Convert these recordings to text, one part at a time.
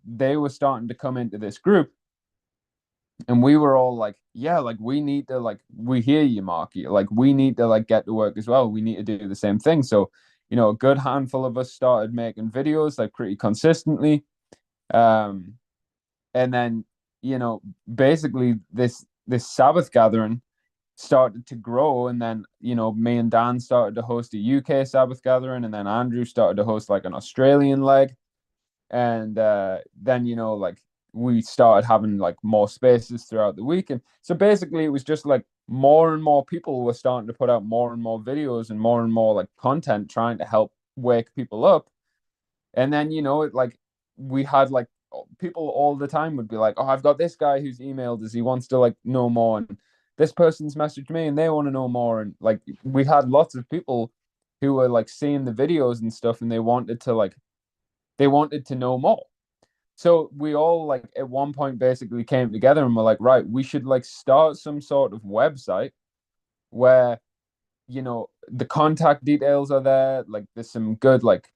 they were starting to come into this group, and we were all like, yeah, like we need to, like, we hear you, Marky, like we need to like get to work as well, we need to do the same thing. So a good handful of us started making videos like pretty consistently. um and then basically this Sabbath gathering started to grow, and then me and Dan started to host a UK Sabbath gathering, and then Andrew started to host like an Australian leg. And then like we started having like more spaces throughout the week. And so basically it was just like more and more people were starting to put out more and more videos and more like content, trying to help wake people up. And then like we had like people all the time would be like, oh, I've got this guy who's emailed us, he wants to like know more, and this person's messaged me and they want to know more. And like we had lots of people who were like seeing the videos and stuff, and they wanted to know more. So we all like at one point basically came together and were like, right, we should like start some sort of website where the contact details are there, like there's some good like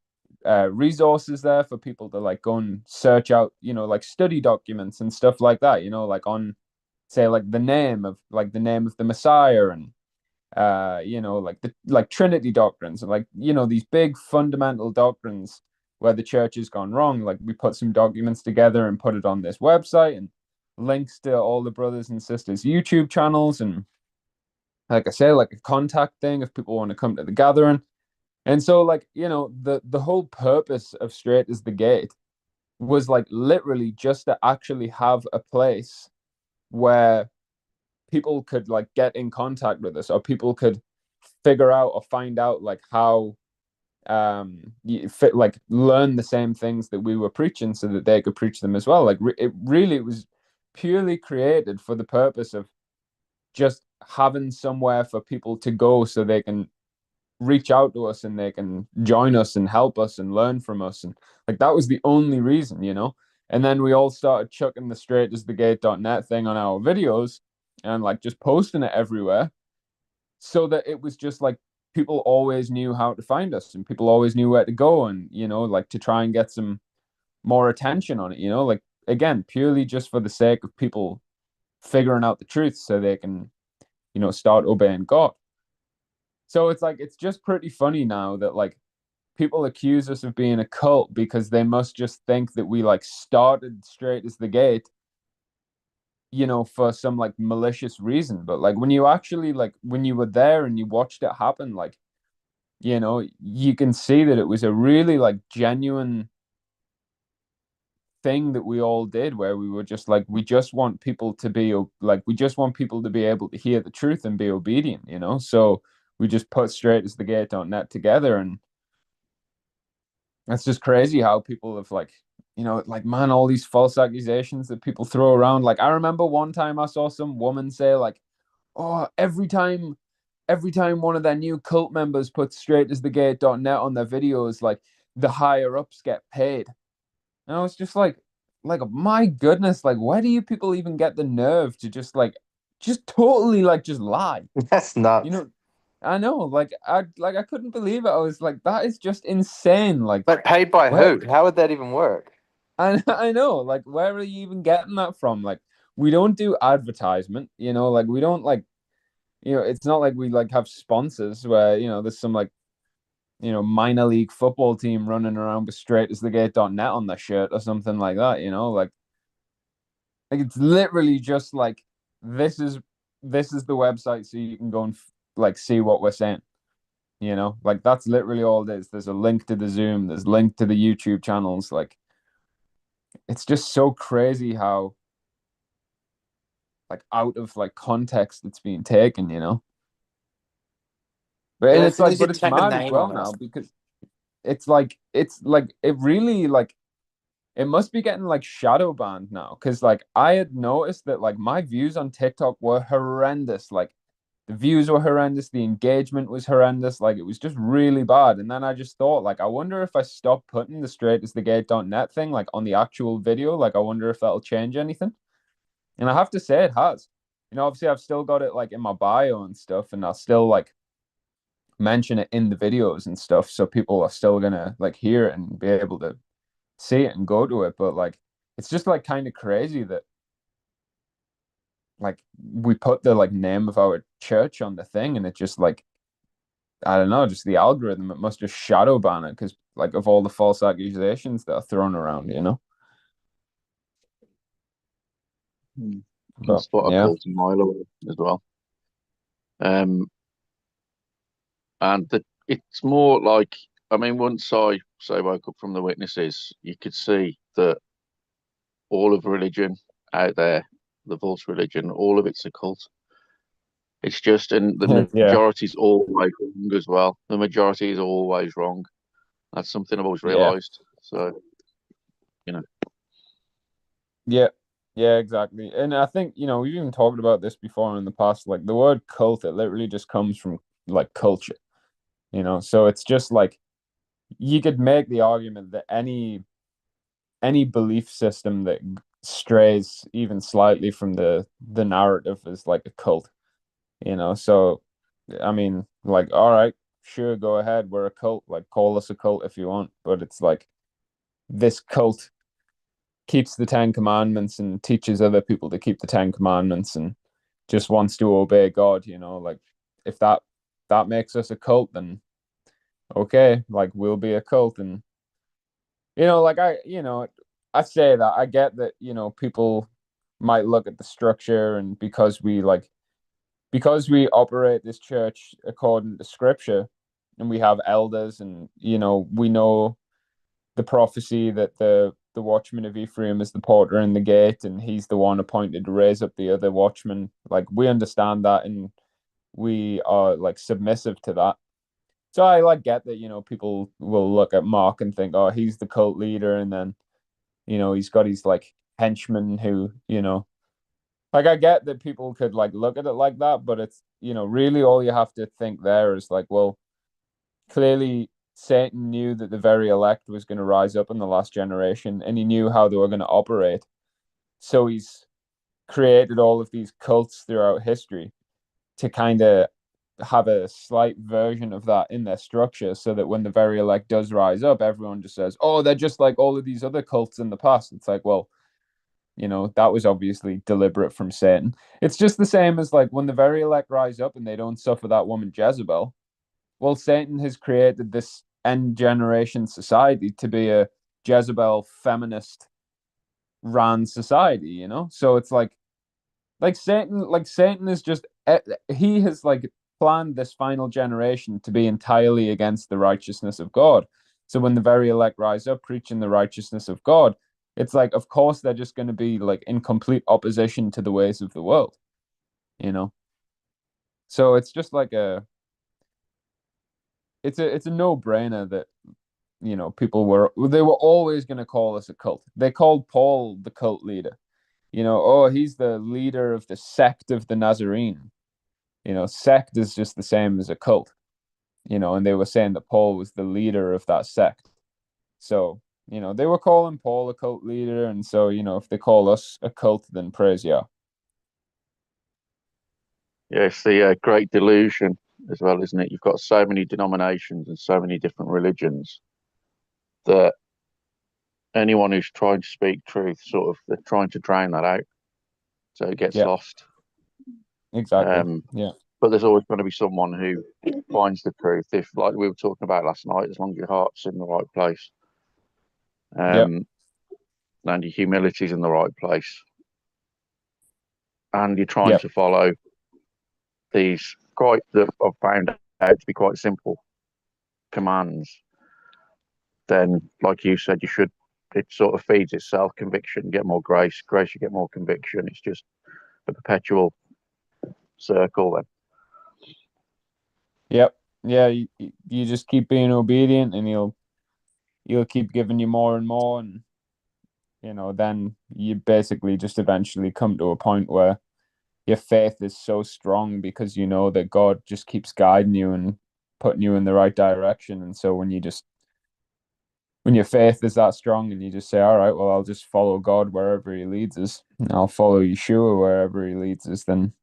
resources there for people to like go and search out, like study documents and stuff like that, like on, say, like the name of the Messiah, and like the like Trinity doctrines, and like these big fundamental doctrines where the church has gone wrong. Like we put some documents together and put it on this website, and links to all the brothers and sisters YouTube channels, and like I say, like a contact thing if people want to come to the gathering. And so like the whole purpose of Straight is the Gate was like literally just to actually have a place where people could like get in contact with us, or people could figure out or find out like how you fit, like learn the same things that we were preaching, so that they could preach them as well. Like it was purely created for the purpose of just having somewhere for people to go, so they can reach out to us and they can join us and help us and learn from us. And like that was the only reason. And then we all started chucking the straightasthegate.net thing on our videos, and like just posting it everywhere, so that it was just like people always knew how to find us, and people always knew where to go, and like to try and get some more attention on it, like again, purely just for the sake of people figuring out the truth, so they can start obeying God. So it's like it's just pretty funny now that like people accuse us of being a cult, because they must just think that we like started Straight as the Gate, for some like malicious reason. But like when you actually, like when you were there and you watched it happen, like you can see that it was a really like genuine thing that we all did, where we were just like, we just want people to be like, we just want people to be able to hear the truth and be obedient. So we just put straightasthegate.net together. And it's just crazy how people have like, like, man, all these false accusations that people throw around. Like I remember one time I saw some woman say like, oh, every time one of their new cult members puts straightasthegate.net on their videos, like the higher ups get paid. And I was just like, my goodness, like, where do you people even get the nerve to just like, just totally like, just lie? That's You nuts. know, I know, like I couldn't believe it. I was like, that is just insane. Like, But paid by where who? How would that even work? I know, like, where are you even getting that from? Like, we don't do advertisement, like we don't like, it's not like we like have sponsors where there's some like minor league football team running around with straightasthegate.net on their shirt or something like that, like it's literally just like, this is this is the website, so you can go and like see what we're saying, like that's literally all it is. There's a link to the Zoom, there's link to the YouTube channels. Like it's just so crazy how like out of like context it's being taken. But Yeah, and it's it's an like, easy but to it's take a mad as name well on it. now, because it's like it really like it must be getting like shadow banned now, because like I had noticed that like my views on TikTok were horrendous. Like the views were horrendous, the engagement was horrendous, like it was just really bad. And then I just thought, like, I wonder if I stop putting the straightasthegate.net thing like on the actual video, like I wonder if that'll change anything. And I have to say it has. Obviously I've still got it like in my bio and stuff, and I'll still like mention it in the videos and stuff, so people are still gonna like hear it and be able to see it and go to it, but like it's just like kind of crazy that like we put the like name of our church on the thing and it just like I don't know, just the algorithm, it must just shadow ban it because like of all the false accusations that are thrown around, you know. Hmm. But That's what I yeah. call a mile away as well. Um, and it's more like, I mean, once I say woke up from the witnesses, you could see that all of religion out there, the false religion, all of it's a cult. It's just, and the Yeah. majority is always wrong as well. The majority is always wrong. That's something I've always Yeah. realized. So, you know, Yeah. Yeah, exactly. And I think, we've even talked about this before in the past. Like the word cult, it literally just comes from like culture, So it's just like you could make the argument that any belief system that strays even slightly from the narrative is like a cult, So I mean, like, all right, sure, go ahead, we're a cult, like call us a cult if you want, but it's like this cult keeps the Ten Commandments and teaches other people to keep the Ten Commandments and just wants to obey God, like if that makes us a cult, then okay, like we'll be a cult. And like I say that I get that, people might look at the structure and because we operate this church according to scripture and we have elders and we know the prophecy that the watchman of Ephraim is the porter in the gate and he's the one appointed to raise up the other watchmen. Like we understand that and we are like submissive to that. So I like get that, people will look at Mark and think, oh, he's the cult leader, and then, he's got his like henchmen who, like I get that people could like look at it like that, but it's, really all you have to think there is like, well, clearly Satan knew that the very elect was going to rise up in the last generation and he knew how they were going to operate. So he's created all of these cults throughout history to kind of have a slight version of that in their structure so that when the very elect does rise up, everyone just says, oh, they're just like all of these other cults in the past. It's like, well, that was obviously deliberate from Satan. It's just the same as like when the very elect rise up and they don't suffer that woman Jezebel. Well, Satan has created this end generation society to be a Jezebel feminist ran society, So it's like Satan is just he has like planned this final generation to be entirely against the righteousness of God. So when the very elect rise up preaching the righteousness of God, it's like of course they're just going to be like in complete opposition to the ways of the world, you know. So it's just like it's a no-brainer that people they were always going to call us a cult. They called Paul the cult leader. Oh, he's the leader of the sect of the Nazarene. Sect is just the same as a cult, and they were saying that Paul was the leader of that sect. So, they were calling Paul a cult leader. And so, if they call us a cult, then praise Yah. yeah, it's the great delusion as well, isn't it? You've got so many denominations and so many different religions that anyone who's trying to speak truth, sort of, they're trying to drown that out, so it gets Yeah, lost. exactly. Um, Yeah, but there's always going to be someone who finds the truth. If, like we were talking about last night, as long as your heart's in the right place, yeah, um, and your humility's in the right place, and you're trying yeah, to follow these quite that I've found out to be quite simple commands, then, like you said, you should. It sort of feeds itself. Conviction, get more grace. Grace, you get more conviction. It's just a perpetual circle. Then, yeah, yeah. You just keep being obedient, and he'll keep giving you more and more, and then you basically just eventually come to a point where your faith is so strong because you know that God just keeps guiding you and putting you in the right direction. And so when your faith is that strong and you just say, all right, well, I'll just follow God wherever he leads us, and I'll follow Yeshua wherever he leads us, then,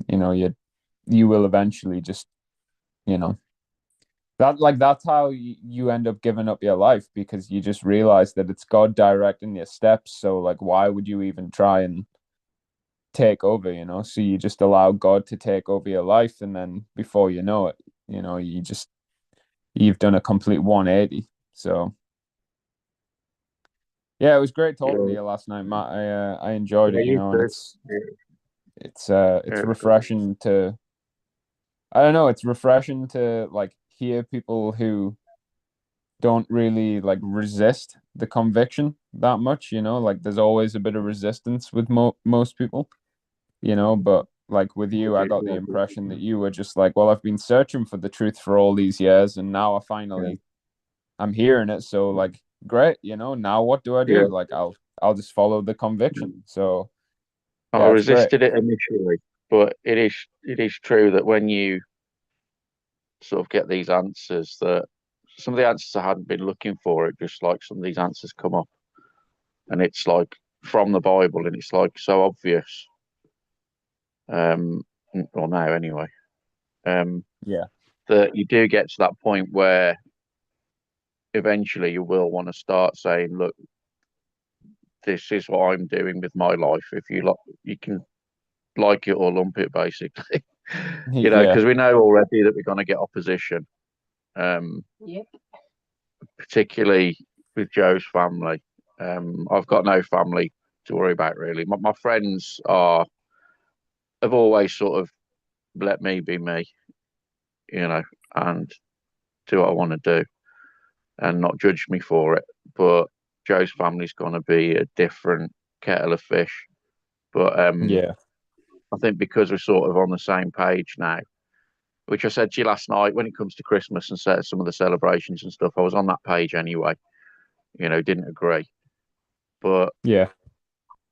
you will eventually just, you know, that's how you end up giving up your life because you just realize that it's God directing your steps. So like, why would you even try and take over, you know? So you just allow God to take over your life, and then before you know it, you know, you've done a complete 180. So yeah, it was great talking to Yeah, you last night, Matt. I enjoyed yeah, it, you you know, and too. Yeah, it's yeah, refreshing to I don't know, it's refreshing to like hear people who don't really like resist the conviction that much, you know, like there's always a bit of resistance with most people, you know, but like with you, I got the impression that you were just like, well, I've been searching for the truth for all these years, and now I'm hearing it, so like great, you know, now what do I yeah. do? Like I'll just follow the conviction. So I yeah, it's great. resisted it initially, but it is true that when you sort of get these answers, that some of the answers I hadn't been looking for, it just like some of these answers come up, and it's like from the Bible, and it's like so obvious. Um, well, now anyway, um, Yeah. that you do get to that point where eventually you will want to start saying, "Look, this is what I'm doing with my life. If you like, you can like it or lump it, basically." Yeah. Because we know already that we're going to get opposition, yeah, particularly with Joe's family. I've got no family to worry about really. My friends have always sort of let me be me, you know, and do what I want to do and not judge me for it. But Joe's family's going to be a different kettle of fish. But Yeah. I think because we're sort of on the same page now, which I said to you last night, when it comes to Christmas and set some of the celebrations and stuff, I was on that page anyway. Didn't agree. But Yeah.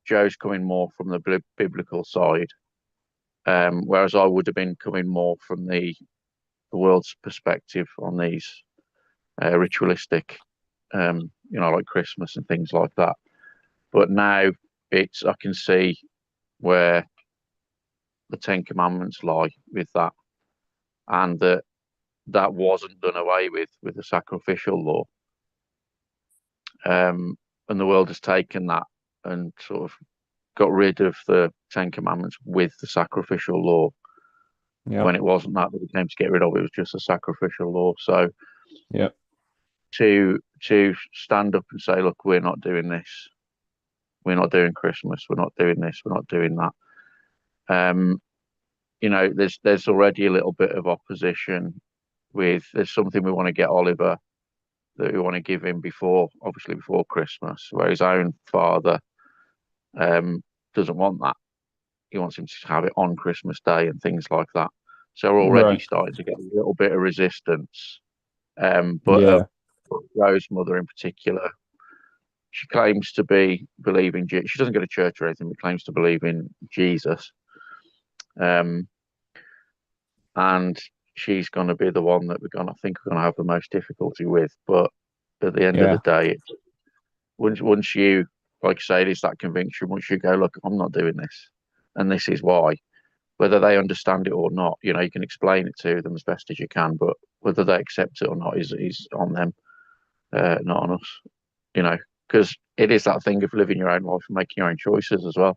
Joe's coming more from the biblical side, whereas I would have been coming more from the world's perspective on these ritualistic, like Christmas and things like that. But now I can see where the Ten Commandments lie with that, and that wasn't done away with the sacrificial law. And the world has taken that and sort of got rid of the Ten Commandments with the sacrificial law Yeah. when it wasn't that we came to get rid of. It was just a sacrificial law. So Yeah. to stand up and say, look, we're not doing this. We're not doing Christmas. We're not doing this. We're not doing that. Um, there's already a little bit of opposition with. There's something we want to get Oliver that we want to give him obviously before Christmas, where his own father um, doesn't want that. He wants him to have it on Christmas Day and things like that. So we're already Right. starting to get a little bit of resistance. But Yeah. Rose's mother in particular, she claims to believe in. She doesn't go to church or anything, but claims to believe in Jesus. Um, and she's going to be the one that I think we're going to have the most difficulty with. But at the end of the Yeah. day, once you, like I say, it's that conviction. Once you go, look, I'm not doing this, and this is why. Whether they understand it or not, you can explain it to them as best as you can. But whether they accept it or not is on them, not on us. You know, because it is that thing of living your own life and making your own choices as well.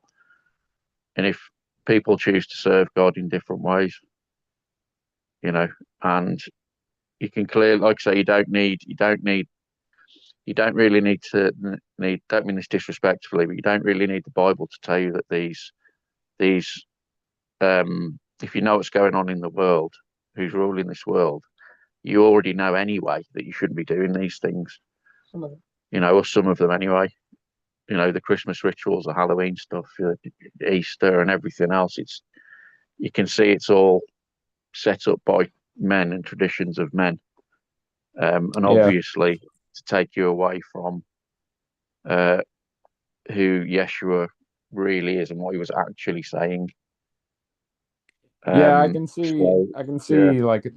And if people choose to serve God in different ways, you know, and you can clearly, like I say, you don't really don't mean this disrespectfully, but you don't really need the Bible to tell you that these, if you know what's going on in the world, who's ruling this world, you already know anyway that you shouldn't be doing these things, or some of them anyway. The Christmas rituals, the Halloween stuff, Easter, and everything else. You can see it's all set up by men and traditions of men, and Yeah. obviously to take you away from uh, who Yeshua really is and what he was actually saying. Yeah, So I can yeah, see like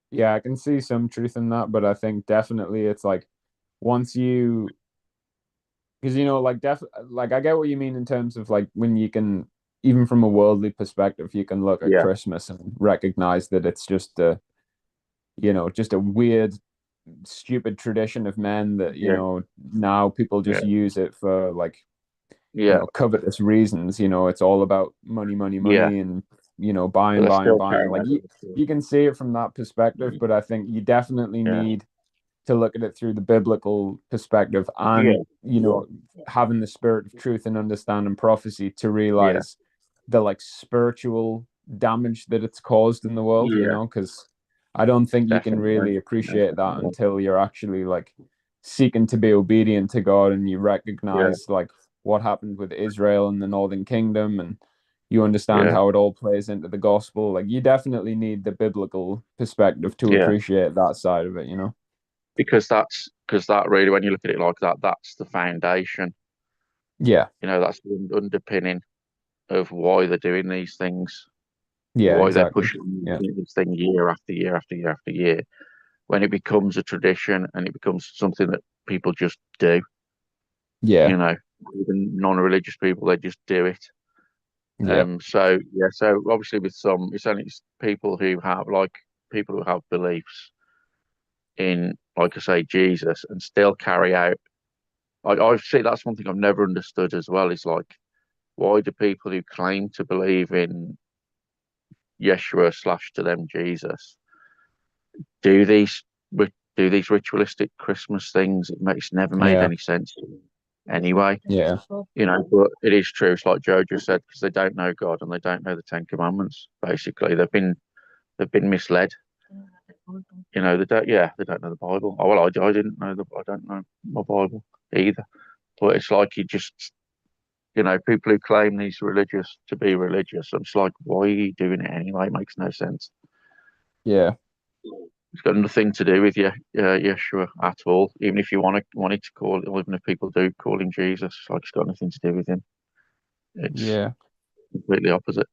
yeah, I can see some truth in that, but I think definitely it's like once you because you know like I get what you mean in terms of like when you can even from a worldly perspective you can look at yeah, Christmas and recognize that it's just just a weird, stupid tradition of men that, yeah, now people yeah, just use it for like, yeah, covetous reasons. It's all about money, money, yeah. money, and, But buying, they're buying, still buying. carrying Like that you, with us. you can see it from that perspective, but I think you definitely Yeah, need to look at it through the biblical perspective and, yeah, having the spirit of truth and understanding prophecy to yeah, realize the like spiritual damage that it's caused in the world, yeah, because I don't think you can definitely. really appreciate that Definitely. until you're actually like seeking to be obedient to God and you Yeah, recognize like what happened with Israel and the Northern Kingdom, and you understand yeah, how it all plays into the gospel. Like you definitely need the biblical perspective to yeah. appreciate that side of it. Because that really, when you look at it like that, that's the foundation. Yeah, That's the underpinning of why they're doing these things, yeah, why they're exactly. pushing Yeah, this thing year after year after year after year. When it becomes a tradition and it becomes something that people just do, yeah, you know, even non-religious people, they just do it. yeah, So yeah, so obviously with some, it's people who have people who have beliefs in, like I say, Jesus and still carry out. I see that's one thing I've never understood as well. Is like, why do people who claim to believe in Yeshua slash to them Jesus do these do these ritualistic Christmas things? It's never made yeah, any sense anyway. yeah, But it is true. It's like Joe just said, because they don't know God and they don't know the Ten Commandments. Basically, they've been misled. They don't know the Bible. Oh well, I didn't know I don't know my Bible either. But it's like people who claim these religious to be religious. I'm just like, why are you doing it anyway? It makes no sense. yeah, It's got nothing to do with Yeshua at all. Even if you wanted to call it, or even if people do call him Jesus, like it's got nothing to do with him. It's yeah, completely opposite.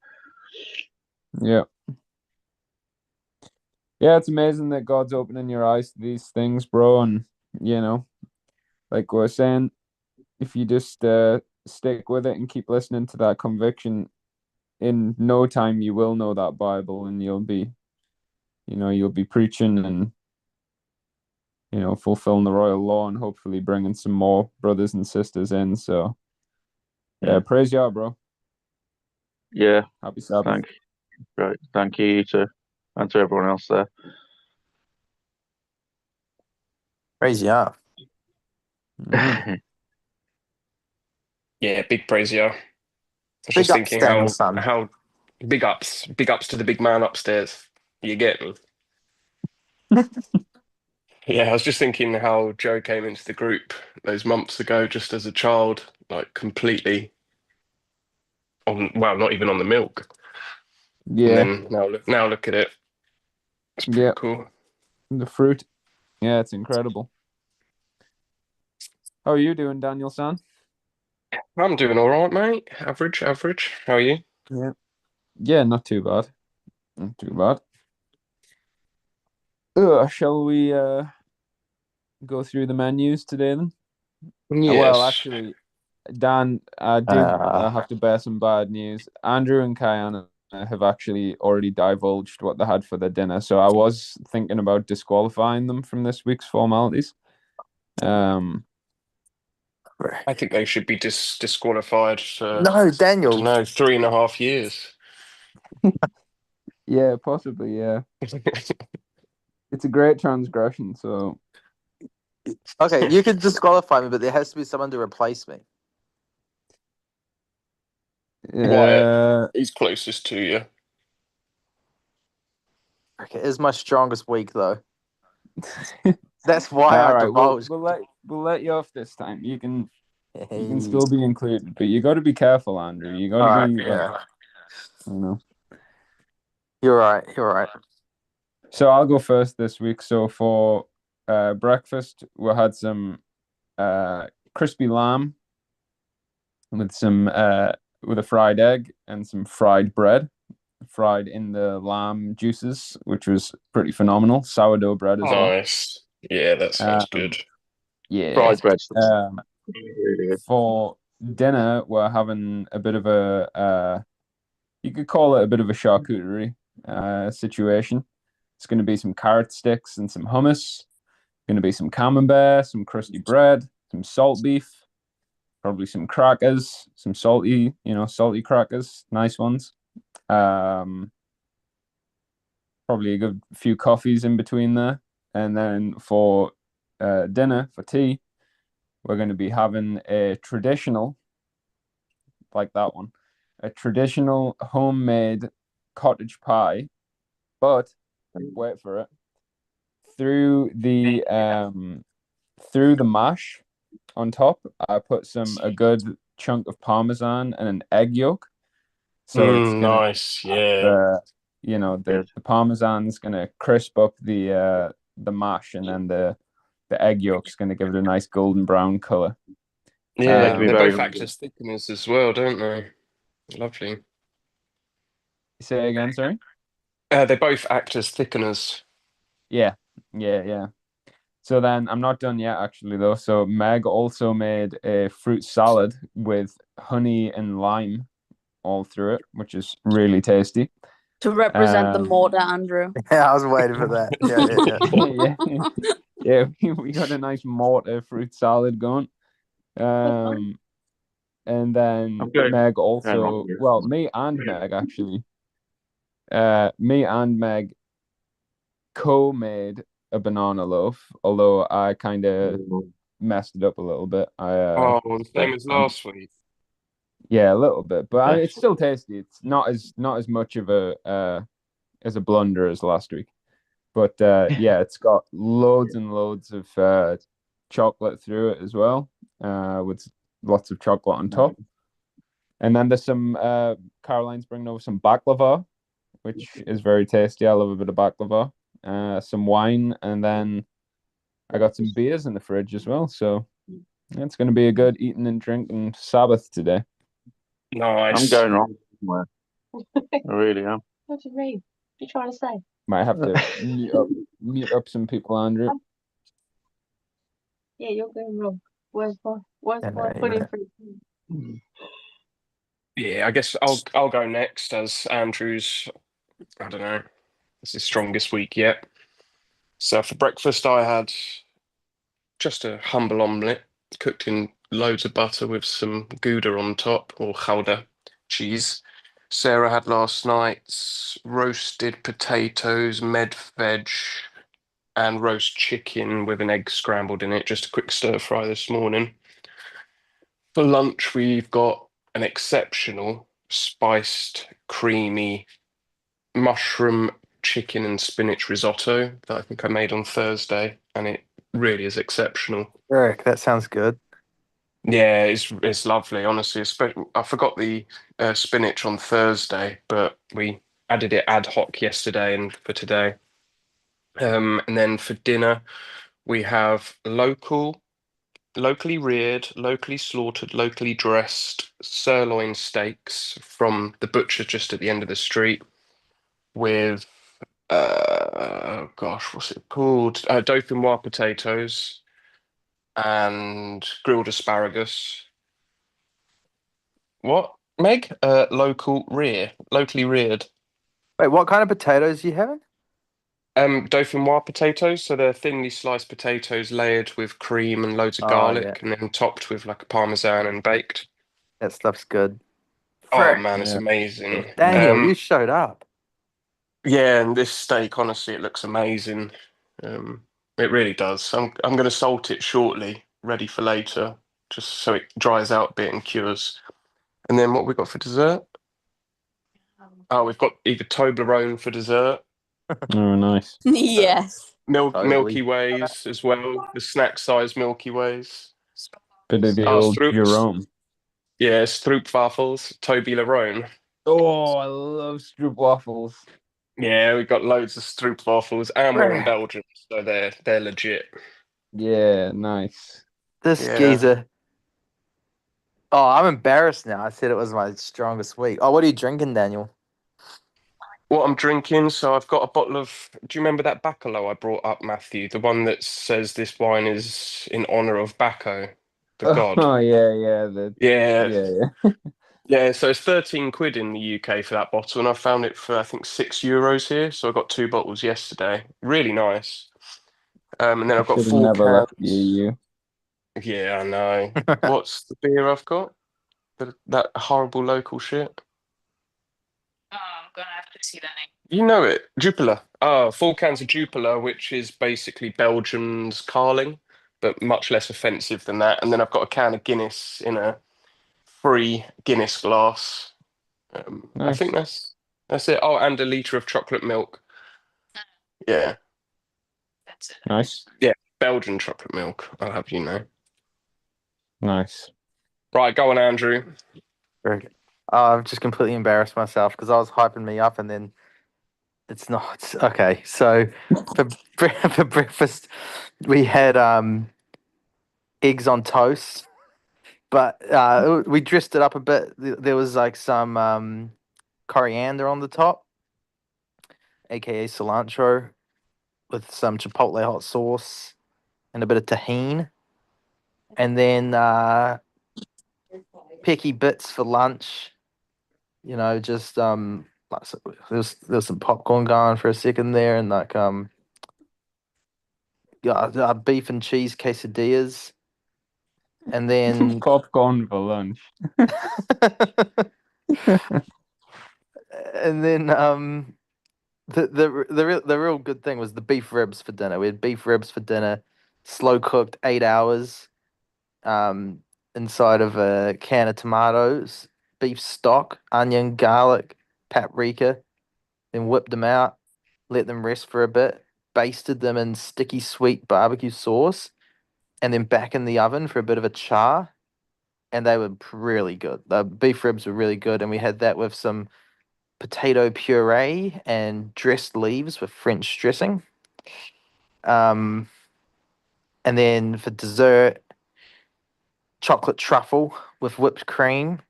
yeah. Yeah, it's amazing that God's opening your eyes to these things, bro. And, you know, like we're saying, if you just stick with it and keep listening to that conviction, in no time you will know that Bible and you'll be preaching and, fulfilling the royal law and hopefully bringing some more brothers and sisters in. So, yeah, Yeah, praise you, bro. yeah. Happy Sabbath. Thank, Great. Thank you to and to everyone else there. Crazy, yeah. Mhm. Yeah, big praise, yeah. I was Big just ups, thinking Daniel, how son. how big ups to the big man upstairs. You get me? Yeah, I was just thinking how Joe came into the group those months ago, just as a child, like completely on, well, not even on the milk. And Yeah, then now look at it. It's pretty yeah, cool. the fruit. Yeah, it's incredible. How are you doing, Daniel san? I'm doing all right, mate. Average, average. How are you? Yeah. Yeah, not too bad. Not too bad. Shall we go through the menus today then? Well, Yes. actually, Dan, I do Uh, have to bear some bad news. Andrew and Kayana have actually already divulged what they had for their dinner, so I was thinking about disqualifying them from this week's formalities. Um, I think they should be disqualified for, no, I don't Daniel. know, 3.5 years. yeah, possibly, yeah. It's a great transgression, so Okay, you could disqualify me, but there has to be someone to replace me. Wyatt, uh, he's closest to you. Okay, it is my strongest week, though. That's why I all right, we'll divulged. we'll let we'll let you off this time. You can Hey. still be included, but you got to be careful, Andrew. You got All to right, be like, yeah. you know. You're right. You're right. So I'll go first this week. So for breakfast, we had some crispy lamb with some with a fried egg and some fried bread, fried in the lamb juices, which was pretty phenomenal. Sourdough bread as well. Nice. Yeah, that sounds good. Um, yeah. Fried bread's Um, really good. for dinner, we're having a bit of a you could call it a bit of a charcuterie situation. It's going to be some carrot sticks and some hummus. Going to be some camembert, some crusty bread, some salt beef, probably some crackers, some salty crackers, nice ones. Probably a good few coffees in between there. And then for dinner, for tea, we're going to be having a traditional, like that one, a traditional homemade cottage pie, but wait for it, through the mash on top, I put a good chunk of parmesan and an egg yolk. So it's gonna Nice, yeah. the parmesan's gonna crisp up the mash, and then the egg yolk's gonna give it a nice golden brown color. Yeah, me they very both act as thickeners as well, don't they? Lovely. Say again, sorry. They both act as thickeners. Yeah, yeah. So then I'm not done yet, actually, though. So Meg also made a fruit salad with honey and lime all through it, which is really tasty. To represent the Um, mortar, Andrew. Yeah, I was waiting for that. Yeah. yeah, we got a nice mortar fruit salad going. And then Meg also, well, me and Meg actually, me and Meg co-made a banana loaf, although I kind of messed it up a little bit. Oh, same as last week. Yeah, a little bit, but it's still tasty. It's not as much of a as a blunder as last week. But yeah, it's got loads and loads of chocolate through it as well, with lots of chocolate on top. And then there's some Caroline's bringing over some baklava, which is very tasty. I love a bit of baklava. Some wine, and then I got some beers in the fridge as well. So it's going to be a good eating and drinking Sabbath today. Nice. I'm going wrong somewhere. I really am. What do you mean? What are you trying to say? Might have to mute up some people, Andrew. Yeah, you're going wrong. Where's my pudding fruit? Yeah, I guess I'll go next as Andrew's, I don't know, it's his strongest week yet. So for breakfast I had just a humble omelette cooked in loads of butter with some Gouda on top, or Gouda cheese. Sarah had last night's roasted potatoes, med veg, and roast chicken with an egg scrambled in it. Just a quick stir fry this morning. For lunch, we've got an exceptional spiced, creamy mushroom, chicken, and spinach risotto that I think I made on Thursday, and it really is exceptional. Eric, that sounds good. Yeah, it's lovely, honestly. I forgot the spinach on Thursday, but we added it ad hoc yesterday and for today. And then for dinner, we have locally reared, locally slaughtered, locally dressed sirloin steaks from the butcher just at the end of the street with, what's it called? Dauphinoise potatoes and grilled asparagus. What, Meg? Locally reared. Wait, what kind of potatoes are you having? Dauphinoise potatoes, so they're thinly sliced potatoes layered with cream and loads of garlic, and then topped with like a parmesan and baked. That stuff's good. Oh man, it's Yeah. amazing. Daniel, you showed up. Yeah, and this steak, honestly, it looks amazing. It really does. I'm going to salt it shortly, ready for later, just so it dries out a bit and cures. And then what we got for dessert? Oh, we've got either Toblerone for dessert, Oh, nice. Yes. Totally. Milky Ways as well, the snack size Milky Ways. Bit of the Oh, old Stroop. Jerome. Yeah, Stroopwafels, Toblerone. Oh, I love Stroop waffles. Yeah, we've got loads of Stroopwafels, and we're in Belgium, so they're legit. Yeah, nice. This Yeah. geezer. Oh, I'm embarrassed now. I said it was my strongest week. Oh, what are you drinking, Daniel? What I'm drinking, so I've got a bottle of. Do you remember that Bacalo I brought up, Matthew? The one that says this wine is in honor of Bacco, the god. Oh yeah. Yeah, Yeah. Yeah, so it's 13 quid in the UK for that bottle, and I found it for I think €6 here. So I got 2 bottles yesterday. Really nice. And then I I've got should have four never left cans. you. Yeah, I know. What's the beer I've got? That horrible local shit. Oh, I'm gonna have to see the name. You know it, Jupiler. Oh, 4 cans of Jupiler, which is basically Belgium's Carling, but much less offensive than that. And then I've got a can of Guinness in a free Guinness glass. I Nice. think that's it. Oh, and a litre of chocolate milk. Yeah, That's it. Nice. Belgian chocolate milk. I'll have you know. Nice. Right, go on, Andrew. Very good. I've just completely embarrassed myself because I was hyping me up and then it's not. Okay, so for for breakfast we had eggs on toast, but we dressed it up a bit. There was like some coriander on the top, aka cilantro, with some chipotle hot sauce and a bit of tahini, and then picky bits for lunch. You know, just like there was some popcorn going for a second there, and like beef and cheese quesadillas, and then Popcorn for lunch. and then the real good thing was the beef ribs for dinner. We had beef ribs for dinner, slow cooked 8 hours, um, inside of a can of tomatoes, beef stock, onion, garlic, paprika, then whipped them out, let them rest for a bit, basted them in sticky sweet barbecue sauce, and then back in the oven for a bit of a char. And they were really good. The beef ribs were really good, and we had that with some potato puree and dressed leaves with French dressing. Um, and then for dessert, chocolate truffle with whipped cream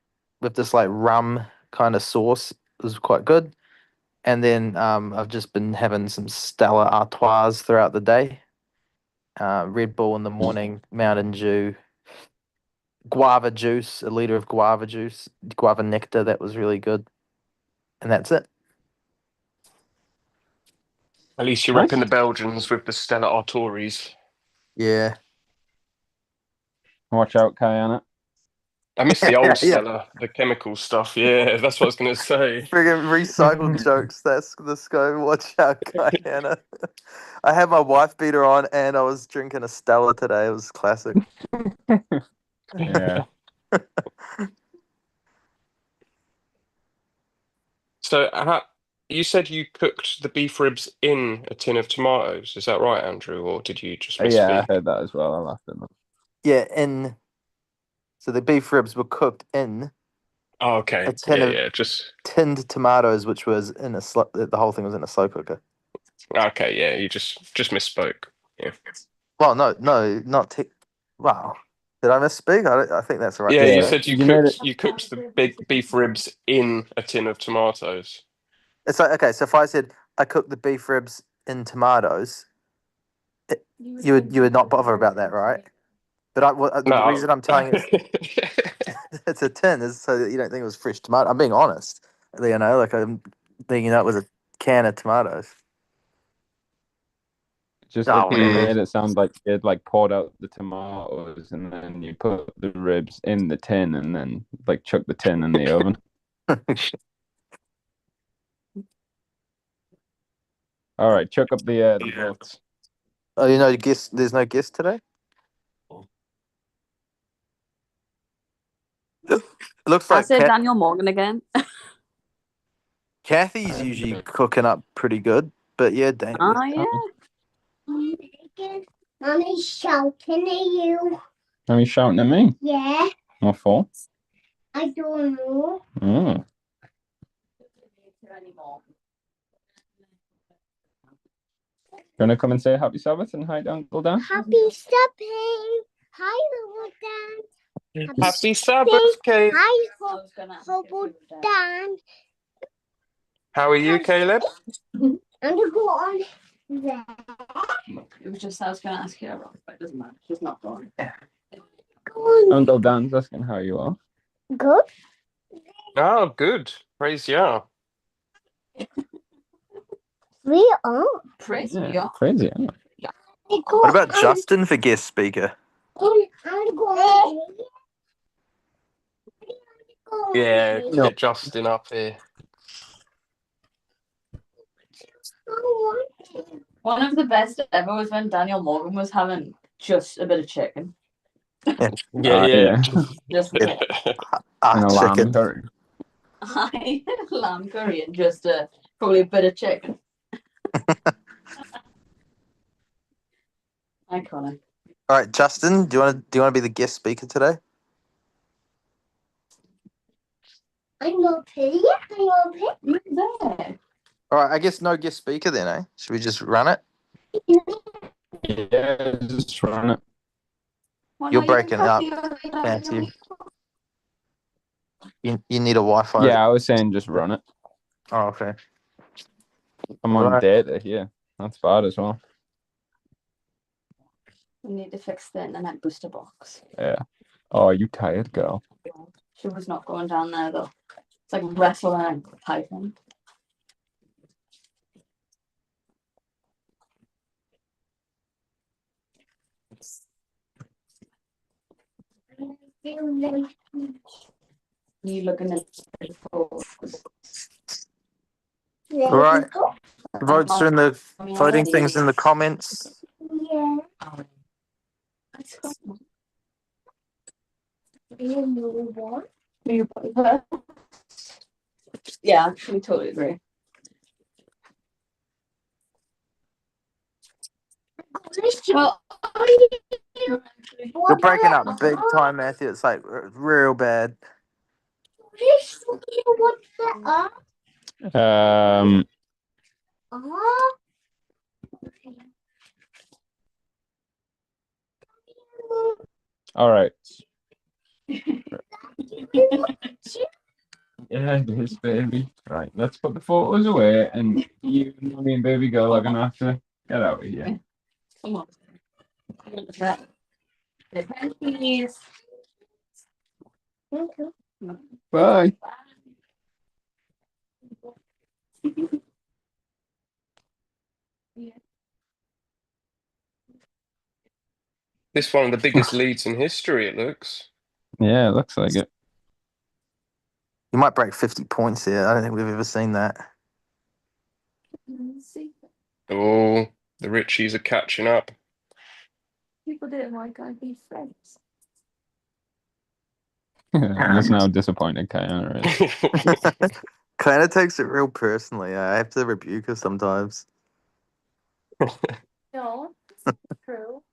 with this like rum kind of sauce. It was quite good. And then I've just been having some Stella Artois throughout the day. Red Bull in the morning, Mountain Dew, guava juice, a liter of guava juice, guava nectar. That was really good. And that's it. At least you're Nice. repping the Belgians with the Stella Artois. Yeah. Watch out, Kayana. I miss the old Yeah. Stella, the chemical stuff. Yeah, that's what I was going to say. Friggin' recycled jokes. That's the scope. Watch out, Guyana. I had my wife beater on and I was drinking a Stella today. It was classic. Yeah. So, you said you cooked the beef ribs in a tin of tomatoes. Is that right, Andrew, or did you just Yeah, misspeak? I heard that as well. I laughed at that. Yeah, so the beef ribs were cooked in Oh, a okay. tin Yeah, of yeah. Just tinned tomatoes, which was in the whole thing was in a slow cooker. okay. Yeah, you just misspoke. Yeah. Well, no, not wow. Did I misspeak? I think that's the right Yeah, thing you to Yeah, say. said you you made it. cooked the big beef ribs in a tin of tomatoes. It's like, okay, so if I said I cooked the beef ribs in tomatoes, you would not bother about that, right? But the No. reason I'm telling you it's a tin is so that you don't think it was fresh tomato. I'm being honest. You know, like I'm thinking that was a can of tomatoes. Just Oh, it whatever. made it sound like you'd like poured out the tomatoes and then you put the ribs in the tin and then like chuck the tin in the oven. All right, chuck up the votes. Oh, you know, there's no guest today? It looks I like said Daniel Morgan again. Kathy's usually cooking up pretty good, but yeah, dang. Oh yeah. Mommy's shouting at you. Are you shouting at me? Yeah, What for? I don't know. Oh. You want to come and say happy Sabbath and hi to Uncle Dan? Happy Sabbath. Hi, Uncle Dan. Happy Sabbath, Kate. Hi, Uncle Dan. How are you, Caleb? I'm gonna go on there. It was just I was going to ask you about, but it doesn't matter. She's not going. Go on. Uncle Dan's asking how you are. Good. Oh, good. Praise Yah. We are. Praise Yeah, yeah. crazy. Yeah. What about Justin for guest speaker? Yeah, No. get Justin up here. One of the best ever was when Daniel Morgan was having just a bit of chicken. Yeah. Just a bit. And a lamb Chicken. curry. Lamb curry and just probably a bit of chicken. Iconic. All right, Justin, do you want to be the guest speaker today? I'm not here. I'm not here. You're there. All right, I guess no guest speaker then, eh? Should we just run it? Yeah, just run it. Well, You're no, you breaking can up, copy Matthew. You need a Wi-Fi. Yeah, I was saying just run it. Oh, okay. I'm on Right. data here. That's bad as well. We need to fix the internet booster box. Yeah. Oh, you tired, girl? She was not going down there though. It's like wrestling and typing. You looking at the photos. All right. Votes are in the voting things in the comments. Yeah. Yeah, we totally agree. Well, You're breaking up big time, Matthew. It's like real bad. What's that? All right. Yeah, it is, baby. Right, let's put the photos away, and you, me, and baby girl are gonna have to get out of here. come on. Please. Bye. This one of the biggest leads in history, it looks. Yeah, it looks like it. You might break 50 points here. I don't think we've ever seen that. Oh, the Richies are catching up. People didn't like I'd be friends. That's how disappointed Kayana is. Kind of takes it real personally. I have to rebuke her sometimes. No, true.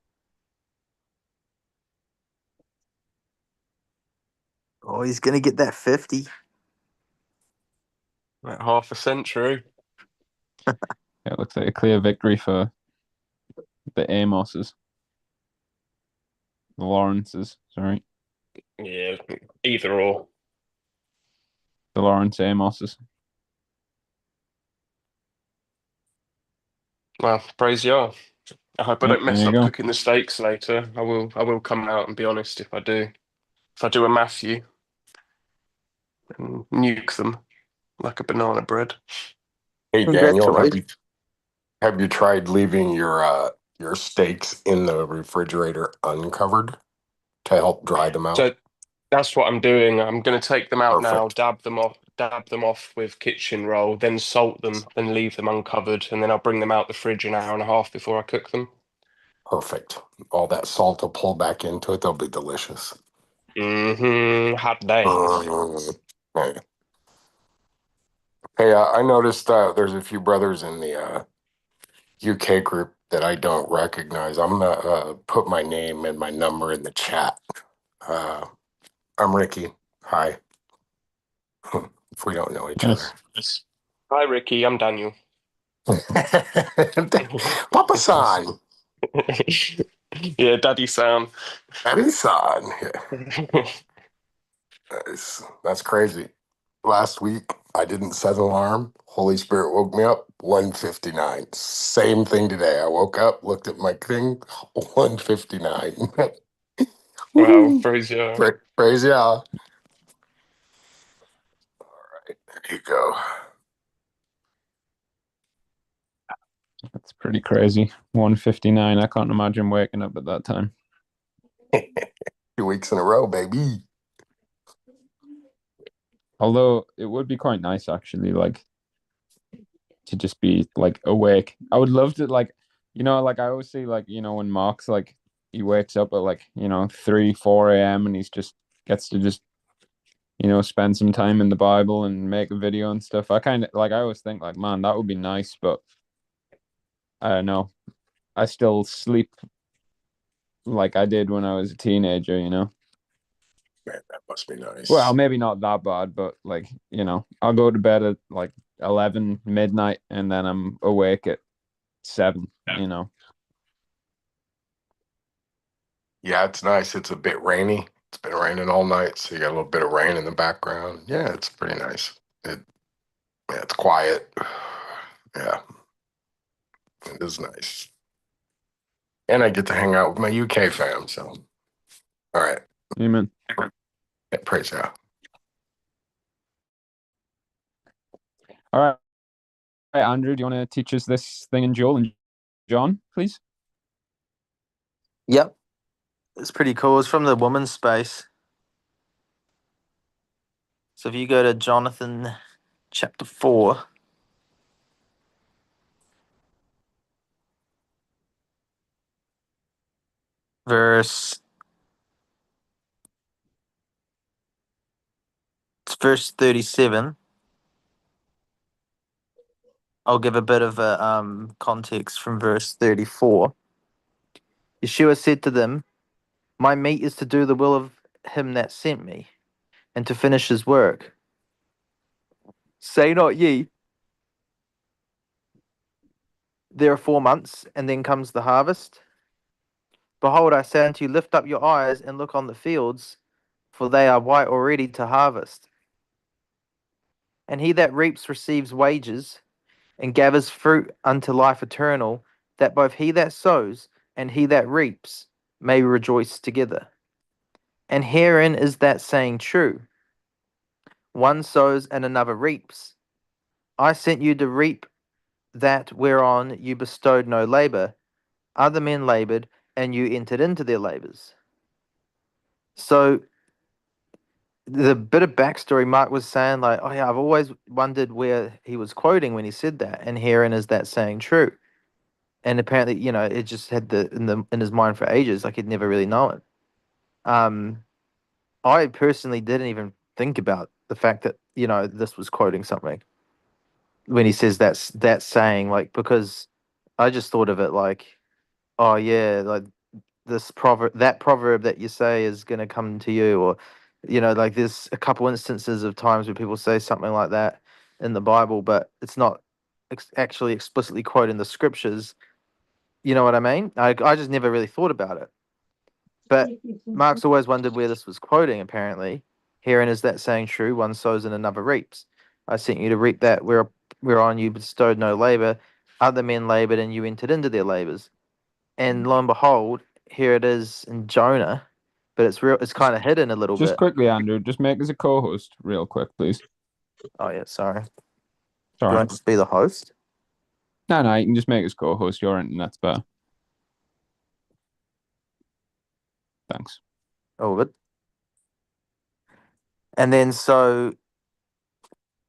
Oh, he's gonna get that 50. Like half a century. Yeah, it looks like a clear victory for the Amoses. The Lawrences, sorry. Yeah, either or. The Lawrence Amoses. Well, praise Yah. I hope I Yep, don't mess there you up go. cooking the steaks later. I will come out and be honest if I do. If I do a Matthew and nuke them like a banana bread. Hey Daniel, Congratulations. have you tried leaving your steaks in the refrigerator uncovered to help dry them out? So that's what I'm doing. I'm going to take them out now, Perfect. dab them off with kitchen roll, then salt them, then leave them uncovered, and then I'll bring them out the fridge an hour and a half before I cook them. Perfect. All that salt will pull back into it. They'll be delicious. Hot day. Hey, hey, I noticed there's a few brothers in the UK group that I don't recognize. I'm gonna put my name and my number in the chat. I'm Ricky. Hi. If we don't know each other. Yes. Hi, Ricky. I'm Daniel. Papa-san. Yeah, Daddy-san. Daddy-san. That's crazy. Last week, I didn't set an alarm. Holy Spirit woke me up, 1:59. Same thing today. I woke up, looked at my thing, 1:59. Wow, praise Yah. Praise Yah. There you go. That's pretty crazy. 1:59. I can't imagine waking up at that time. 2 weeks in a row, baby. Although it would be quite nice actually, like to just be like awake. I would love to like, like I always see like, when Mark's like he wakes up at like, 3, 4 a.m. and he's just gets to just, spend some time in the Bible and make a video and stuff. I kind of like I always think like, man, that would be nice, but I don't know. I still sleep like I did when I was a teenager. Man, that must be Well, nice. maybe not that bad, but like, I'll go to bed at like 11 midnight and then I'm awake at 7, Yeah, it's nice. It's a bit rainy. It's been raining all night, so you got a little bit of rain in the background. Yeah, it's pretty nice. Yeah, it's quiet. Yeah, it is nice. And I get to hang out with my UK fam. So, all right. Amen. Yeah, praise God. All right. All right, Andrew, do you want to teach us this thing in Joel and John, please? Yep, it's pretty cool. It's from the woman's space. So if you go to Jonathan chapter 4, it's verse 37. I'll give a bit of a context from verse 34. Yeshua said to them, "My meat is to do the will of him that sent me, and to finish his work. Say not ye, there are 4 months, and then comes the harvest. Behold, I say unto you, lift up your eyes and look on the fields, for they are white already to harvest. And he that reaps receives wages, and gathers fruit unto life eternal, that both he that sows and he that reaps may rejoice together. And herein is that saying true: one sows and another reaps. I sent you to reap that whereon you bestowed no labor. Other men labored, and you entered into their labors." So the bit of backstory Mark was saying, like, oh yeah, I've always wondered where he was quoting when he said that, and herein is that saying true. And apparently, it just had in his mind for ages, like he'd never really known it. I personally didn't even think about the fact that this was quoting something when he says that's saying, like, because I just thought of it like, oh yeah, like that proverb that you say is going to come to you, or like there's a couple instances of times where people say something like that in the Bible, but it's not actually explicitly quoting the scriptures. You know what I mean? I just never really thought about it, but Mark's always wondered where this was quoting. Apparently, herein is that saying true: one sows and another reaps. I sent you to reap that whereon you bestowed no labor. Other men labored, and you entered into their labors. And lo and behold, here it is in Jonah, but it's real. It's kind of hidden a little Just bit. quickly, Andrew, just make us a co-host real quick, please. Oh yeah, sorry. Do you Sorry. want to be the host? No, you can just make us co-host. Your internet's better. Thanks. Oh, good. And then so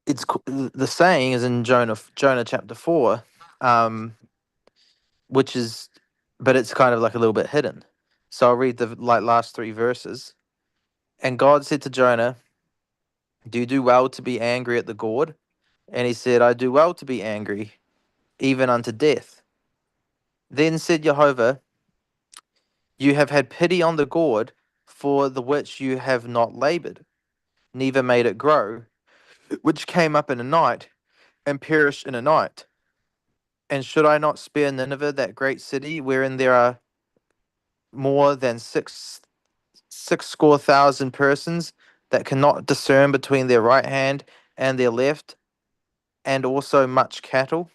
the saying is in Jonah chapter 4, which is, but it's kind of like a little bit hidden. So I'll read the last 3 verses. And God said to Jonah, "Do you do well to be angry at the gourd?" And he said, "I do well to be angry, even unto death." Then said Jehovah, "You have had pity on the gourd, for the which you have not labored, neither made it grow, which came up in a night, and perished in a night. And should I not spare Nineveh, that great city, wherein there are more than six score thousand persons that cannot discern between their right hand and their left, and also much cattle?"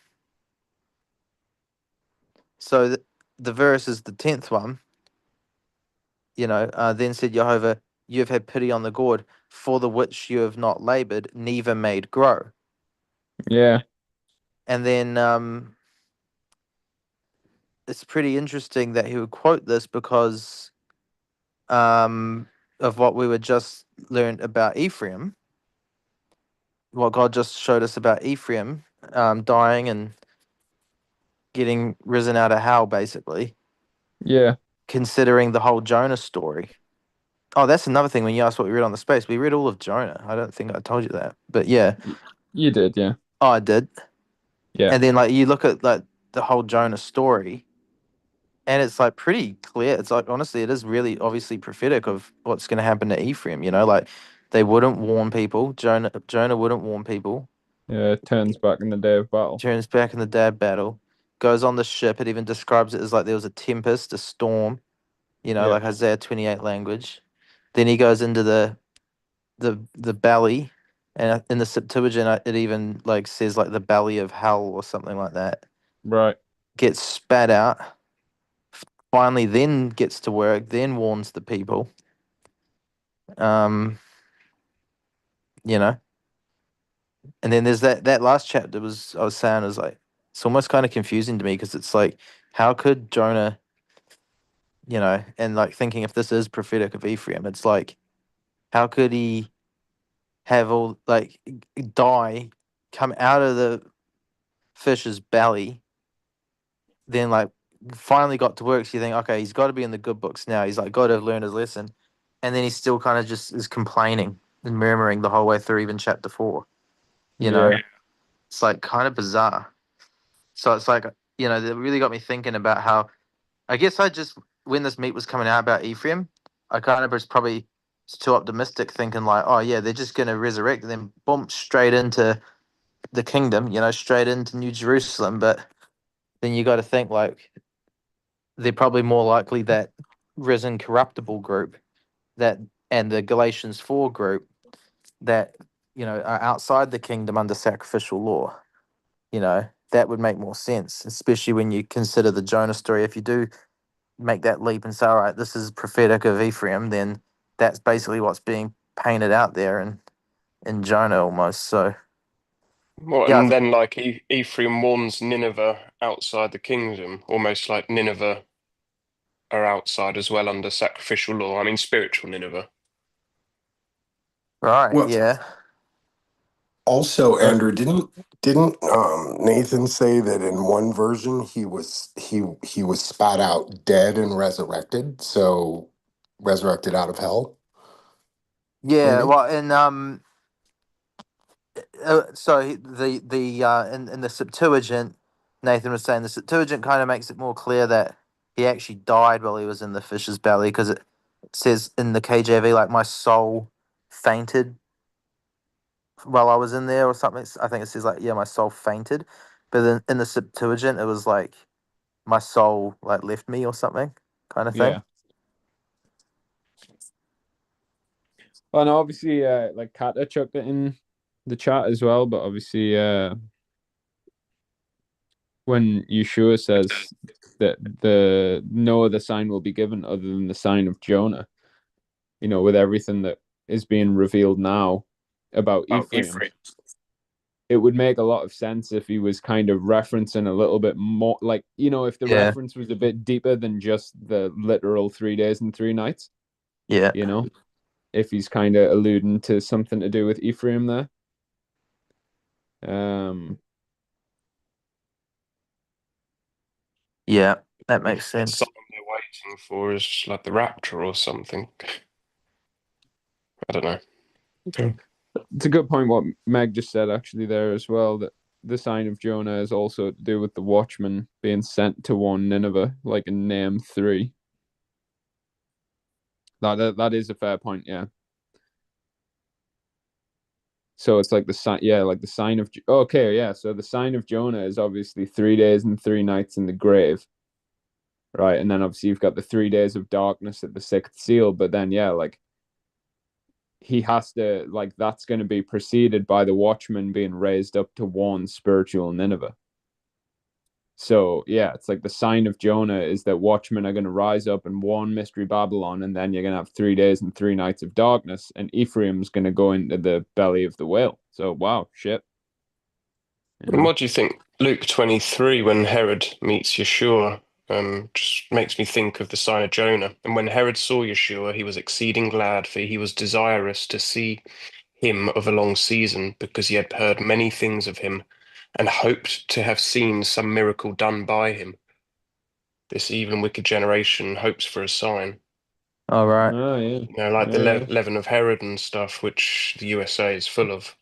So the verse is the 10th one. Then said Jehovah, you have had pity on the gourd, for the which you have not labored, neither made grow. Yeah. And then it's pretty interesting that he would quote this because of what we were just learned about Ephraim, what God just showed us about Ephraim dying and getting risen out of hell, basically, Yeah. considering the whole Jonah story. Oh, that's another thing when you asked what we read on the space. We read all of Jonah. I don't think I told you that. But yeah. You did, yeah. Oh, I did. Yeah. And then like you look at like the whole Jonah story and it's like pretty clear. It's like honestly, it is really obviously prophetic of what's gonna happen to Ephraim, you know, like they wouldn't warn people. Jonah wouldn't warn people. Yeah, it turns back in the day of battle. Turns back in the day of battle. Goes on the ship. It even describes it as like there was a tempest, a storm, you know, Yeah. like Isaiah 28 language. Then he goes into the belly, and in the Septuagint it even like says like the belly of hell or something like that. Right. Gets spat out. Finally, then gets to work. Then warns the people. Um, you know, and then there's that last chapter was I was saying is like it's almost kind of confusing to me because it's like how could Jonah, you know, and like thinking if this is prophetic of Ephraim, it's like how could he have all like die, come out of the fish's belly, then like finally got to work. So you think, okay, he's got to be in the good books now. He's like got to have learned his lesson, and then he still kind of just is complaining and murmuring the whole way through, even chapter 4. You know, Yeah. it's like kind of bizarre. So it's like you know, it really got me thinking about how I guess I just when this meat was coming out about Ephraim, I kind of was probably too optimistic, thinking like, oh yeah, they're just going to resurrect and then boom straight into the kingdom, you know, straight into New Jerusalem. But then you got to think like they're probably more likely that risen corruptible group that and the Galatians 4 group that you know are outside the kingdom under sacrificial law. You know, that would make more sense, especially when you consider the Jonah story. If you do make that leap and say, all right, this is prophetic of Ephraim, then that's basically what's being painted out there in Jonah almost. So Well, yeah, and then like Ephraim warns Nineveh outside the kingdom, almost like Nineveh are outside as well under sacrificial law. I mean, spiritual Nineveh. right, Well, yeah. also, Uh, Andrew, didn't Nathan say that in one version he was spat out dead and resurrected, so resurrected out of hell, Yeah, maybe? well, and the in the Septuagint, Nathan was saying the Septuagint kind of makes it more clear that he actually died while he was in the fish's belly because it says in the KJV like my soul fainted while I was in there or something. I think it says like yeah my soul fainted, but then in the Septuagint it was like my soul like left me or something kind of thing. yeah. And obviously, like Kata chucked it in the chat as well, but obviously, when Yeshua says that the no other sign will be given other than the sign of Jonah, you know, with everything that is being revealed now about Ephraim, it would make a lot of sense if he was kind of referencing a little bit more, like, you know, if the Yeah, reference was a bit deeper than just the literal 3 days and 3 nights, yeah, you know, if he's kind of alluding to something to do with Ephraim there. yeah. That makes sense. Something they're waiting for is like the rapture or something. I don't know. It's a good point what Meg just said actually there as well, that the sign of Jonah is also to do with the watchman being sent to warn Nineveh, like in Nahum 3. That is a fair point, yeah. So it's like the sign, yeah, like the sign of okay, yeah. So the sign of Jonah is obviously 3 days and 3 nights in the grave, right? And then obviously you've got the 3 days of darkness at the sixth seal, but then yeah, like he has to like that's going to be preceded by the watchman being raised up to warn spiritual Nineveh. So yeah, it's like the sign of Jonah is that watchmen are going to rise up and warn mystery Babylon, and then you're going to have 3 days and 3 nights of darkness, and Ephraim's going to go into the belly of the whale. So wow, shit. And what do you think? Luke 23, when Herod meets Yeshua, just makes me think of the sign of Jonah. And when Herod saw Yeshua, he was exceeding glad, for he was desirous to see him of a long season, because he had heard many things of him, and hoped to have seen some miracle done by him. This even wicked generation hopes for a sign. All right. Oh yeah. You know, like the Yeah. leaven of Herod and stuff, which the USA is full of.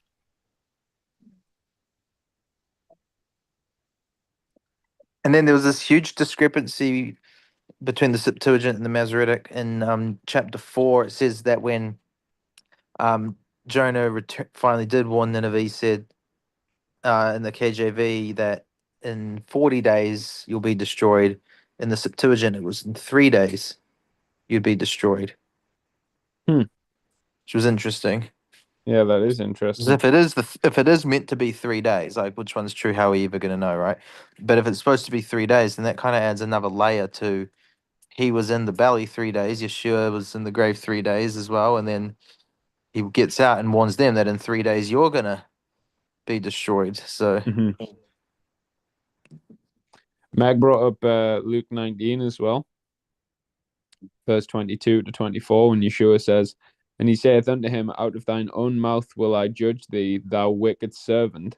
And then there was this huge discrepancy between the Septuagint and the Masoretic. In chapter 4, it says that when Jonah finally did warn Nineveh, he said in the KJV that in 40 days you'll be destroyed. In the Septuagint, it was in 3 days you'd be destroyed. Hmm. Which was interesting. Yeah, that is 'Cause interesting. if it is meant to be 3 days, like which one's true? How are you ever going to know, right? But if it's supposed to be 3 days, then that kind of adds another layer to he was in the belly 3 days. Yeshua was in the grave 3 days as well, and then he gets out and warns them that in 3 days you're gonna be destroyed. So Hmm. Mag brought up Luke 19 as well, verse 22 to 24, when Yeshua says, "And he saith unto him, Out of thine own mouth will I judge thee, thou wicked servant.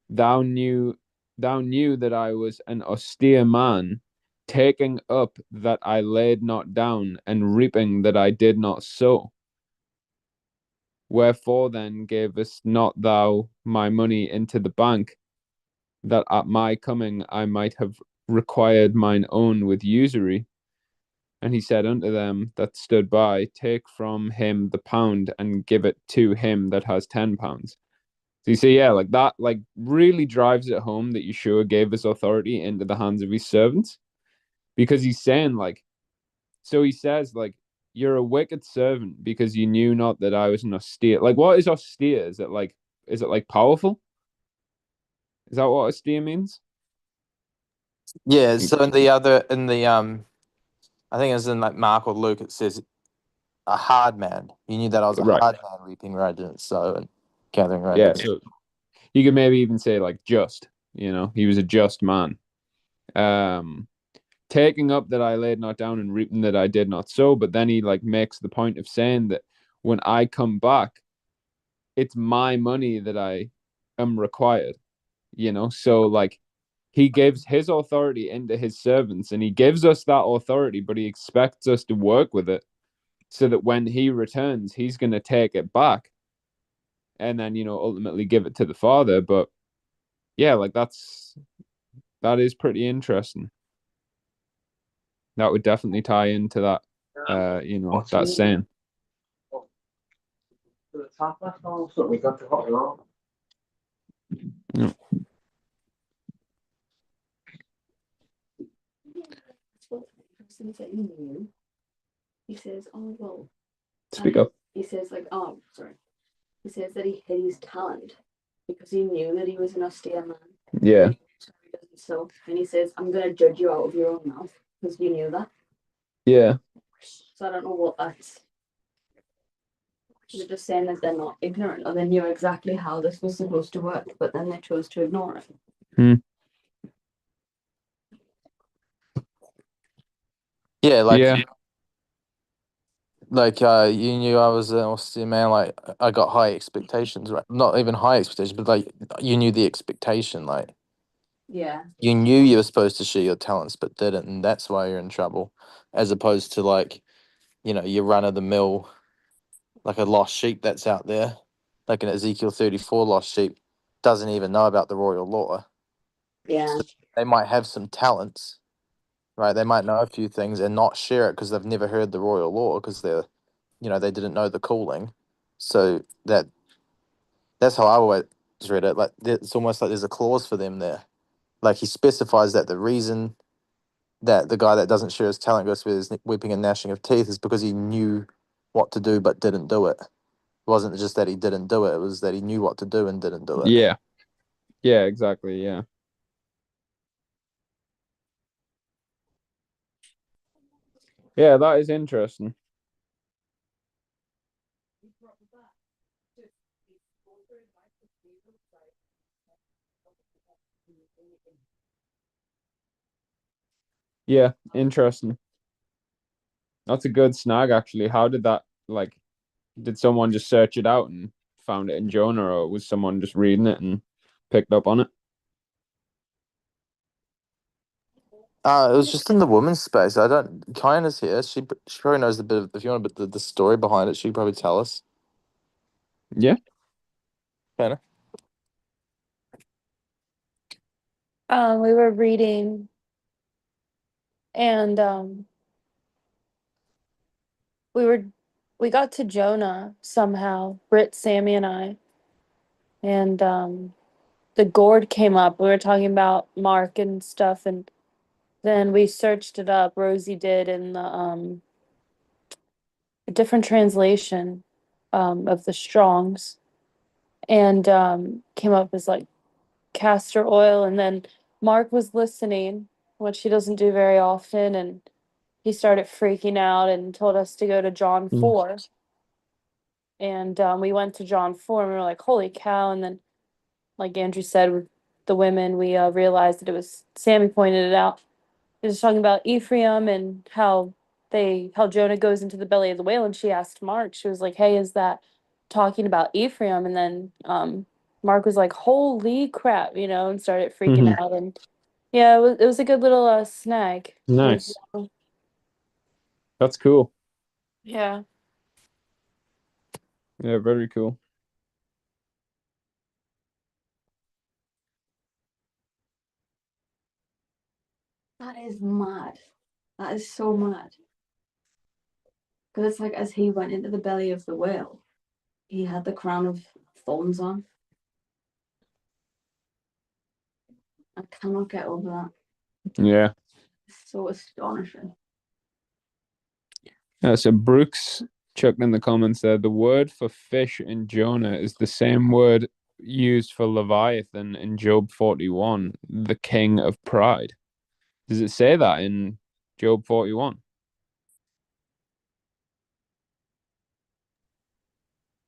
Thou knew that I was an austere man, taking up that I laid not down, and reaping that I did not sow. Wherefore then gavest not thou my money into the bank, that at my coming I might have required mine own with usury? And he said unto them that stood by, Take from him the pound, and give it to him that has 10 pounds." So you see, yeah, like that, like really drives it home that Yeshua gave his authority into the hands of his servants, because he's saying, like, so he says, like, you're a wicked servant because you knew not that I was an austere. Like, what is austere? Is it like powerful? Is that what austere means? yeah, so in the I think it's in like Mark or Luke, it says a hard man. You knew that I was a Right. hard man, reaping where I didn't sow and gathering where I Yeah. didn't. So you could maybe even say like just, he was a just man. Um, Taking up that I laid not down and reaping that I did not sow. But then he like makes the point of saying that when I come back, it's my money that I am required, So like he gives his authority into his servants, and he gives us that authority, but he expects us to work with it so that when he returns, he's going to take it back and then, ultimately give it to the Father. But yeah, like that is pretty interesting. That would definitely tie into that, that saying. Yeah. He says, "Oh well." Speak up. He says, like, "Oh, sorry." He says that he hid his talent because he knew that he was an austere man. Yeah. So, and he says, "I'm going to judge you out of your own mouth because you knew that." Yeah. So I don't know what that's. They're just saying that they're not ignorant, or they knew exactly how this was supposed to work, but then they chose to ignore it. Hmm. Yeah, Yeah. you knew I was an austere man. Like I got high expectations, right? Not even high expectations, but like you knew the expectation. Like Yeah. you knew you were supposed to share your talents, but didn't, and that's why you're in trouble. As opposed to like your run of the mill, like a lost sheep that's out there, like an Ezekiel 34 lost sheep, doesn't even know about the royal law. Yeah. They might have some talents, right? They might know a few things and not share it because they've never heard the royal law because they didn't know the calling. So that's how I always read it. Like it's almost like there's a clause for them there. Like he specifies that the reason that the guy that doesn't share his talent goes with his weeping and gnashing of teeth is because he knew what to do but didn't do it. It wasn't just that he didn't do it; it was that he knew what to do and didn't do it. Yeah. Yeah, exactly. Yeah. Yeah, that is interesting. Yeah, interesting. That's a good snag, actually. How did that, like, did someone just search it out and found it in Jonah, or was someone just reading it and picked up on it? It was just in the women's space. I don't. Kiana's here. She probably knows a bit of. If you want a bit the story behind it, she'd probably tell us. Yeah. Kiana? We were reading, and we got to Jonah somehow, Britt, Sammy, and I, and the gourd came up. We were talking about Mark and stuff, and then we searched it up. Rosie did in the a different translation of the Strongs, and came up as like castor oil. And then Mark was listening, which he doesn't do very often, and he started freaking out and told us to go to John 4. And we went to John 4 and we were like, holy cow. And then, like Andrew said, with the women, we realized that it was, Sammy pointed it out. It was talking about Ephraim and how Jonah goes into the belly of the whale. And she asked Mark, she was like, hey, is that talking about Ephraim? And then Mark was like, holy crap, and started freaking out. And yeah, it was a good little snag. Nice. That's cool. Yeah. Yeah, very cool. That is mad. That is so mad. Because it's like as he went into the belly of the whale, he had the crown of thorns on. I cannot get over that. Yeah. It's so astonishing. So Brooks chucked in the comments there, the word for fish in Jonah is the same word used for Leviathan in Job 41, the king of pride. Does it say that in Job 41?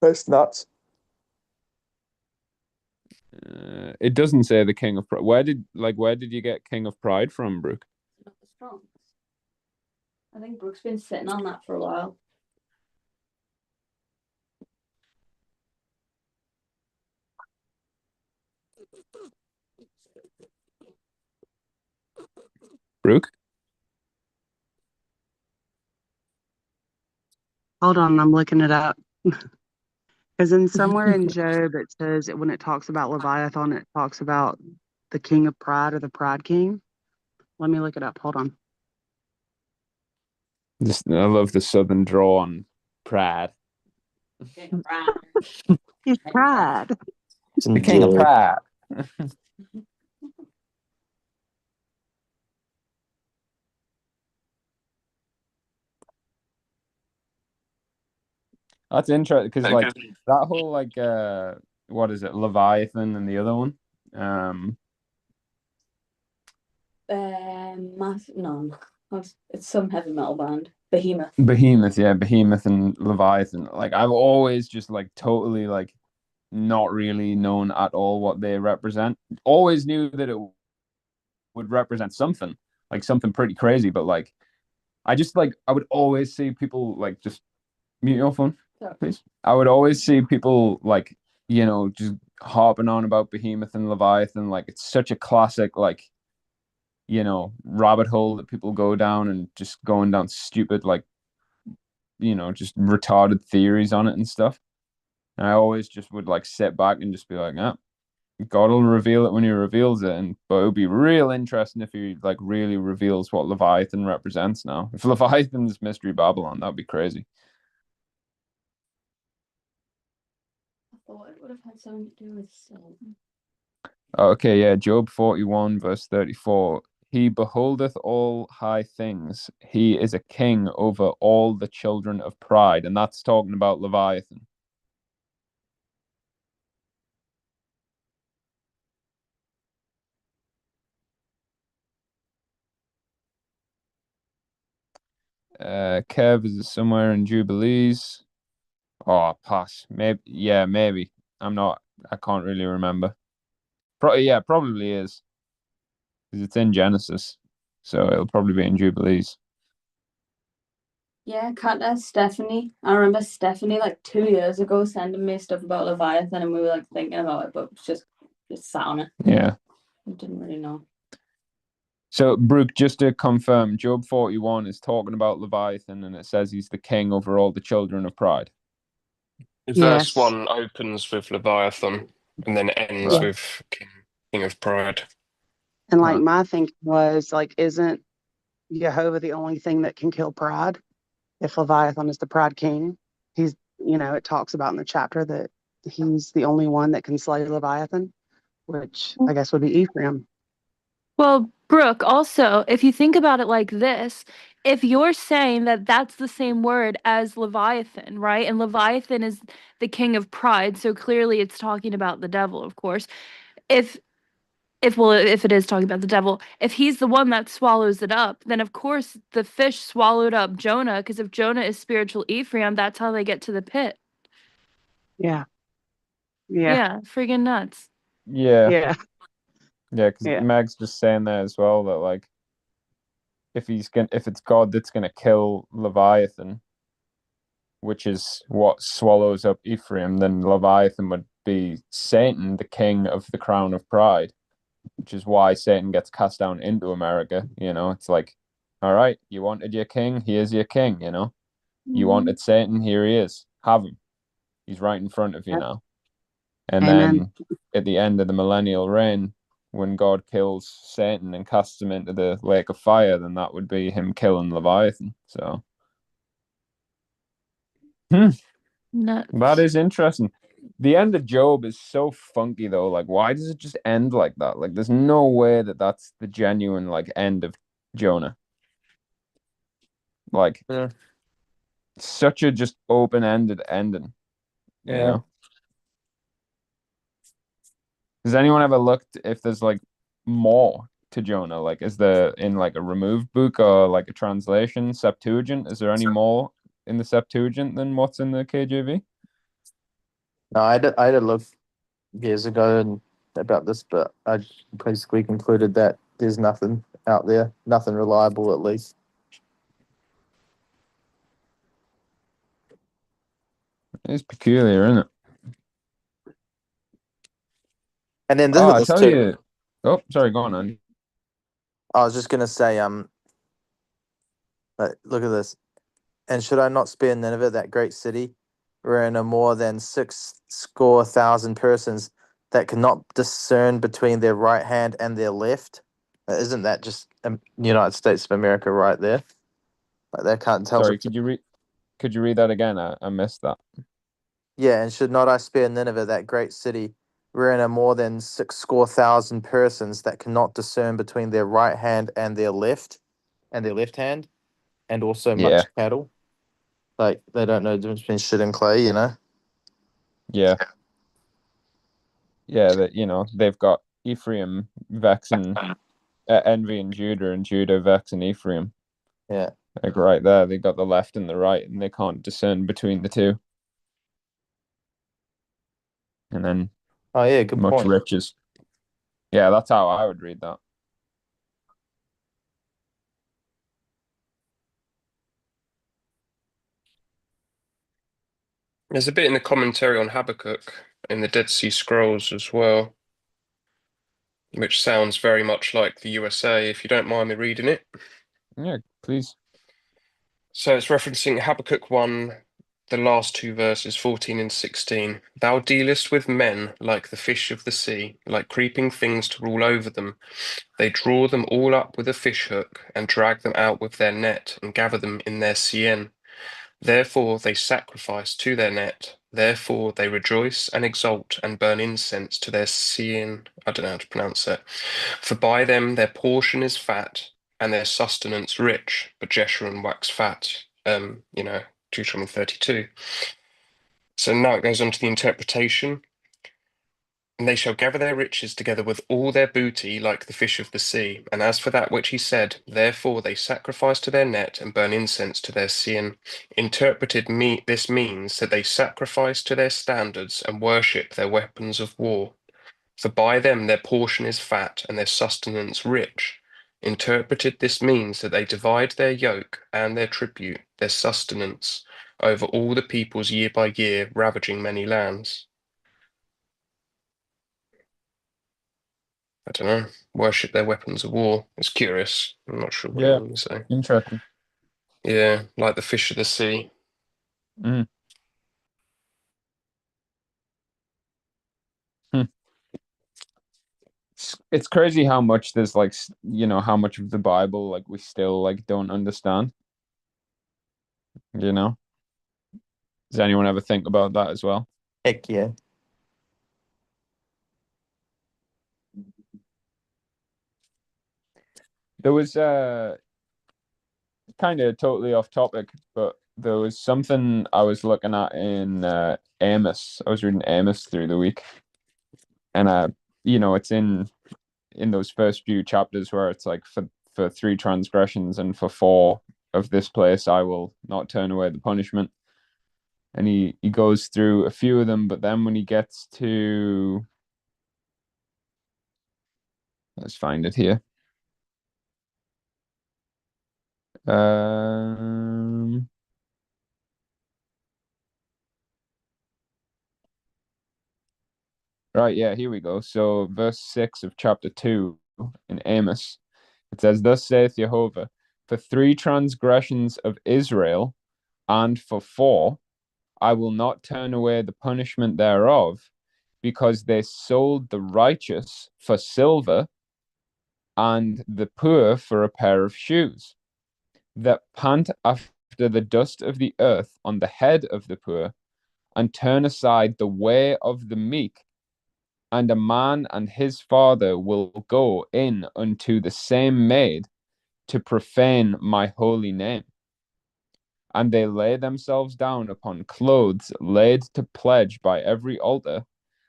That's nuts. It doesn't say the king of pride. Where did you get king of pride from, Brooke? Not the strong. I think Brooke's been sitting on that for a while. Brooke? Hold on, I'm looking it up. Because in somewhere in Job it says when it talks about Leviathan, it talks about the king of pride or the pride king. Let me look it up. Hold on. I love the southern draw on pride. He's pride. The king of pride. That's interesting because like that whole what is it, Leviathan and the other one? No, it's some heavy metal band. Behemoth. Behemoth, yeah, Behemoth and Leviathan. Like I've always just like totally like not really known at all what they represent. Always knew that it would represent something, like something pretty crazy, but like I would always see people like just mute your phone, please. I would always see people like, just harping on about Behemoth and Leviathan. Like it's such a classic, like, rabbit hole that people go down and just going down stupid, like, just retarded theories on it and stuff. And I always just would like sit back and just be like, ah, God will reveal it when he reveals it. But it would be real interesting if he like really reveals what Leviathan represents now. If Leviathan's Mystery Babylon, that'd be crazy. I thought it would have had something to do with sin. Okay, yeah, Job 41, verse 34. He beholdeth all high things. He is a king over all the children of pride. And that's talking about Leviathan. Kev is somewhere in Jubilees. Oh, pass. Maybe, yeah, maybe. I can't really remember. Yeah, probably is. Because it's in Genesis. So it'll probably be in Jubilees. Yeah, Kata, Stephanie. I remember Stephanie like 2 years ago sending me stuff about Leviathan, and we were like thinking about it, but it was just sat on it. Yeah. We didn't really know. So, Brooke, just to confirm, Job 41 is talking about Leviathan, and it says he's the king over all the children of pride. Verse Yes. 1 opens with Leviathan and then ends Right. with King of Pride. And like Right. my thinking was like, isn't Jehovah the only thing that can kill pride? If Leviathan is the pride king, he's, it talks about in the chapter that he's the only one that can slay Leviathan, which I guess would be Ephraim. Well, Brooke, also, if you think about it like this, if you're saying that that's the same word as Leviathan, right? And Leviathan is the king of pride, so clearly it's talking about the devil, of course. If if it is talking about the devil, if he's the one that swallows it up, then of course the fish swallowed up Jonah, because if Jonah is spiritual Ephraim, that's how they get to the pit. Yeah. Yeah. Yeah, friggin' nuts. Yeah. Yeah. Yeah, because Yeah. Meg's just saying there as well that like if it's God that's gonna kill Leviathan, which is what swallows up Ephraim, then Leviathan would be Satan, the king of the crown of pride, which is why Satan gets cast down into America. It's like, all right, you wanted your king, here's your king, You wanted Satan, here he is. Have him. He's right in front of you Yep. now. And Amen. then at the end of the millennial reign, when God kills Satan and casts him into the lake of fire, then that would be him killing Leviathan. So Nuts. that is interesting. The end of Job is so funky though. Like, why does it just end like that? Like, there's no way that that's the genuine like end of Jonah. Like, Yeah. such a just open-ended ending. You Yeah. know? Has anyone ever looked if there's like more to Jonah? Like, is there in like a removed book or like a translation, Septuagint? Is there any more in the Septuagint than what's in the KJV? No, I had a look years ago and about this, but I basically concluded that there's nothing out there, nothing reliable at least. It's peculiar, isn't it? And then Oh, look at I this tell too. you. Oh, sorry, go on, Andy. I was just gonna say, look at this. And should I not spare Nineveh, that great city, wherein are more than 60,000 persons that cannot discern between their right hand and their left? Isn't that just United States of America right there? Like they can't tell. Sorry, could you read that again? I missed that. Yeah, and should not I spare Nineveh, that great city, wherein are more than 60,000 persons that cannot discern between their right hand and their left hand, and also Yeah, much cattle? Like they don't know the difference between shit and clay, yeah, yeah. That they've got Ephraim vexing, envying Judah, and Judah vexing Ephraim. Yeah. Like right there, they got the left and the right, and they can't discern between the two. And then Oh yeah, good much point. riches. Yeah, that's how I would read that. There's a bit in the commentary on Habakkuk in the Dead Sea Scrolls as well, which sounds very much like the USA, if you don't mind me reading it. Yeah, please. So it's referencing Habakkuk 1, the last two verses, 14 and 16. Thou dealest with men like the fish of the sea, like creeping things to rule over them. They draw them all up with a fish hook, and drag them out with their net, and gather them in their seine. Therefore they sacrifice to their net. Therefore they rejoice and exult and burn incense to their seine. I don't know how to pronounce it. For by them their portion is fat, and their sustenance rich, but Jeshurun wax fat. Deuteronomy 32. So now it goes on to the interpretation. And they shall gather their riches together with all their booty, like the fish of the sea. And as for that which he said, therefore they sacrifice to their net and burn incense to their sin. Interpreted this means that they sacrifice to their standards and worship their weapons of war. For by them their portion is fat and their sustenance rich. Interpreted, this means that they divide their yoke and their tribute, their sustenance, over all the peoples year by year, ravaging many lands. I don't know. Worship their weapons of war. It's curious. I'm not sure what it Yeah, means, so. interesting. Yeah, like the fish of the sea. Mm. Hmm. It's crazy how much there's like, how much of the Bible like we still like don't understand, you know? Does anyone ever think about that as well? Heck yeah. There was kind of totally off topic, but there was something I was looking at in Amos. I was reading Amos through the week, and it's in those first few chapters where it's like for three transgressions and for four of this place I will not turn away the punishment. And he goes through a few of them, but then when he gets to, let's find it here. Um, right, yeah, here we go. So verse 6 of chapter 2 in Amos, it says, "Thus saith Jehovah, for three transgressions of Israel, and for four, I will not turn away the punishment thereof, because they sold the righteous for silver, and the poor for a pair of shoes, that pant after the dust of the earth on the head of the poor, and turn aside the way of the meek. And a man and his father will go in unto the same maid to profane my holy name. And they lay themselves down upon clothes laid to pledge by every altar,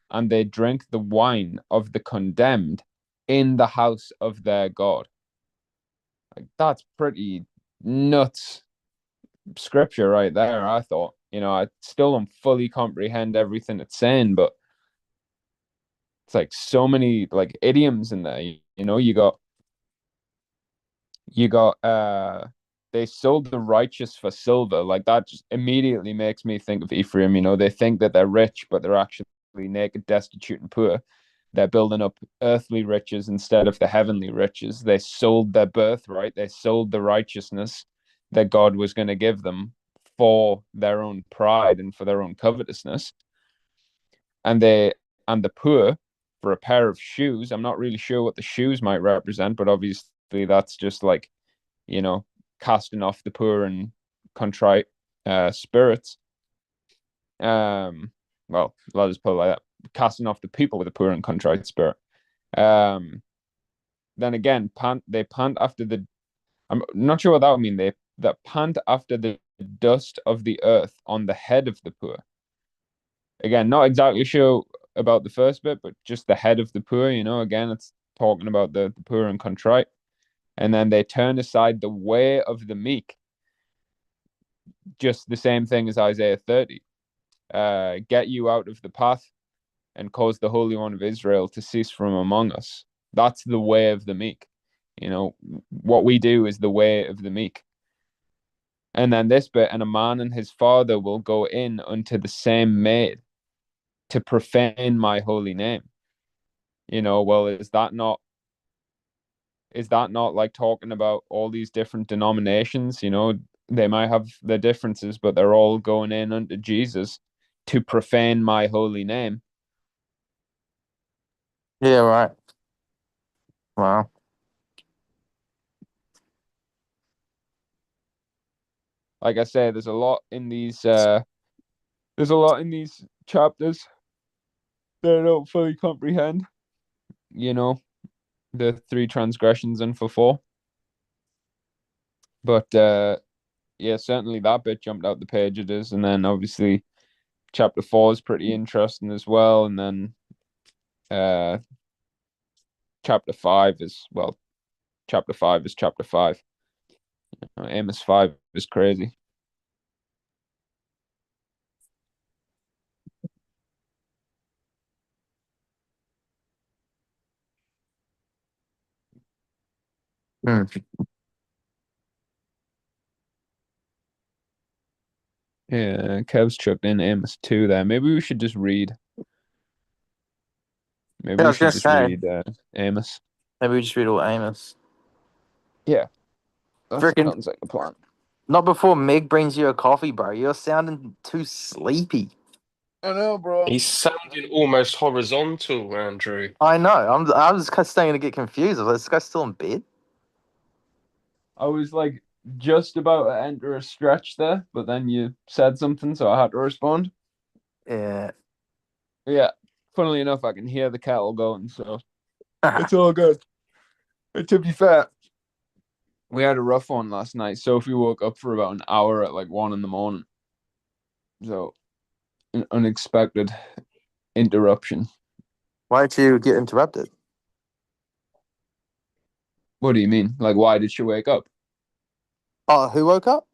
and they drink the wine of the condemned in the house of their God." Like, that's pretty nuts scripture right there, I thought. I still don't fully comprehend everything it's saying, but it's like so many like idioms in there. You got they sold the righteous for silver. Like that just immediately makes me think of Ephraim. They think that they're rich, but they're actually naked, destitute, and poor. They're building up earthly riches instead of the heavenly riches. They sold their birthright. They sold the righteousness that God was going to give them for their own pride and for their own covetousness. And the poor for a pair of shoes. I'm not really sure what the shoes might represent, but obviously that's just like, casting off the poor and contrite spirits. Well, let us put it like that. Casting off the people with a poor and contrite spirit. Then again, they pant after the. I'm not sure what that would mean. They that pant after the dust of the earth on the head of the poor. Again, not exactly sure about the first bit, but just the head of the poor. Again, it's talking about the poor and contrite. And then they turn aside the way of the meek. Just the same thing as Isaiah 30. Get you out of the path and cause the Holy One of Israel to cease from among us. That's the way of the meek. What we do is the way of the meek. And then this bit, and a man and his father will go in unto the same maid to profane my holy name. Well, is that not like talking about all these different denominations? They might have their differences, but they're all going in unto Jesus to profane my holy name. Yeah, right. Wow. Like I say, there's a lot in these chapters that I don't fully comprehend. The three transgressions and for four. But yeah, certainly that bit jumped out the page it is. And then obviously chapter 4 is pretty interesting as well. And then Uh, chapter 5 is well, chapter 5 is chapter 5. Amos 5 is crazy. Hmm. Yeah, Kev's chucked in Amos 2 there. Maybe we should just read. Maybe Yeah, I we was gonna should just say read Amos. maybe we just read all Amos. Yeah, that Freaking sounds like a plan. not before Meg brings you a coffee, bro. You're sounding too sleepy. I know, bro. He's sounding almost horizontal, Andrew. I know. I'm just starting to get confused. Is this guy still in bed? I was like just about to enter a stretch there, but then you said something, so I had to respond. Yeah. Yeah, funnily enough, I can hear the kettle going, so it's all good. And to be fair, we had a rough one last night. Sophie woke up for about an hour at like 1 in the morning. So, an unexpected interruption. Why did you get interrupted? What do you mean? Like, why did she wake up? Oh, who woke up?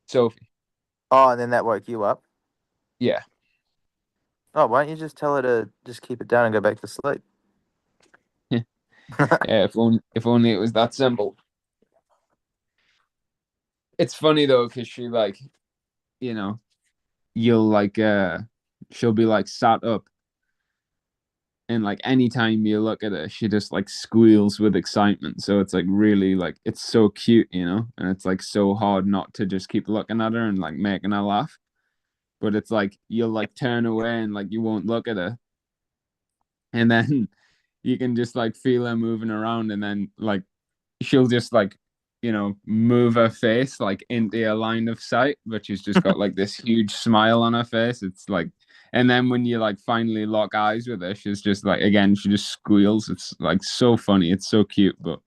Sophie. Oh, and then that woke you up. Yeah. Oh, why don't you just tell her to just keep it down and go back to sleep? Yeah, if only it was that simple. It's funny though, because she like, you know, you'll like she'll be like sat up and like anytime you look at her, she just like squeals with excitement. So it's like really like it's so cute, and it's like so hard not to just keep looking at her and like making her laugh. But it's like you'll like turn away and like you won't look at her. And then you can just like feel her moving around, and then like she'll just like move her face like into a line of sight, but she's just got like this huge smile on her face. It's like, and then when you like finally lock eyes with her, she's just like, again, she just squeals. It's like so funny. It's so cute, but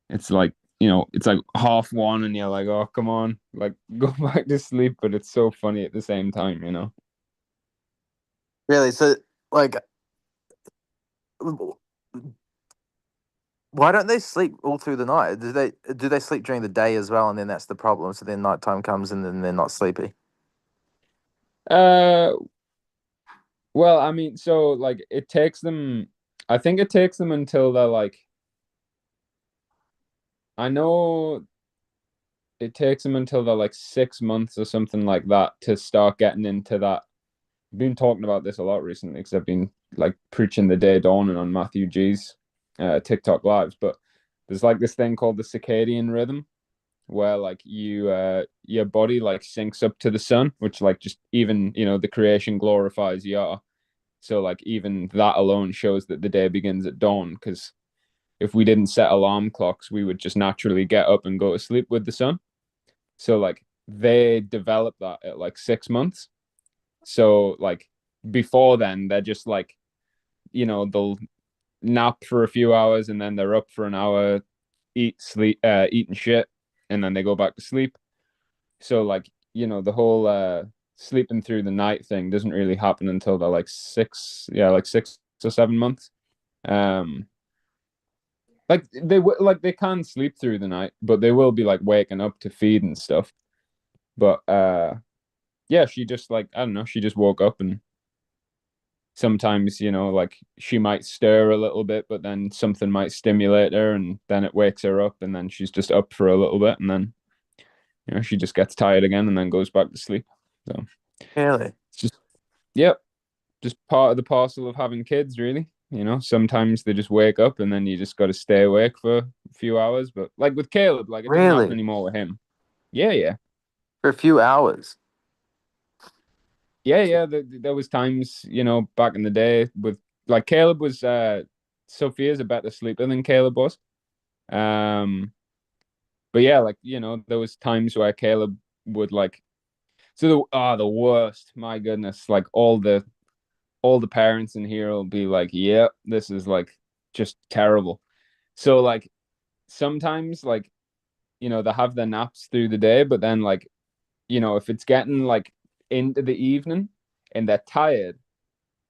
it's like, it's like 1:30 and you're like, oh, come on, like go back to sleep. But it's so funny at the same time. Really? So, like, why don't they sleep all through the night? Do they sleep during the day as well, and then that's the problem? So then nighttime comes and then they're not sleepy. Uh, well, I mean, so like it takes them, I think it takes them until they're like, I know it takes them until they're like 6 months or something like that to start getting into that. I've been talking about this a lot recently because I've been like preaching the day dawning on Matthew G's TikTok lives. But there's like this thing called the circadian rhythm where like your body like syncs up to the sun, which like just even the creation glorifies Yah. So like even that alone shows that the day begins at dawn, because if we didn't set alarm clocks, we would just naturally get up and go to sleep with the sun. So like they developed that at like 6 months. So like before then, they're just like, they'll nap for a few hours and then they're up for an hour, eating shit, and then they go back to sleep. So like, the whole sleeping through the night thing doesn't really happen until they're like 6 or 7 months. Um like they can sleep through the night, but they will be like waking up to feed and stuff. But yeah, she just like, I don't know, she just woke up, and sometimes, like she might stir a little bit, but then something might stimulate her and then it wakes her up, and then she's just up for a little bit, and then she just gets tired again and then goes back to sleep. So Really? it's just, yep, just part of the parcel of having kids, really. Sometimes they just wake up and then you just got to stay awake for a few hours. But like with Caleb, like it doesn't happen Really? anymore with him. Yeah, yeah. For a few hours? Yeah. There was times, back in the day with like Caleb was Sophia's a better sleeper than Caleb was. Um, but yeah, like, there was times where Caleb would like, so the worst, my goodness, like all the parents in here will be like, yeah, this is like just terrible. So like sometimes like, they have their naps through the day, but then like, if it's getting like into the evening and they're tired,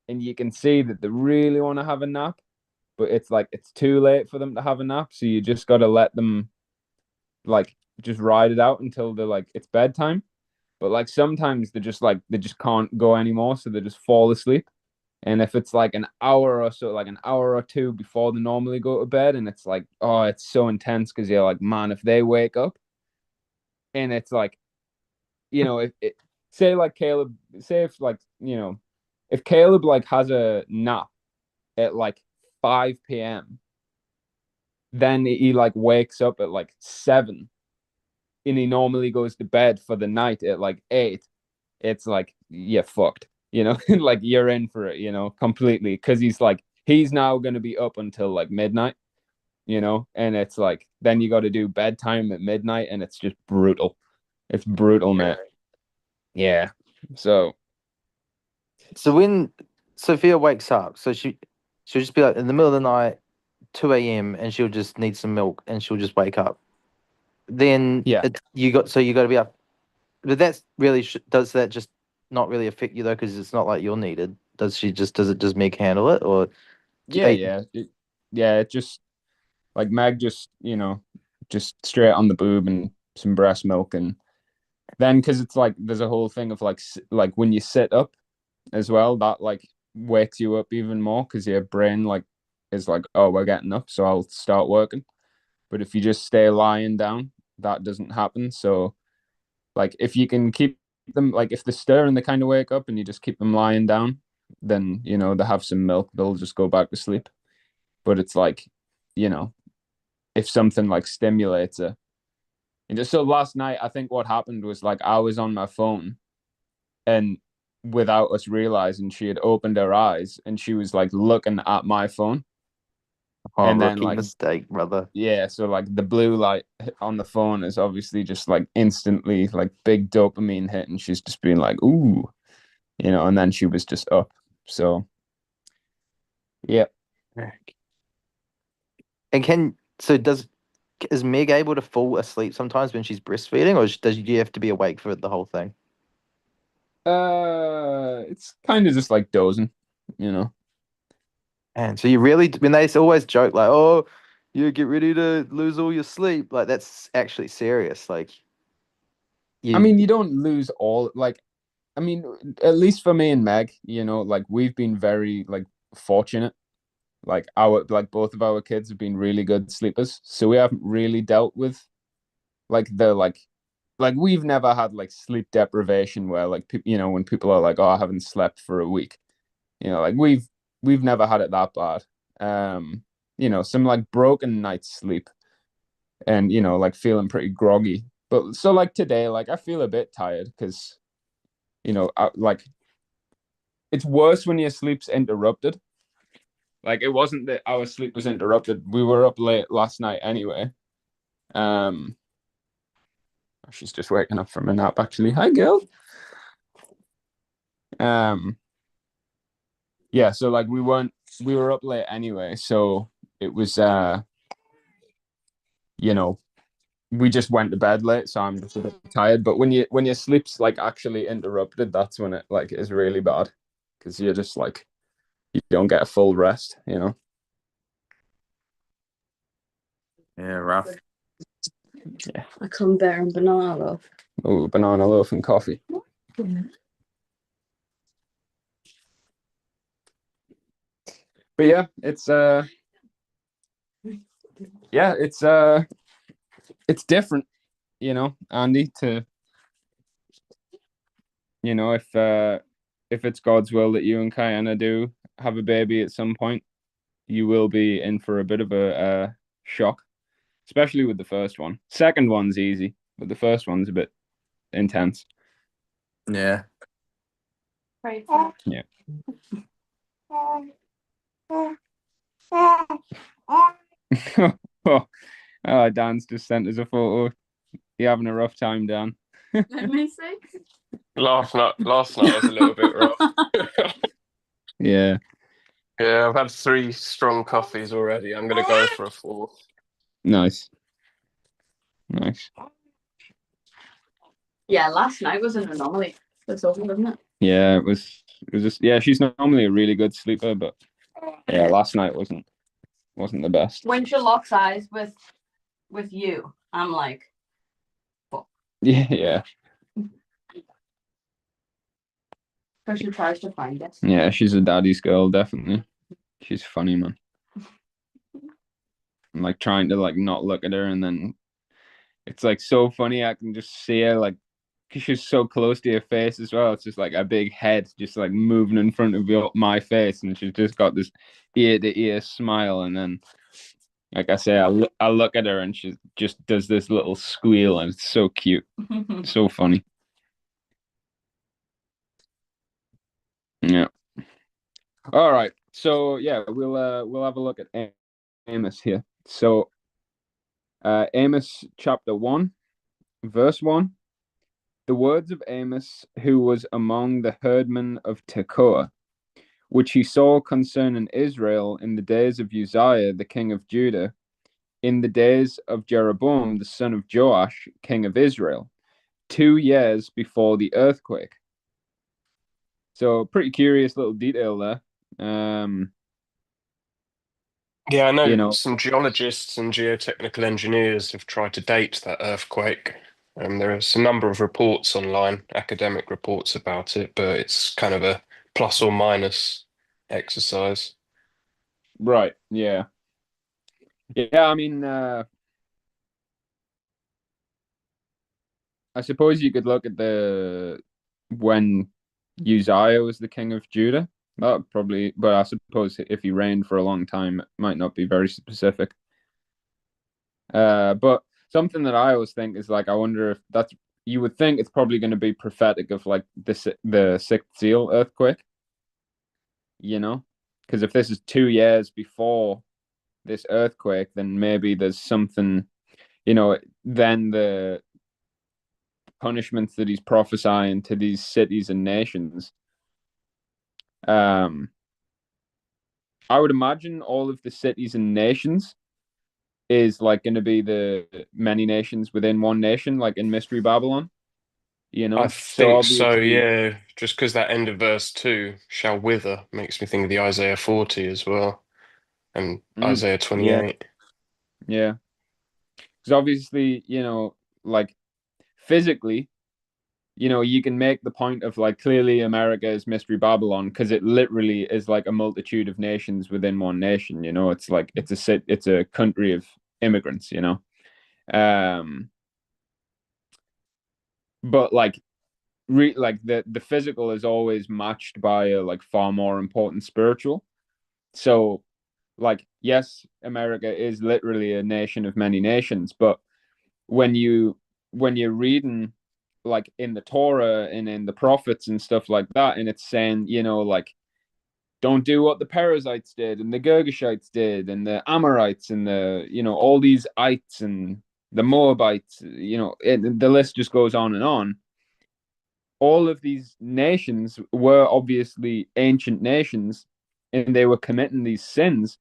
and you can see that they really want to have a nap, but it's like it's too late for them to have a nap, so you just got to let them like just ride it out until they're like it's bedtime. But like sometimes they just can't go anymore, so they just fall asleep. And if it's like an hour or so, like an hour or two before they normally go to bed, and it's like, oh, it's so intense because you're like, man, if they wake up and it's like, if it, say like Caleb, say if like, if Caleb like has a nap at like 5 p.m., then he like wakes up at like 7 and he normally goes to bed for the night at like 8, it's like you're fucked, like you're in for it, completely. Because he's now going to be up until like midnight, and it's like then you got to do bedtime at midnight, and it's just brutal. It's brutal, mate. Yeah. So when Sophia wakes up, so she'll just be like in the middle of the night, 2 a.m., and she'll just need some milk, and she'll just wake up. Then yeah, you got to be up, but that's really does that just not really affect you though, because it's not like you're needed. Does it just Meg handle it, or it just like Meg just just straight on the boob and some breast milk, and then because it's like there's a whole thing of like when you sit up as well, that like wakes you up even more because your brain like is like, oh, we're getting up, so I'll start working. But if you just stay lying down, that doesn't happen. So like if you can keep them, like if they stir and they kind of wake up and you just keep them lying down, then they have some milk, they'll just go back to sleep. But it's like, if something like stimulates it. And just so last night, I think what happened was like I was on my phone, and without us realizing, she had opened her eyes and she was like looking at my phone. And then rookie like mistake, brother. yeah, so like the blue light on the phone is obviously just like instantly like big dopamine hit, and she's just being like, ooh, and then she was just up. So yeah. And is Meg able to fall asleep sometimes when she's breastfeeding, or does you have to be awake for the whole thing? It's kind of just like dozing. And so you really, when they always joke like, "Oh, you get ready to lose all your sleep," like that's actually serious. Like, I mean, you don't lose all, like, I mean, at least for me and Meg, like we've been very like fortunate. Like both of our kids have been really good sleepers, so we haven't really dealt with like the like we've never had like sleep deprivation where like when people are like, oh, I haven't slept for a week, like we've never had it that bad. Some like broken night's sleep, and like feeling pretty groggy. But so like today, like I feel a bit tired because like it's worse when your sleep's interrupted. Like it wasn't that our sleep was interrupted. We were up late last night anyway. Um, she's just waking up from a nap actually. Hi, girl. Um, yeah, so like we were up late anyway, so it was you know, we just went to bed late, so I'm just a bit tired. But when your sleep's like actually interrupted, that's when it like is really bad because you're just like you don't get a full rest. yeah, rough. Yeah. I come bear and banana loaf. Oh, banana loaf and coffee. But yeah, it's different, Andy, to if it's God's will that you and Kayana do have a baby at some point, you will be in for a bit of a shock, especially with the first one. Second one's easy, but the first one's a bit intense. Yeah. Right. Yeah. Dan's just sent us a photo. You having a rough time, Dan? Let me see. Last night was a little bit rough. Yeah. Yeah, I've had 3 strong coffees already. I'm gonna go for a 4th. Nice. Yeah, last night was an anomaly. It's over, wasn't it? Yeah, it was just yeah, she's normally a really good sleeper, but yeah, last night wasn't the best. When she locks eyes with you, I'm like, Yeah, yeah. because she tries to find it. Yeah, she's a daddy's girl, definitely. She's funny, man. I'm like trying to like not look at her, and then it's like so funny. I can just see her like, because she's so close to your face as well. It's just like a big head just like moving in front of my face, and she's just got this ear to ear smile. And then, like I say, I look at her, and she just does this little squeal, and it's so cute, so funny. Yeah. All right. So yeah, we'll have a look at Amos here. So Amos chapter 1, verse 1. The words of Amos, who was among the herdmen of Tekoa, which he saw concerning Israel in the days of Uzziah, the king of Judah, in the days of Jeroboam, the son of Joash, king of Israel, 2 years before the earthquake. So, pretty curious little detail there. Yeah, I know You know, some geologists and geotechnical engineers have tried to date that earthquake. There's a number of reports online, academic reports about it, but it's kind of a plus or minus exercise. right? Yeah, yeah. I mean, I suppose you could look at the when Uzziah was the king of Judah. That probably, but I suppose if he reigned for a long time, it might not be very specific. But something that I always think is like, I wonder if that's, you would think it's probably going to be prophetic of like the sixth seal earthquake, you know? Because if this is 2 years before this earthquake, then maybe there's something, then the punishments that he's prophesying to these cities and nations. I would imagine all of the cities and nations is like going to be the many nations within one nation, like in Mystery Babylon, I So think so, obviously, yeah. Just because that end of verse 2, shall wither, makes me think of the Isaiah 40 as well, and Isaiah yeah, 28. yeah. Because obviously, like physically, you can make the point of like clearly America is Mystery Babylon because it literally is like a multitude of nations within one nation. It's like it's a country of immigrants. Um, but like like the physical is always matched by a like far more important spiritual. So like yes, America is literally a nation of many nations, but when you're reading like in the Torah and in the prophets and stuff like that, and it's saying, like don't do what the Perizzites did and the Girgashites did and the Amorites and the, all these ites and the Moabites, the list just goes on and on. All of these nations were obviously ancient nations and they were committing these sins,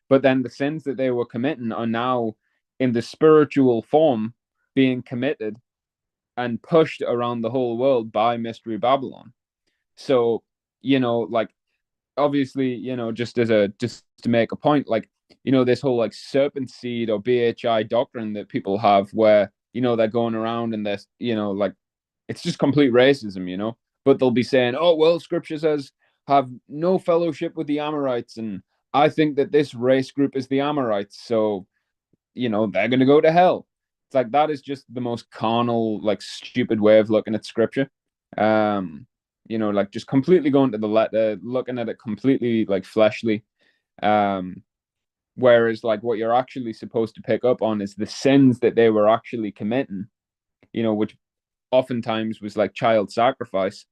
but then the sins that they were committing are now in the spiritual form being committed and pushed around the whole world by Mystery Babylon. So, like obviously, just to make a point, like, this whole like serpent seed or BHI doctrine that people have where, they're going around and they're, like it's just complete racism, but they'll be saying, oh, well, scripture says have no fellowship with the Amorites. And I think that this race group is the Amorites. So, they're going to go to hell. It's like that is just the most carnal, like stupid way of looking at scripture. Like just completely going to the letter, looking at it completely like fleshly. Whereas like what you're actually supposed to pick up on is the sins that they were actually committing, which oftentimes was like child sacrifice.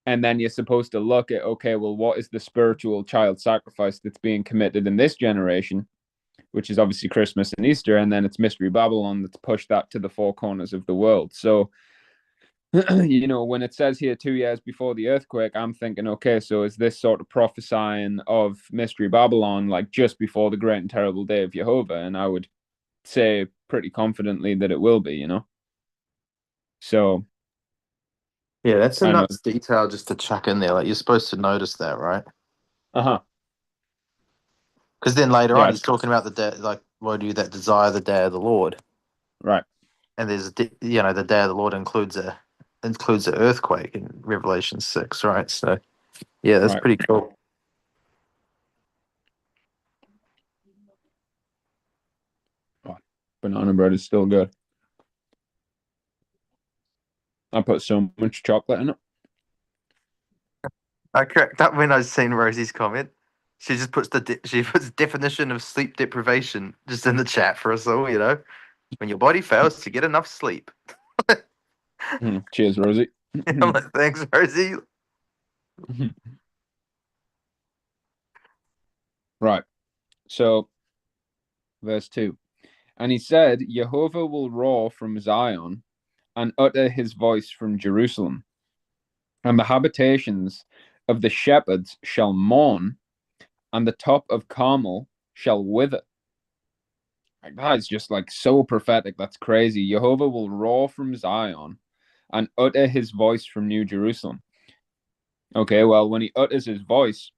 And then you're supposed to look at, okay, well, what is the spiritual child sacrifice that's being committed in this generation, which is obviously Christmas and Easter, and then it's Mystery Babylon that's pushed that to the four corners of the world. So, when it says here 2 years before the earthquake, I'm thinking, okay, so is this sort of prophesying of Mystery Babylon, like just before the great and terrible day of Jehovah? And I would say pretty confidently that it will be, So, Yeah, that's a I know. nuts detail just to chuck in there. Like you're supposed to notice that, right? Uh-huh. Because then later on, Yeah, he's talking about the day, like, "Woe to you that desire the day of the Lord," right. and the day of the Lord includes an earthquake in Revelation 6, right? So, yeah, that's Right. pretty cool. Oh, banana bread is still good. I put so much chocolate in it. I cracked up when I seen Rosie's comment. She just puts she puts definition of sleep deprivation just in the chat for us all. When your body fails to get enough sleep. Cheers, Rosie. I'm like, thanks, Rosie. Right. So, verse 2. And he said, Jehovah will roar from Zion and utter his voice from Jerusalem, and the habitations of the shepherds shall mourn, and the top of Carmel shall wither. Like, that is just like so prophetic. That's crazy. Jehovah will roar from Zion and utter his voice from New Jerusalem. Okay, well, when he utters his voice,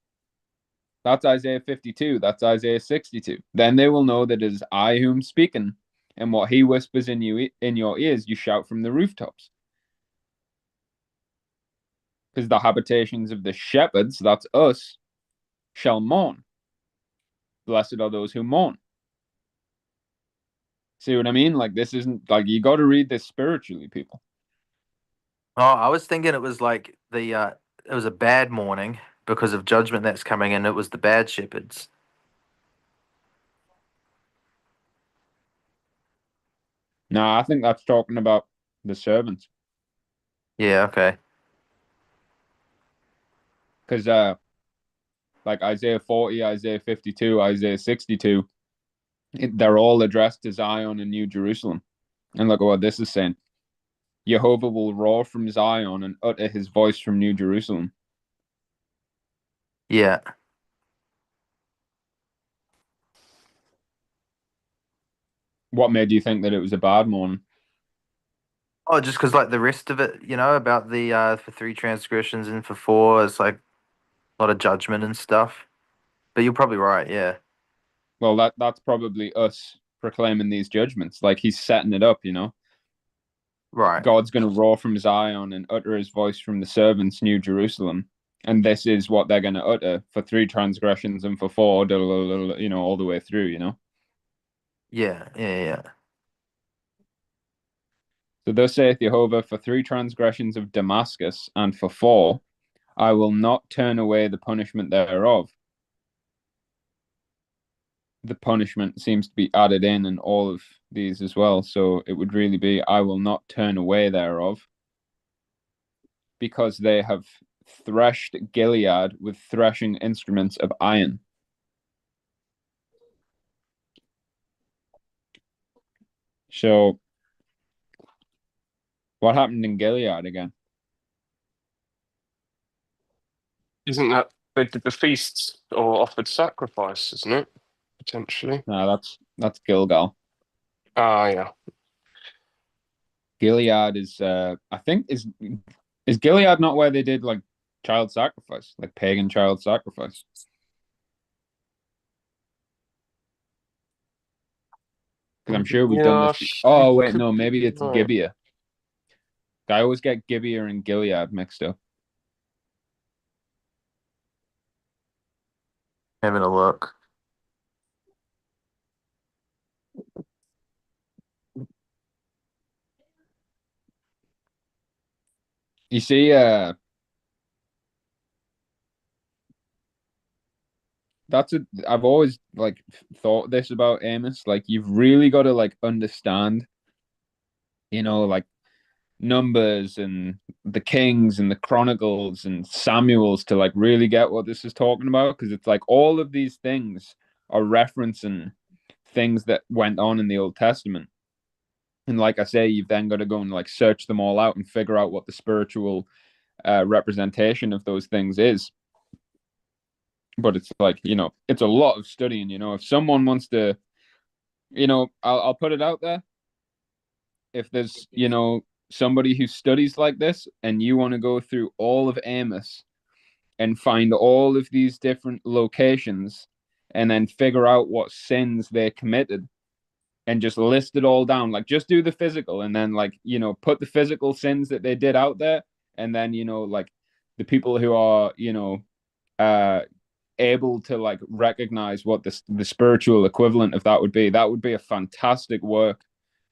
that's Isaiah 52. That's Isaiah 62. Then they will know that it is I whom speaking, and what he whispers in your ears, you shout from the rooftops. Because the habitations of the shepherds, that's us, shall mourn. Blessed are those who mourn. See what I mean? Like, this isn't like you got to read this spiritually, people. Oh, I was thinking it was like it was a bad morning because of judgment that's coming in. It was the bad shepherds. Nah, I think that's talking about the servants. Yeah, okay. Because like Isaiah 40, Isaiah 52, Isaiah 62, they're all addressed to Zion and New Jerusalem. And look at what this is saying. Jehovah will roar from Zion and utter his voice from New Jerusalem. Yeah. What made you think that it was a bad morning? Oh, just because like the rest of it, about the for 3 transgressions and for 4, it's like a lot of judgment and stuff. But you're probably right, yeah. Well, that's probably us proclaiming these judgments. Like he's setting it up, Right. God's going to roar from Zion and utter his voice from the servants, New Jerusalem. And this is what they're going to utter for 3 transgressions and for 4, all the way through, Yeah, yeah. So thus saith Jehovah, for 3 transgressions of Damascus and for 4, I will not turn away the punishment thereof. The punishment seems to be added in all of these as well. So it would really be, I will not turn away thereof, because they have threshed Gilead with threshing instruments of iron. So what happened in Gilead again? Isn't that they did the feasts or offered sacrifice, isn't it? Potentially. No, that's Gilgal. Ah, yeah. Gilead is I think is Gilead not where they did like child sacrifice, like pagan child sacrifice? Because I'm sure we've done Yeah, this. you Oh wait, could no, be maybe it's right. Gibeah. I always get Gibeah and Gilead mixed up. Having a look. You see, I've always like thought this about Amos. Like you've really got to like understand, like Numbers and the Kings and the Chronicles and Samuels to like really get what this is talking about, because it's like all of these things are referencing things that went on in the Old Testament. And like I say, you've then got to go and like search them all out and figure out what the spiritual representation of those things is. But it's like, it's a lot of studying. If someone wants to, I'll put it out there. If there's, somebody who studies like this and you want to go through all of Amos and find all of these different locations and then figure out what sins they committed and just list it all down, like just do the physical and then like, put the physical sins that they did out there, and then like the people who are uh able to like recognize what the spiritual equivalent of that would be. That would be a fantastic work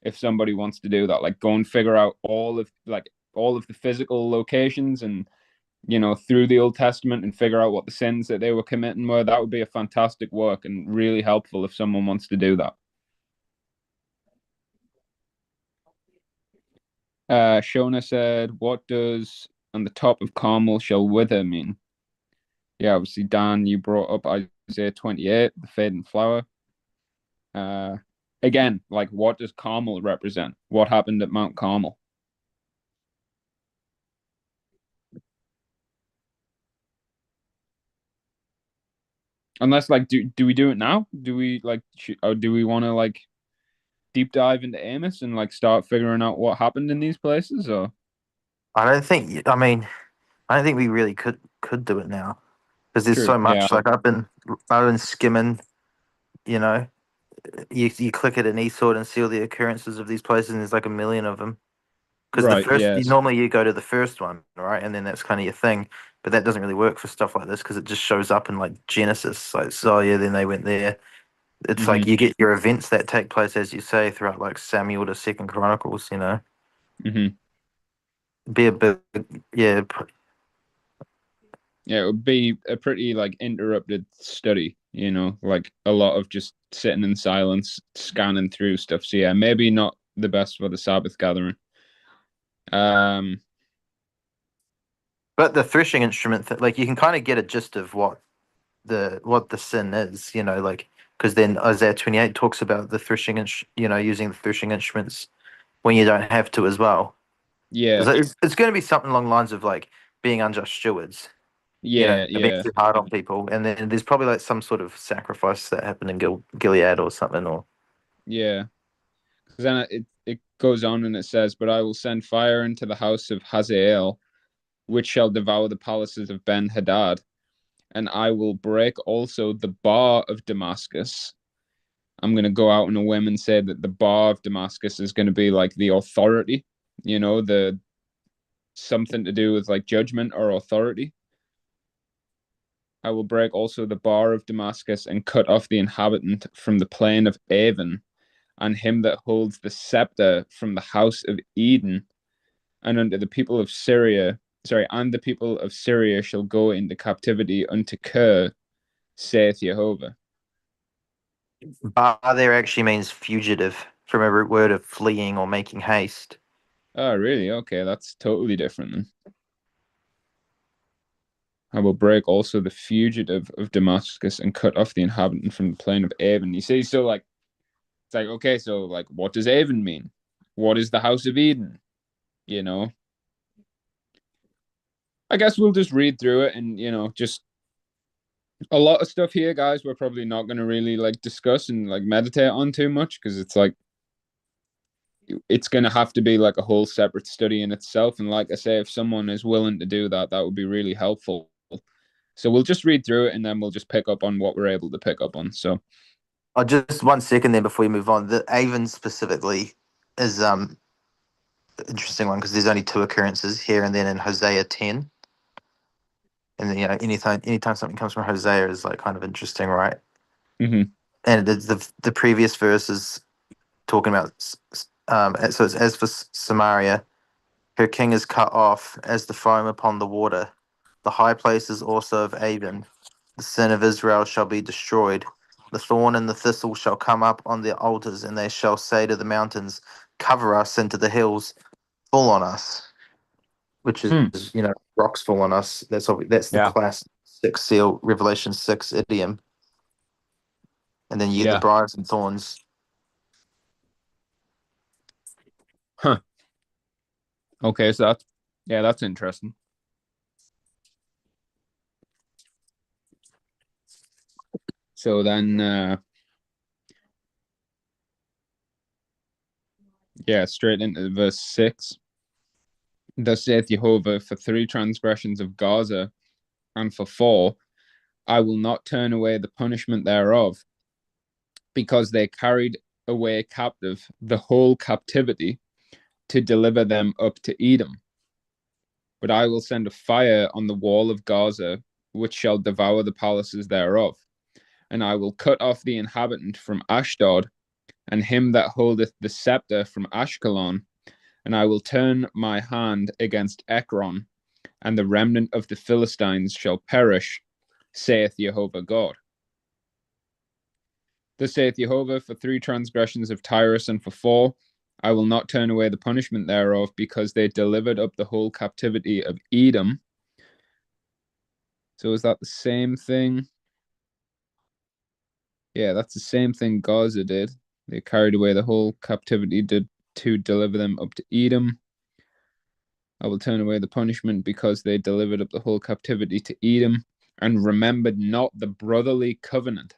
if somebody wants to do that. Like go and figure out all of the physical locations and through the Old Testament and figure out what the sins that they were committing were. That would be a fantastic work and really helpful if someone wants to do that. Shona said, "What does 'on the top of Carmel shall wither' mean?" Yeah, obviously, Dan, you brought up Isaiah 28, the fading flower. Again, like, what does Carmel represent? What happened at Mount Carmel? Unless, like, do we do it now? Do we like, or do we want to like deep dive into Amos and like start figuring out what happened in these places? Or I don't think. I mean, I don't think we really could do it now because there's true, so yeah, much. Like I've been skimming. You know, you click it in eSword and see all the occurrences of these places, and there's like a million of them. Because the right, first, yes, normally you go to the first one, right, and then that's kind of your thing. But that doesn't really work for stuff like this because it just shows up in like Genesis. Like, so yeah, then they went there. It's mm-hmm, like you get your events that take place, as you say, throughout like Samuel to Second Chronicles. mm-hmm. Be a bit, yeah, Yeah, it would be a pretty like interrupted study, like a lot of just sitting in silence, scanning through stuff. So yeah, maybe not the best for the Sabbath gathering. Um, but the threshing instrument, like you can kind of get a gist of what the sin is, like because then Isaiah 28 talks about the threshing, using the threshing instruments when you don't have to as well. yeah, It's going to be something along the lines of like being unjust stewards, yeah, being yeah, too hard on people, and then there's probably like some sort of sacrifice that happened in Gilead or something, or yeah. Because then it goes on and it says, "But I will send fire into the house of Hazael, which shall devour the palaces of Ben Hadad, and I will break also the bar of Damascus." I'm going to go out on a whim and say that the bar of Damascus is going to be like the authority, the something to do with like judgment or authority. I will break also the bar of Damascus and cut off the inhabitant from the plain of Avon, and him that holds the scepter from the house of Eden, and unto the people of Syria. Sorry, and the people of Syria shall go into captivity unto Kir, saith Jehovah. bar there actually means fugitive from a root word of fleeing or making haste. Oh, really? Okay, that's totally different then. I will break also the fugitive of Damascus and cut off the inhabitant from the plain of Avon. You see, so like, it's like, okay, so like, what does Avon mean? What is the house of Eden? You know, I guess we'll just read through it and, just a lot of stuff here, guys, we're probably not going to really like discuss and like meditate on too much because it's like, it's going to have to be like a whole separate study in itself. And like I say, if someone is willing to do that, that would be really helpful. So we'll just read through it and then we'll just pick up on what we're able to pick up on. So, Just 1 second then before we move on. The Avon specifically is interesting one because there's only two occurrences here and then in Hosea 10. And then, anytime something comes from Hosea is like kind of interesting, right? mm-hmm. And it's the previous verse is talking about so it's as for Samaria, her king is cut off as the foam upon the water. The high places also of Avon, the sin of Israel shall be destroyed. The thorn and the thistle shall come up on the altars, and they shall say to the mountains, cover us, and to the hills, fall on us. Which is, Hmm. rocks fall on us. That's the Yeah. class 6 seal, Revelation 6 idiom. And then you get the Yeah. briars and thorns. Huh. Okay, so that's interesting. So then, straight into verse 6. Thus saith Jehovah, for 3 transgressions of Gaza, and for 4, I will not turn away the punishment thereof, because they carried away captive the whole captivity to deliver them up to Edom. But I will send a fire on the wall of Gaza, which shall devour the palaces thereof. And I will cut off the inhabitant from Ashdod, and him that holdeth the scepter from Ashkelon. And I will turn my hand against Ekron, and the remnant of the Philistines shall perish, saith Jehovah God. Thus saith Jehovah, for 3 transgressions of Tyrus, and for 4, I will not turn away the punishment thereof, because they delivered up the whole captivity of Edom. So is that the same thing? Yeah, that's the same thing Gaza did. They carried away the whole captivity to deliver them up to Edom. I will turn away the punishment, because they delivered up the whole captivity to Edom, and remembered not the brotherly covenant.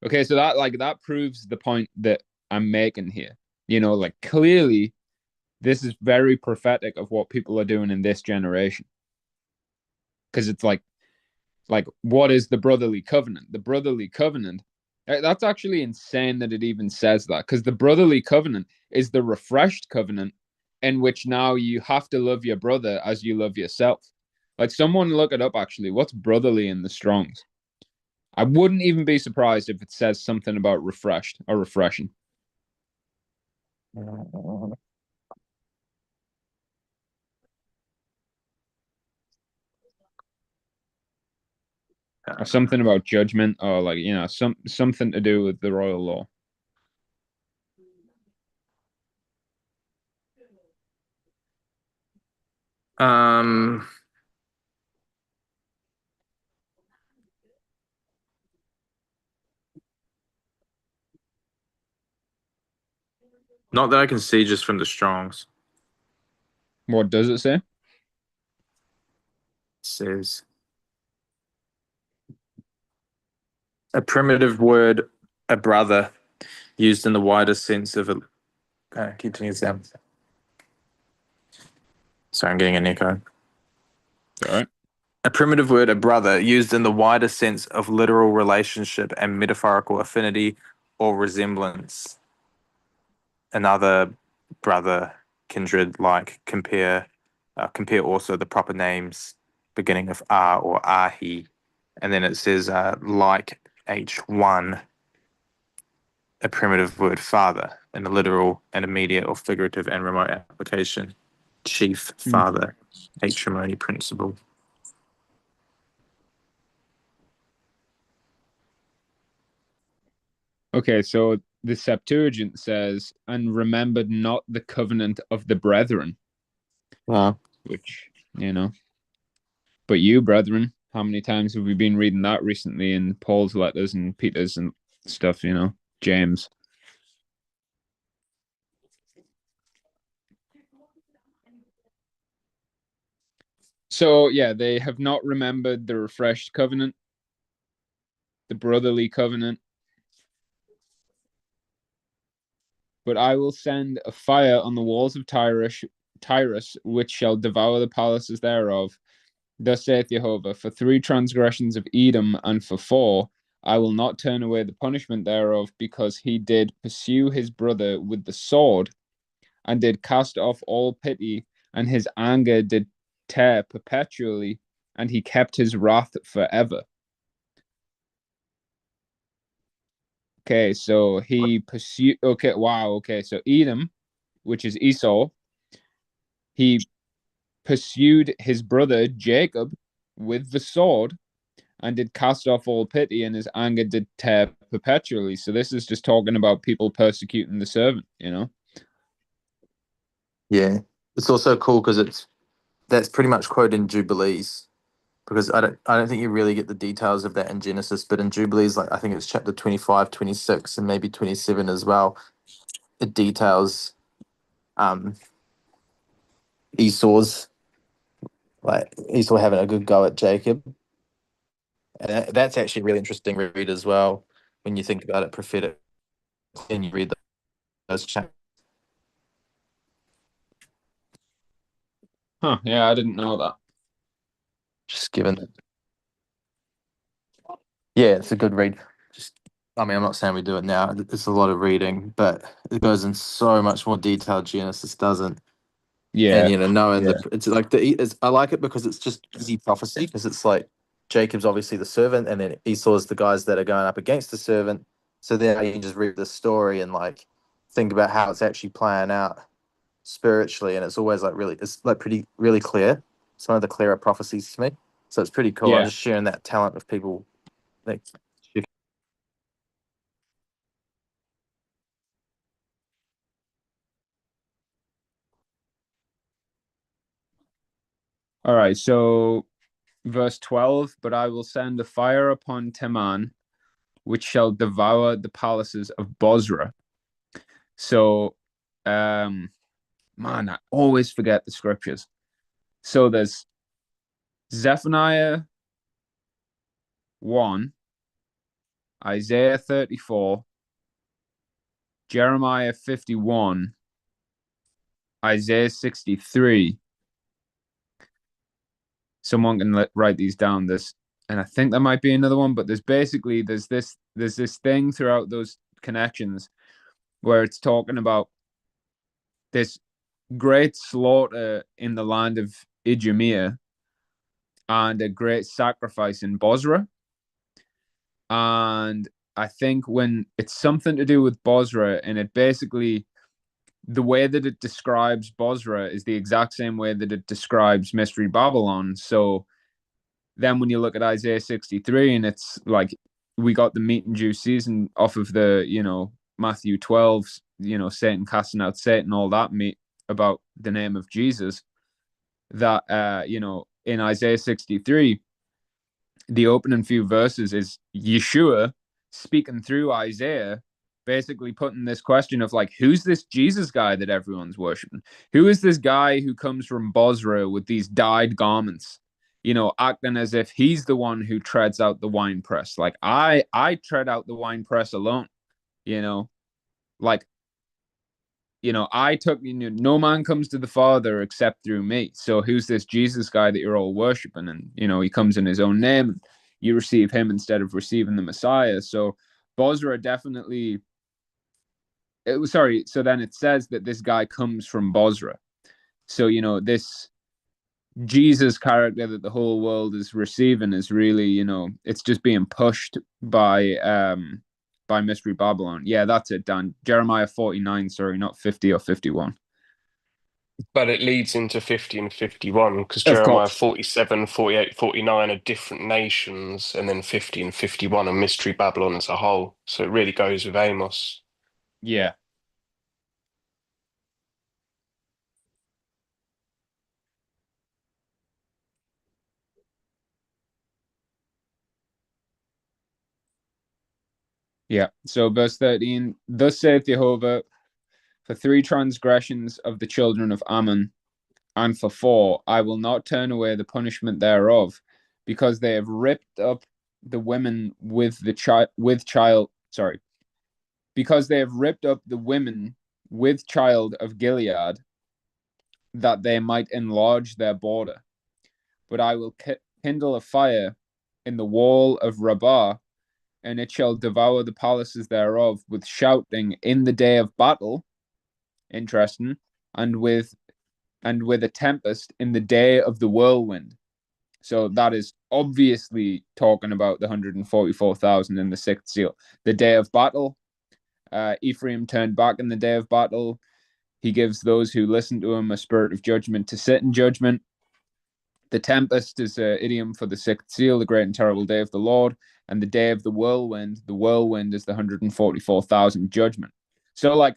Okay, so that proves the point that I'm making here. Clearly this is very prophetic of what people are doing in this generation. Because it's like what is the brotherly covenant? The brotherly covenant, that's actually insane that it even says that, because the brotherly covenant is the refreshed covenant, in which now you have to love your brother as you love yourself. Like, someone look it up, actually. What's brotherly in the Strongs? I wouldn't even be surprised if it says something about refreshed or refreshing. Or something about judgment, or something to do with the royal law. Not that I can see just from the Strongs. What does it say? It says a primitive word, a brother, used in the wider sense of a. Continues down. Sorry, I'm getting an echo. All right. A primitive word, a brother, used in the wider sense of literal relationship and metaphorical affinity or resemblance. Another brother, kindred, like, compare also the proper names beginning of R or Ahi. And then it says like H1, a primitive word, father, in a literal and immediate or figurative and remote application. Chief, father, patrimony, principle. Okay, so the Septuagint says, and remembered not the covenant of the brethren. Wow. Which, but you, brethren, how many times have we been reading that recently in Paul's letters and Peter's and stuff, James? So, yeah, they have not remembered the refreshed covenant, the brotherly covenant. But I will send a fire on the walls of Tyrus, which shall devour the palaces thereof. Thus saith Jehovah, for 3 transgressions of Edom, and for 4, I will not turn away the punishment thereof, because he did pursue his brother with the sword, and did cast off all pity, and his anger did tear perpetually, and he kept his wrath forever. Okay, so he pursued. Okay, wow. Okay, so Edom, which is Esau, he pursued his brother Jacob with the sword, and did cast off all pity, and his anger did tear perpetually. So this is just talking about people persecuting the servant, Yeah. It's also cool because that's pretty much quoted in Jubilees. Because I don't think you really get the details of that in Genesis, but in Jubilees, like I think it's chapter 25, 26, and maybe 27 as well. It details Esau having a good go at Jacob. And that's actually a really interesting read as well when you think about it prophetic and you read those chapters. Huh, yeah, I didn't know that. Just given. Yeah, it's a good read. Just, I mean, I'm not saying we do it now. It's a lot of reading, but it goes in so much more detail. Genesis doesn't, and Yeah, knowing yeah, it's like I like it because it's just easy prophecy because it's like Jacob's obviously the servant, and then Esau's the guys that are going up against the servant. So then you can just read the story and like think about how it's actually playing out spiritually, and it's always like it's like pretty really clear. It's one of the clearer prophecies to me. So it's pretty cool. I'm yeah. just sharing that talent with people. Like, All right, so verse 12, but I will send a fire upon Teman, which shall devour the palaces of Bozrah. So, man, I always forget the scriptures. So there's Zephaniah 1, Isaiah 34, Jeremiah 51, Isaiah 63. Someone can write these down. This, and I think there might be another one, but there's this thing throughout those connections where it's talking about this great slaughter in the land of Idumea and a great sacrifice in Bosra. And I think when it's something to do with Bosra, and it basically, the way that it describes Bosra is the exact same way that it describes Mystery Babylon. So then when you look at Isaiah 63, and it's like we got the meat and juice season off of the, Matthew 12, Satan casting out Satan, all that meat about the name of Jesus, that, in Isaiah 63, the opening few verses is Yeshua speaking through Isaiah, basically putting this question of like, who's this Jesus guy that everyone's worshiping? Who is this guy who comes from Bosra with these dyed garments, acting as if he's the one who treads out the wine press? Like I tread out the wine press alone, like, I took, no man comes to the Father except through me. So who's this Jesus guy that you're all worshiping? And, he comes in his own name. You receive him instead of receiving the Messiah. So Bozrah definitely, sorry. So then it says that this guy comes from Bozrah. So, this Jesus character that the whole world is receiving is really, it's just being pushed by Mystery Babylon. Yeah, that's it, Dan. Jeremiah 49, sorry, not 50 or 51. But it leads into 50 and 51 because Of Jeremiah course. 47, 48, 49 are different nations, and then 50 and 51 are Mystery Babylon as a whole. So it really goes with Amos. Yeah. Yeah. So verse 13, thus saith Jehovah, for 3 transgressions of the children of Ammon, and for 4, I will not turn away the punishment thereof, because they have ripped up the women because they have ripped up the women with child of Gilead, that they might enlarge their border. But I will kindle a fire in the wall of Rabbah, and it shall devour the palaces thereof with shouting in the day of battle. Interesting. And with a tempest in the day of the whirlwind. So that is obviously talking about the 144,000 in the sixth seal. The day of battle. Ephraim turned back in the day of battle. He gives those who listen to him a spirit of judgment to sit in judgment. The tempest is an idiom for the sixth seal, the great and terrible day of the Lord, and the day of the whirlwind is the 144,000 judgment. So, like,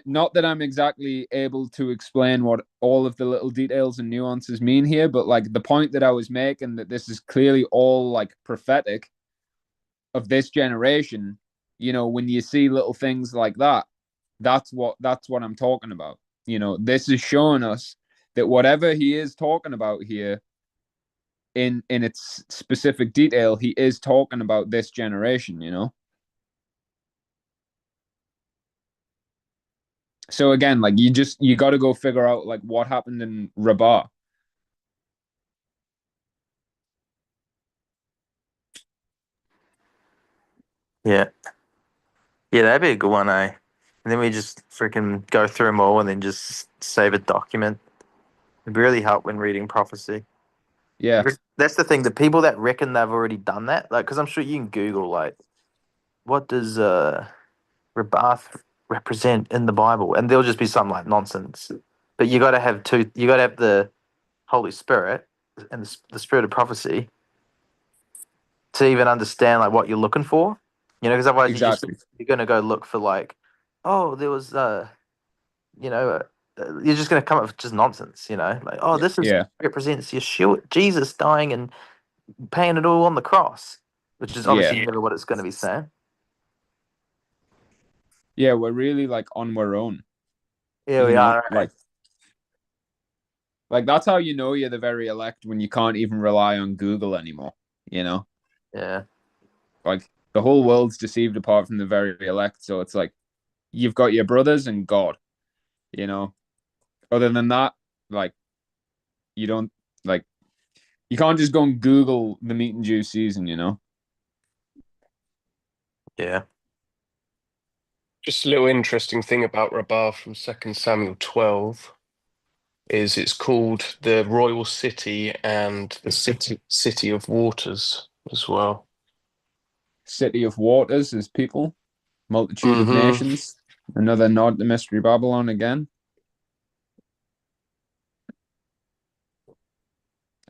not that I'm exactly able to explain what all of the little details and nuances mean here, but like the point that I was making, that this is clearly all like prophetic of this generation, when you see little things like that, that's what I'm talking about. This is showing us that whatever he is talking about here in its specific detail, he is talking about this generation. So again, like you got to go figure out like what happened in Rabat. Yeah. Yeah, that'd be a good one, eh? And then we just freaking go through them all and then just save a document. It'd really help when reading prophecy. Yeah, Because that's the thing. The people that reckon they've already done that, like, because I'm sure you can Google, like, what does Rebath represent in the Bible? And there'll just be some like nonsense. But you got to have two. You got to have the Holy Spirit and the Spirit of prophecy to even understand like what you're looking for. You know, because otherwise exactly. you're gonna go look for like, oh, there was you know, you're just going to come up with just nonsense, you know, like, oh, this is Yeah, represents Yeshua, Jesus dying and paying it all on the cross, which is yeah, obviously never what it's going to be saying. yeah. We're really like on our own, Yeah, we are. like that's how you know you're the very elect when you can't even rely on Google anymore. You know, Yeah, like the whole world's deceived apart from the very elect. So it's like you've got your brothers and God. You know, other than that, like you don't like you can't just go and Google the meat and juice season. You know. yeah. Just a little interesting thing about Rabbah from 2 Samuel 12 is it's called the Royal City and the City of Waters as well. City of waters is people, multitude of Mm-hmm. nations. Another nod to Mystery Babylon again.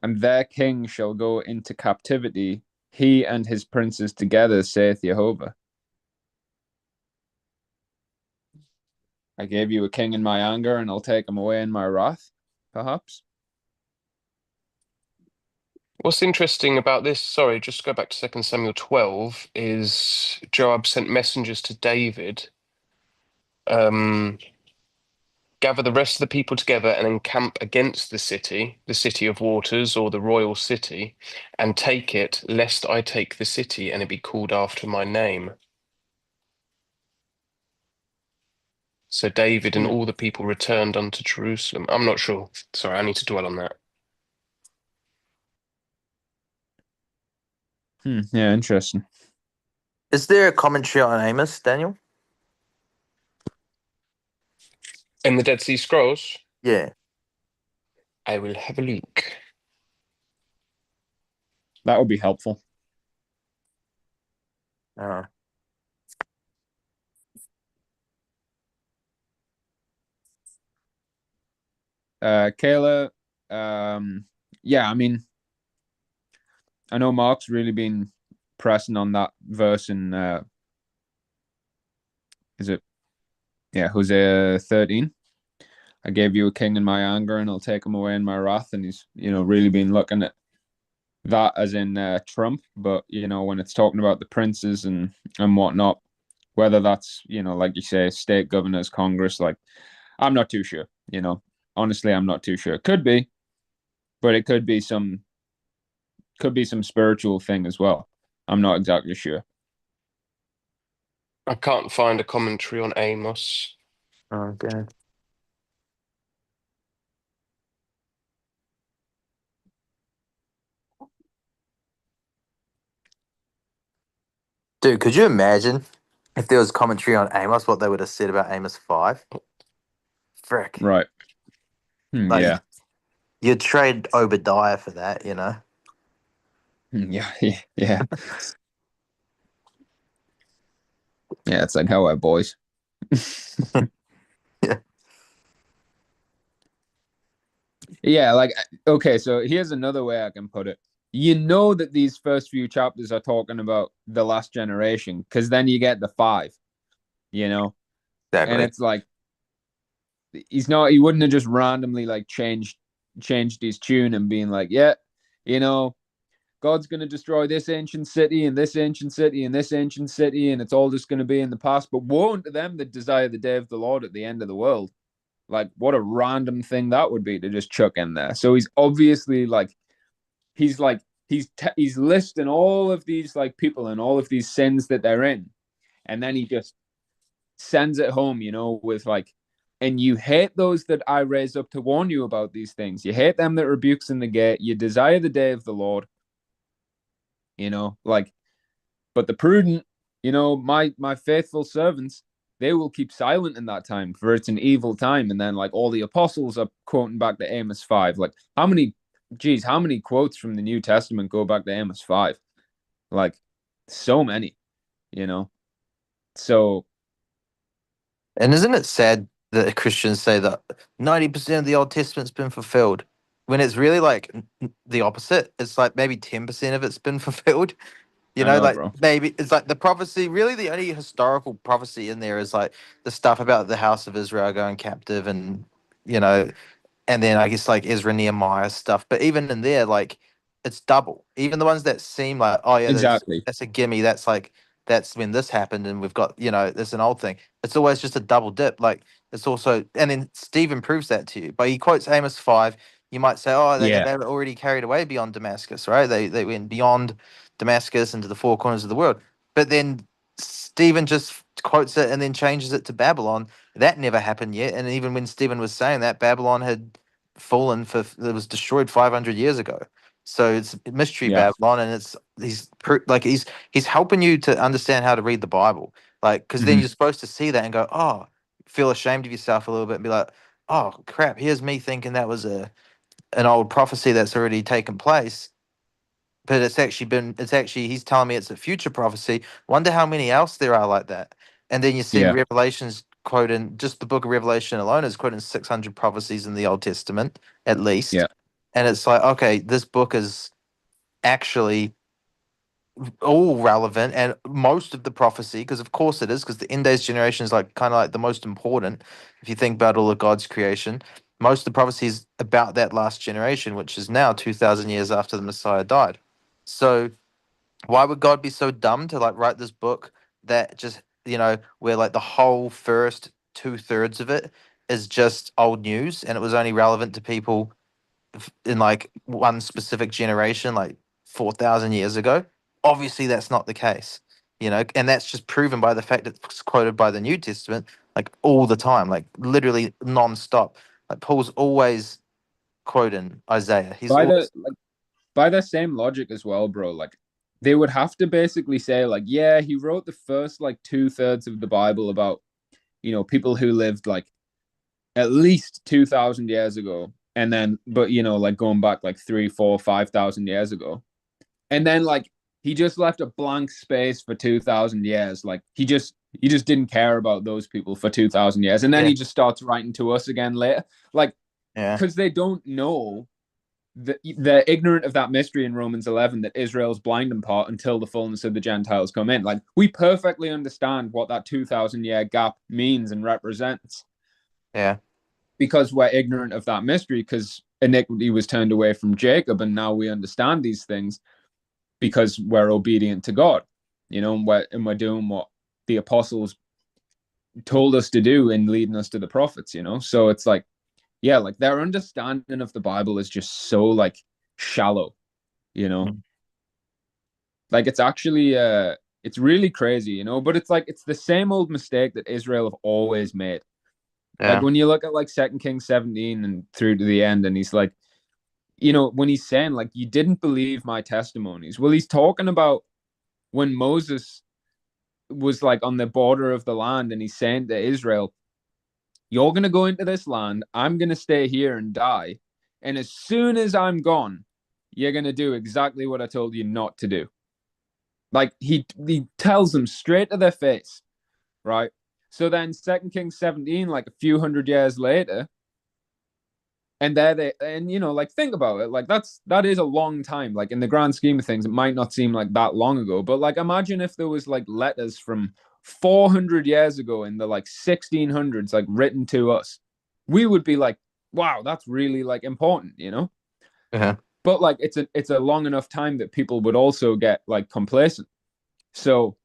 And their king shall go into captivity, he and his princes together, saith Jehovah. I gave you a king in my anger, and I'll take him away in my wrath, perhaps. What's interesting about this, sorry, just to go back to 2 Samuel 12, is Joab sent messengers to David, gather the rest of the people together and encamp against the city of waters, or the royal city, and take it, lest I take the city and it be called after my name. So David and all the people returned unto Jerusalem. I'm not sure. Sorry, I need to dwell on that. Yeah, interesting. Is there a commentary on Amos, Daniel? In the Dead Sea Scrolls, Yeah. I will have a look. That would be helpful. Oh. Kayla, yeah, I mean, I know Mark's really been pressing on that verse in, is it, yeah, Hosea 13. I gave you a king in my anger, and I'll take him away in my wrath. And he's, really been looking at that as in Trump, but when it's talking about the princes and whatnot, whether that's like you say, state governors, Congress, like I'm not too sure. Honestly, I'm not too sure. It could be, but it could be some spiritual thing as well. I'm not exactly sure. I can't find a commentary on Amos. Okay. Dude, could you imagine if there was commentary on Amos, what they would have said about Amos 5? Frick. Right. Like, Yeah. you'd trade Obadiah for that, you know? Yeah. Yeah. Yeah. It's like, hello, boys. Yeah. Yeah. Like, okay. So here's another way I can put it. You know that these first few chapters are talking about the last generation, because then you get the 5, and Exactly. it's like he wouldn't have just randomly like changed his tune and being like, yeah, you know, God's going to destroy this ancient city and this ancient city and this ancient city, and it's all just going to be in the past. But woe unto them that desire the day of the Lord at the end of the world. Like, what a random thing that would be to just chuck in there. So he's obviously he's listing all of these like people and all of these sins that they're in, and then he just sends it home, with like and you hate those that I raise up to warn you about these things. You hate them that rebukes in the gate. You desire the day of the Lord. Like, but the prudent, my faithful servants, they will keep silent in that time, for it's an evil time. And then like all the apostles are quoting back to Amos 5. Like how many quotes from the New Testament go back to Amos 5? Like so many, you know. So And isn't it sad that Christians say that 90% of the Old Testament's been fulfilled when it's really like the opposite? It's like maybe 10% of it's been fulfilled. You I know, know, like bro. maybe it's like the prophecy, really the only historical prophecy in there is like the stuff about the house of Israel going captive and, you know, and then I guess like Ezra Nehemiah stuff. But even in there, like it's double. Even the ones that seem like, oh yeah, Exactly. that's a gimme. That's like that's when this happened, and we've got it's an old thing. It's always just a double dip. Like it's also, and then Stephen proves that to you. But he quotes Amos 5. You might say, oh, Yeah. they were already carried away beyond Damascus, right? They went beyond Damascus into the four corners of the world. But then Stephen just quotes it and then changes it to Babylon. That never happened yet. And even when Stephen was saying that, Babylon had fallen it was destroyed 500 years ago. So it's mystery Yeah. Babylon, and he's helping you to understand how to read the Bible, like because then Mhm. you're supposed to see that and go, oh, feel ashamed of yourself a little bit and be like, oh crap, here's me thinking that was an old prophecy that's already taken place, but it's actually he's telling me it's a future prophecy. Wonder how many else there are like that. And then you see Yeah. Revelations quoting, just the book of Revelation alone is quoting 600 prophecies in the Old Testament at least. Yeah. And it's like, okay, this book is actually all relevant, and most of the prophecy, because of course it is, because the end days generation is like kind of like the most important. If you think about all of God's creation, most of the prophecy is about that last generation, which is now 2,000 years after the Messiah died. So why would God be so dumb to like write this book that just, where like the whole first 2/3 of it is just old news, and it was only relevant to people in like one specific generation, like 4,000 years ago? Obviously, that's not the case, and that's just proven by the fact that it's quoted by the New Testament like all the time, like literally non-stop. Like Paul's always quoting Isaiah. He's By the always like by the same logic as well, bro. Like they would have to basically say, like, yeah, he wrote the first like 2/3 of the Bible about, people who lived like at least 2,000 years ago. And then, but like going back like 3, 4, 5,000 years ago. And then like he just left a blank space for 2,000 years. Like he just didn't care about those people for 2,000 years. And then yeah, he just starts writing to us again later. Like, yeah, because they don't know, they're ignorant of that mystery in Romans 11 that Israel's blind in part until the fullness of the Gentiles come in. Like we perfectly understand what that 2,000 year gap means and represents yeah, because we're ignorant of that mystery, because iniquity was turned away from Jacob, and now we understand these things because we're obedient to God, and we're doing what the apostles told us to do in leading us to the prophets, So it's like, yeah, like their understanding of the Bible is just so like shallow, you know. Mhm. Like it's actually it's really crazy, but it's like it's the same old mistake that Israel have always made. Like yeah, when you look at like Second Kings 17 and through to the end, and he's like, when he's saying like you didn't believe my testimonies. Well, he's talking about when Moses was like on the border of the land and he's saying to Israel, you're gonna go into this land, I'm gonna stay here and die. And as soon as I'm gone, you're gonna do exactly what I told you not to do. Like he tells them straight to their face, right? So then Second Kings 17, like a few hundred years later, and there they and like think about it, like that is a long time. Like in the grand scheme of things, it might not seem like that long ago, but like imagine if there was like letters from 400 years ago in the like 1600s, like written to us. We would be like, wow, that's really like important. yeah, But like it's a long enough time that people would also get like complacent. So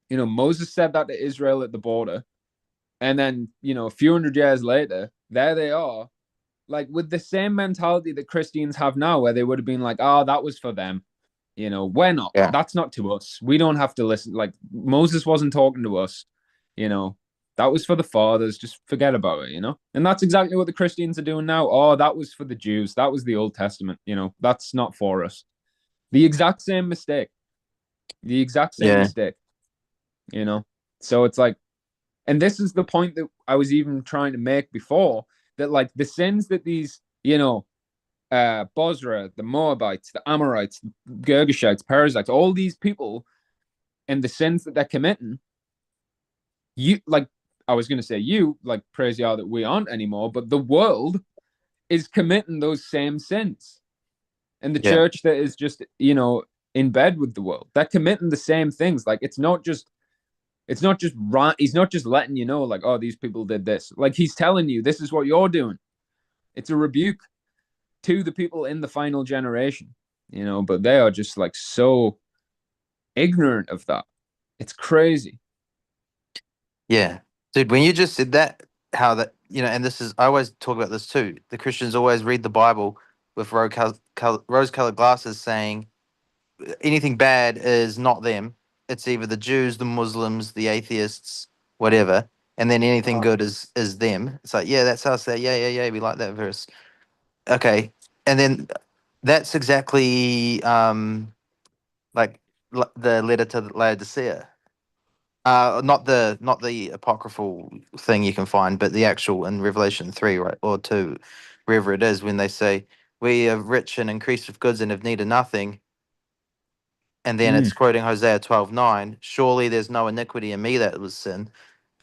Moses said that to Israel at the border, and then a few hundred years later, there they are, like with the same mentality that Christians have now, where they would have been like, "Oh, that was for them." We're not. yeah. That's not to us. We don't have to listen. Like Moses wasn't talking to us. You know. That was for the fathers. Just forget about it, you know? And that's exactly what the Christians are doing now. Oh, that was for the Jews. That was the Old Testament, you know? That's not for us. The exact same mistake. The exact same Yeah. mistake, you know? So it's like, and this is the point that I was even trying to make before, that like the sins that these, you know, Bosra, the Moabites, the Amorites, Girgashites, Perizzites, all these people and the sins that they're committing, you like I was gonna say you like praise Yah that we aren't anymore, but the world is committing those same sins. And the Yeah. church that is just, you know, in bed with the world, they're committing the same things. Like it's not just right, he's not just letting you know, like, oh, these people did this. Like he's telling you this is what you're doing. It's a rebuke to the people in the final generation, you know, but they are just like so ignorant of that. It's crazy. Yeah. Dude, when you just said that, how that, you know, and this is, I always talk about this too. The Christians always read the Bible with rose-colored glasses saying anything bad is not them. It's either the Jews, the Muslims, the atheists, whatever. And then anything good is them. It's like, yeah, that's us. That, yeah, yeah, yeah. We like that verse. Okay. And then that's exactly like the letter to Laodicea. Not the apocryphal thing you can find, but the actual in Revelation 3, right, or 2, wherever it is, when they say we are rich and increased with goods and have need of nothing, and then it's quoting Hosea 12:9. Surely there's no iniquity in me that was sin.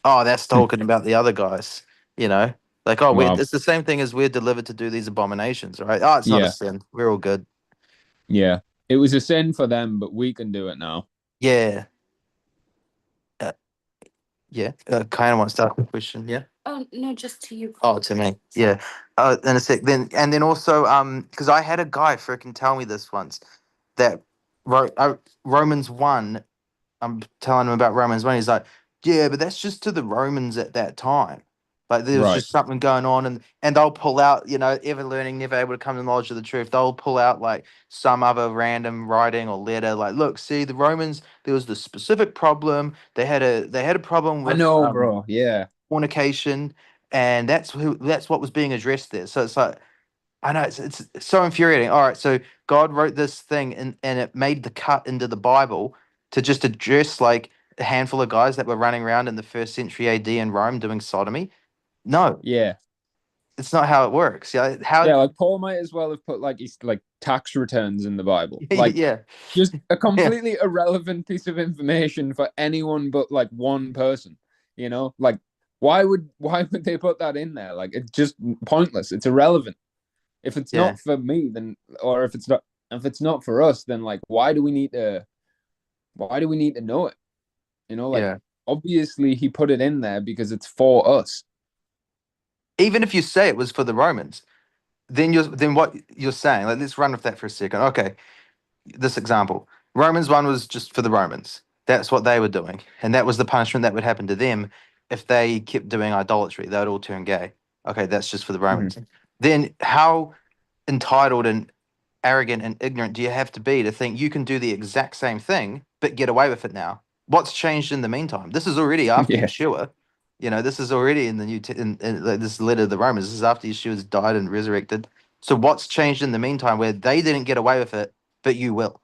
Oh, that's talking about the other guys, you know, like oh, Wow. it's the same thing as we're delivered to do these abominations, right? Oh, it's not a Yeah. sin. We're all good. Yeah. It was a sin for them, but we can do it now. Yeah. Yeah, kind of wants to ask a question. Yeah. Oh no, just to you. Oh, to me. Yeah. In a sec. Then also because I had a guy freaking tell me this once that Romans 1. I'm telling him about Romans 1. He's like, yeah, but that's just to the Romans at that time. Like there was Right. just something going on, and they'll pull out, you know, ever learning, never able to come to knowledge of the truth. They'll pull out like some other random writing or letter, like, look, see, the Romans, there was this specific problem. They had a problem I with know, bro. Yeah. fornication, and that's what was being addressed there. So it's like I know it's so infuriating. All right, so God wrote this thing and it made the cut into the Bible to just address like a handful of guys that were running around in the first century AD in Rome doing sodomy. No, Yeah. it's not how it works. Yeah, how Yeah, like Paul might as well have put like his like tax returns in the Bible. Like yeah, just a yeah, completely irrelevant piece of information for anyone but like one person, you know? Like why would they put that in there? Like it's just pointless. It's irrelevant. If it's yeah, not for me, then or if it's not for us, then like why do we need to know it? You know, like yeah. obviously he put it in there because it's for us. Even if you say it was for the Romans, then what you're saying, like let's run with that for a second. Okay, this example. Romans 1 was just for the Romans. That's what they were doing. And that was the punishment that would happen to them if they kept doing idolatry. They would all turn gay. Okay, that's just for the Mhm. Romans. Then how entitled and arrogant and ignorant do you have to be to think you can do the exact same thing but get away with it now? What's changed in the meantime? This is already after Yeah, Yeshua. You know, this is already in the like, this letter to the Romans. This is after Yeshua's died and resurrected. So what's changed in the meantime where they didn't get away with it, but you will?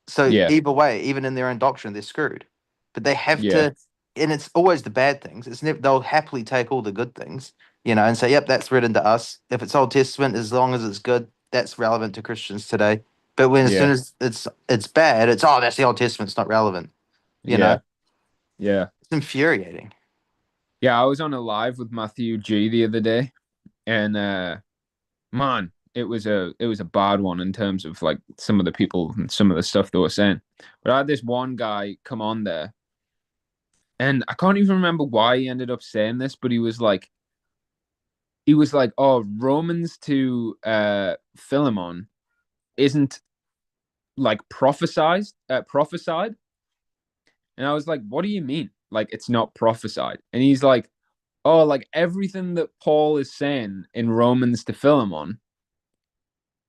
So yeah, either way, even in their own doctrine, they're screwed. But they have yeah, to, and it's always the bad things. It's never they'll happily take all the good things, you know, and say, "Yep, that's written to us." If it's Old Testament, as long as it's good, that's relevant to Christians today. But when as soon yeah, as it's bad, it's oh, that's the Old Testament. It's not relevant. You know, yeah, yeah. it's infuriating. Yeah, I was on a live with Matthew G the other day, and man, it was a bad one in terms of like some of the people and some of the stuff they were saying. But I had this one guy come on there, and I can't even remember why he ended up saying this, but he was like, "Oh, Romans to Philemon isn't like prophesied," and I was like, "What do you mean? Like it's not prophesied?" And he's like, "Oh, like everything that Paul is saying in Romans to Philemon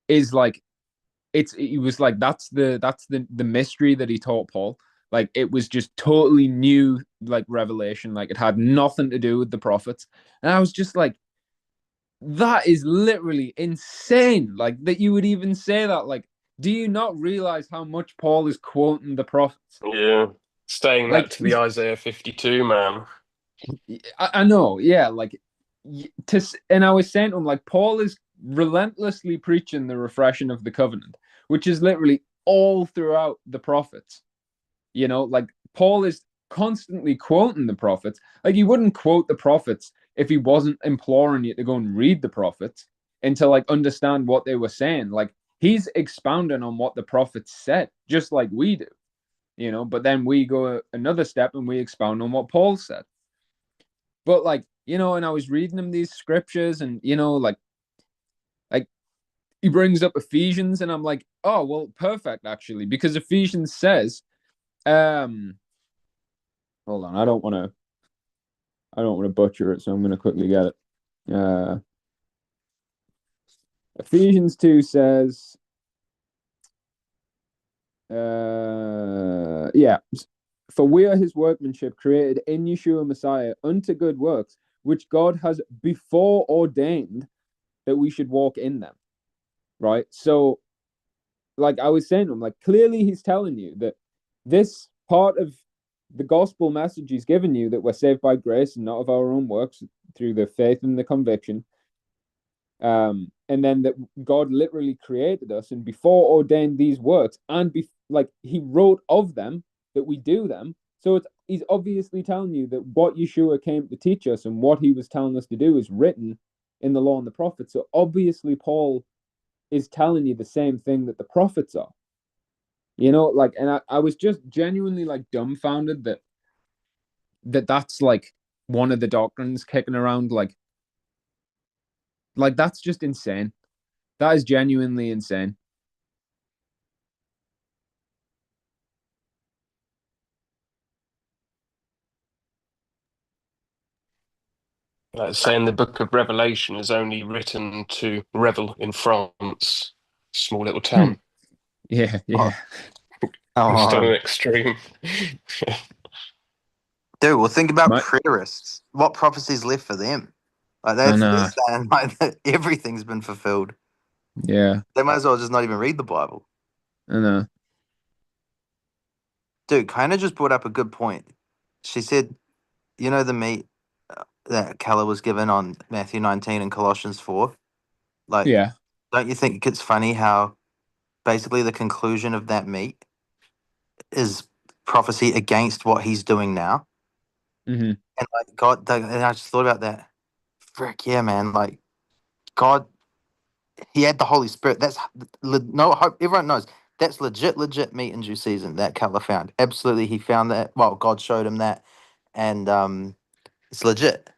is like he was like that's the mystery that he taught Paul. Like it was just totally new, like revelation. Like it had nothing to do with the prophets. And I was just like, that is literally insane. Like that you would even say that. Like, do you not realize how much Paul is quoting the prophets? Yeah. Staying that Like to the Isaiah 52, man. I know, yeah. Like and I was saying to him, like, Paul is relentlessly preaching the refreshing of the covenant, which is literally all throughout the prophets. You know, like Paul is constantly quoting the prophets. Like he wouldn't quote the prophets if he wasn't imploring you to go and read the prophets and to like understand what they were saying. Like he's expounding on what the prophets said, just like we do, you know. But then we go another step and we expound on what Paul said. But like, you know, and I was reading him these scriptures, and you know, like he brings up Ephesians, and I'm like, oh well, perfect actually, because Ephesians says, hold on, I don't want to butcher it, so I'm gonna quickly get it. Ephesians 2 says, yeah, for we are his workmanship created in Yeshua Messiah unto good works, which God has before ordained that we should walk in them. Right? So, like I was saying to him, like clearly he's telling you that this part of the gospel message he's given you, that we're saved by grace and not of our own works through the faith and the conviction, and then that God literally created us and before ordained these works, and like he wrote of them that we do them. So he's obviously telling you that what Yeshua came to teach us and what he was telling us to do is written in the law and the prophets. So obviously Paul is telling you the same thing that the prophets are. You know, like, and I was just genuinely like dumbfounded that's like one of the doctrines kicking around. Like that's just insane. That is genuinely insane. Like saying the book of Revelation is only written to revel in France, small little town. Yeah, yeah. Just on Oh, an extreme. dude, well, think about My, preterists. What prophecies left for them? Like I they're know. saying like that everything's been fulfilled. Yeah, They might as well just not even read the Bible. I know. Dude, kind of just brought up a good point. She said, you know, the meat that Keller was given on Matthew 19 and Colossians 4. Like, Yeah. don't you think it's funny how basically the conclusion of that meat is prophecy against what he's doing now? Mm-hmm. And like God, and I just thought about that. Frick, yeah, man. Like God, he had the Holy Spirit. That's no hope. Everyone knows that's legit meat in due season that Keller found. Absolutely, he found that. Well, God showed him that, and it's legit.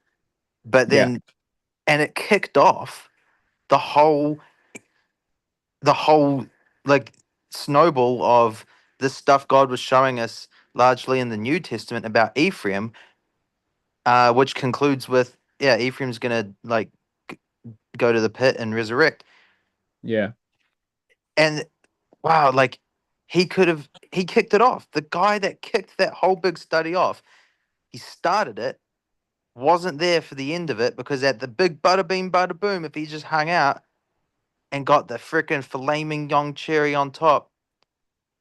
But Yeah. then, and it kicked off the whole like snowball of this stuff God was showing us largely in the New Testament about Ephraim, which concludes with Ephraim's gonna like go to the pit and resurrect. Yeah. And wow, like he kicked it off. The guy that kicked that whole big study off, he started it, wasn't there for the end of it because at the big bada beam bada boom, if he just hung out and got the freaking flaming young cherry on top,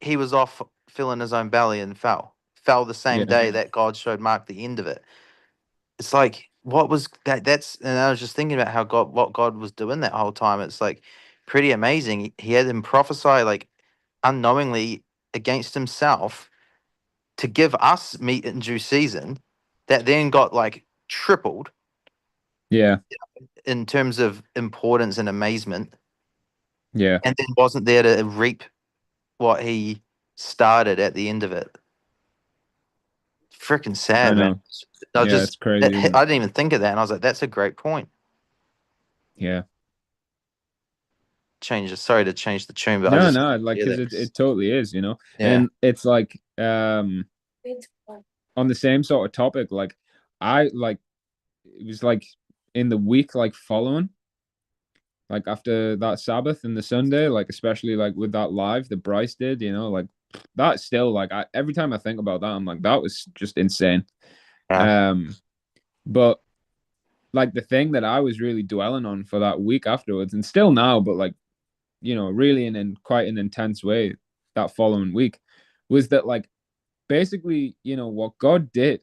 he was off filling his own belly and fell. Fell the same Yeah. day that God showed Mark the end of it. It's like, what was that? That's, and I was just thinking about what God was doing that whole time. It's like pretty amazing. He had him prophesy like unknowingly against himself to give us meat in due season that then got like tripled Yeah. in terms of importance and amazement, Yeah. and then wasn't there to reap what he started at the end of it. Freaking I sad, man. know. I Yeah, just it's crazy, isn't it? I didn't even think of that, and I was like, that's a great point. Yeah. Sorry to change the tune, but I No, just no, like yeah, because that it totally is, you know. yeah. And it's like on the same sort of topic, like I like it was like in the week like following, like after that Sabbath and the Sunday, like especially like with that live that Bryce did, you know, like that's still like every time I think about that, I'm like, that was just insane. Yeah. But like the thing that I was really dwelling on for that week afterwards, and still now, but like, really in quite an intense way that following week, was that like basically, what God did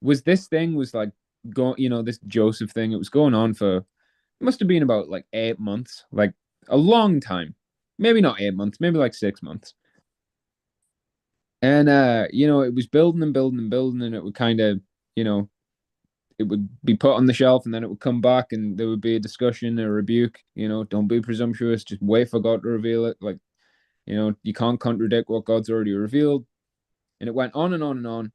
was this thing was like this Joseph thing. It was going on for, it must have been about like 8 months, like a long time. Maybe not 8 months, maybe like 6 months. And it was building and building and building, and it would kind of, it would be put on the shelf, and then it would come back, and there would be a discussion, a rebuke. Don't be presumptuous. Just wait for God to reveal it. Like, you can't contradict what God's already revealed. And it went on and on and on.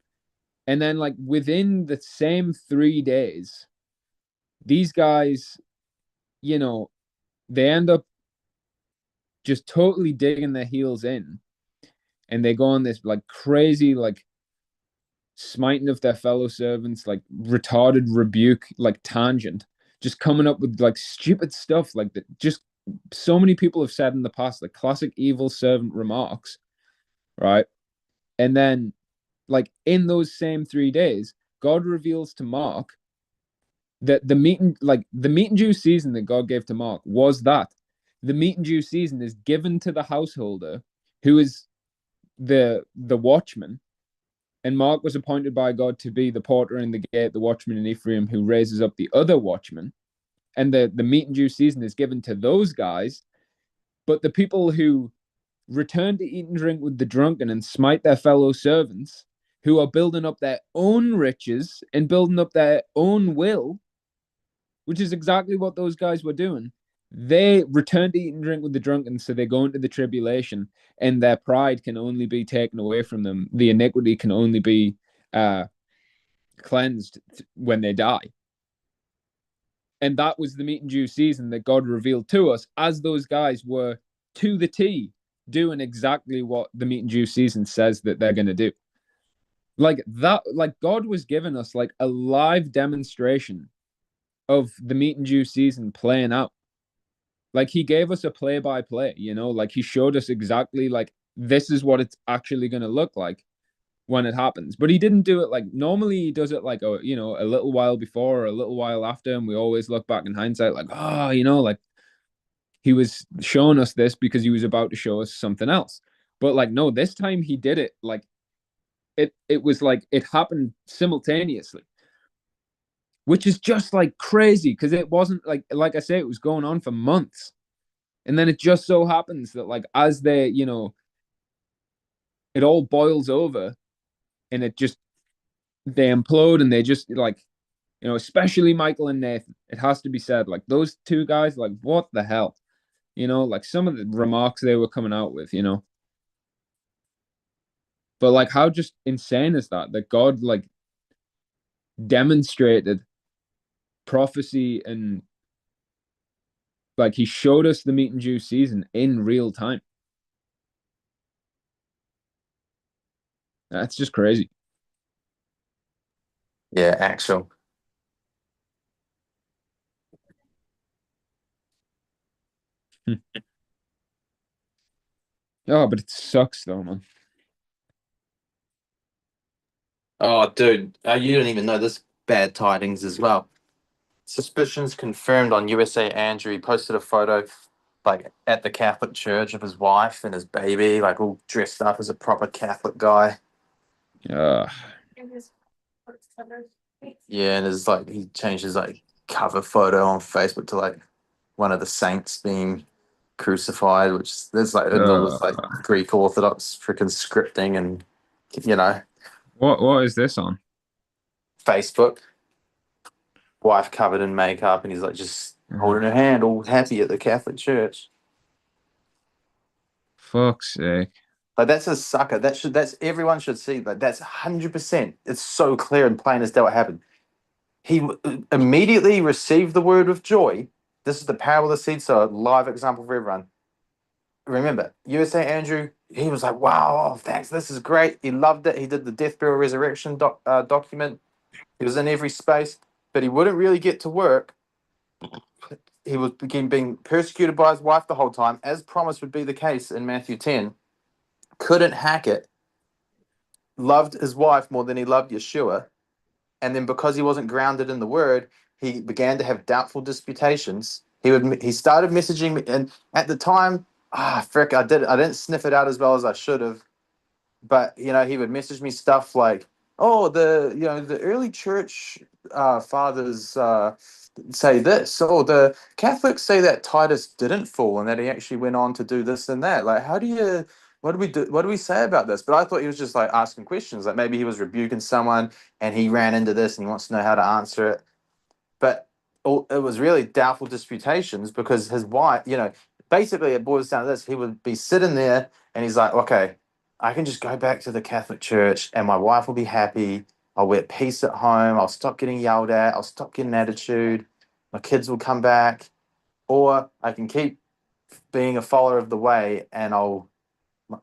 And then, like, within the same 3 days, these guys, they end up just totally digging their heels in, and they go on this like crazy, like, smiting of their fellow servants, like retarded rebuke, like tangent, just coming up with like stupid stuff like that. Just so many people have said in the past, like classic evil servant remarks, right? And then, like in those same 3 days, God reveals to Mark that the meat and juice season that God gave to Mark was that the meat and juice season is given to the householder who is the watchman. And Mark was appointed by God to be the porter in the gate, the watchman in Ephraim, who raises up the other watchmen. And the meat and juice season is given to those guys. But the people who return to eat and drink with the drunken and smite their fellow servants, who are building up their own riches and building up their own will, which is exactly what those guys were doing. They return to eat and drink with the drunken, so they go into the tribulation, and their pride can only be taken away from them. The iniquity can only be cleansed when they die. And that was the meat and juice season that God revealed to us, as those guys were to the T doing exactly what the meat and juice season says that they're going to do. Like that, like God was giving us like a live demonstration of the meat and juice season playing out. Like he gave us a play by play, like he showed us exactly like this is what it's actually going to look like when it happens. But he didn't do it like normally he does it like a little while before or a little while after, and we always look back in hindsight like, oh, like he was showing us this because he was about to show us something else. But like no, this time he did it like it was like it happened simultaneously, which is just like crazy because it wasn't like I say, it was going on for months. And then it just so happens that like as they, it all boils over, and they implode, and they just like, especially Michael and Nathan. It has to be said, like those two guys, like what the hell? Like some of the remarks they were coming out with, But like how just insane is that God like demonstrated prophecy, and like he showed us the meat and juice season in real time. That's just crazy. Yeah, actual. Oh, but it sucks though, man. Oh, dude, you don't even know this bad tidings as well. Suspicions confirmed on USA Andrew. He posted a photo like at the Catholic church of his wife and his baby, like all dressed up as a proper Catholic guy. Uh, Yeah, and his like he changed his like cover photo on Facebook to like one of the saints being crucified, which there's like and all this like Greek Orthodox freaking scripting and what is this on? Facebook. Wife covered in makeup, and he's like just holding her hand, all happy at the Catholic church. Fuck's sake. Like that's a sucker. That's everyone should see. Like that's 100%. It's so clear and plain as day what happened. He immediately received the word with joy. This is the parable of the seed, so a live example for everyone. Remember, USA Andrew, he was like, wow, oh, thanks, this is great. He loved it. He did the death, burial, resurrection document. He was in every space, but he wouldn't really get to work. He was being persecuted by his wife the whole time, as promised would be the case in Matthew 10. couldn't hack it, loved his wife more than he loved Yeshua, and then because he wasn't grounded in the word, he began to have doubtful disputations. He started messaging me, and at the time, frick, I didn't sniff it out as well as I should have. But he would message me stuff like, "Oh, the early church fathers say this. Oh, the Catholics say that Titus didn't fall and that he actually went on to do this and that. Like, how do you? What do we do? What do we say about this?" But I thought he was just like asking questions. Like maybe he was rebuking someone and he ran into this and he wants to know how to answer it. But it was really doubtful disputations because his wife, basically it boils down to this. He would be sitting there and he's like, okay, I can just go back to the Catholic Church and my wife will be happy. I'll be at peace at home. I'll stop getting yelled at. I'll stop getting attitude. My kids will come back. Or I can keep being a follower of the way and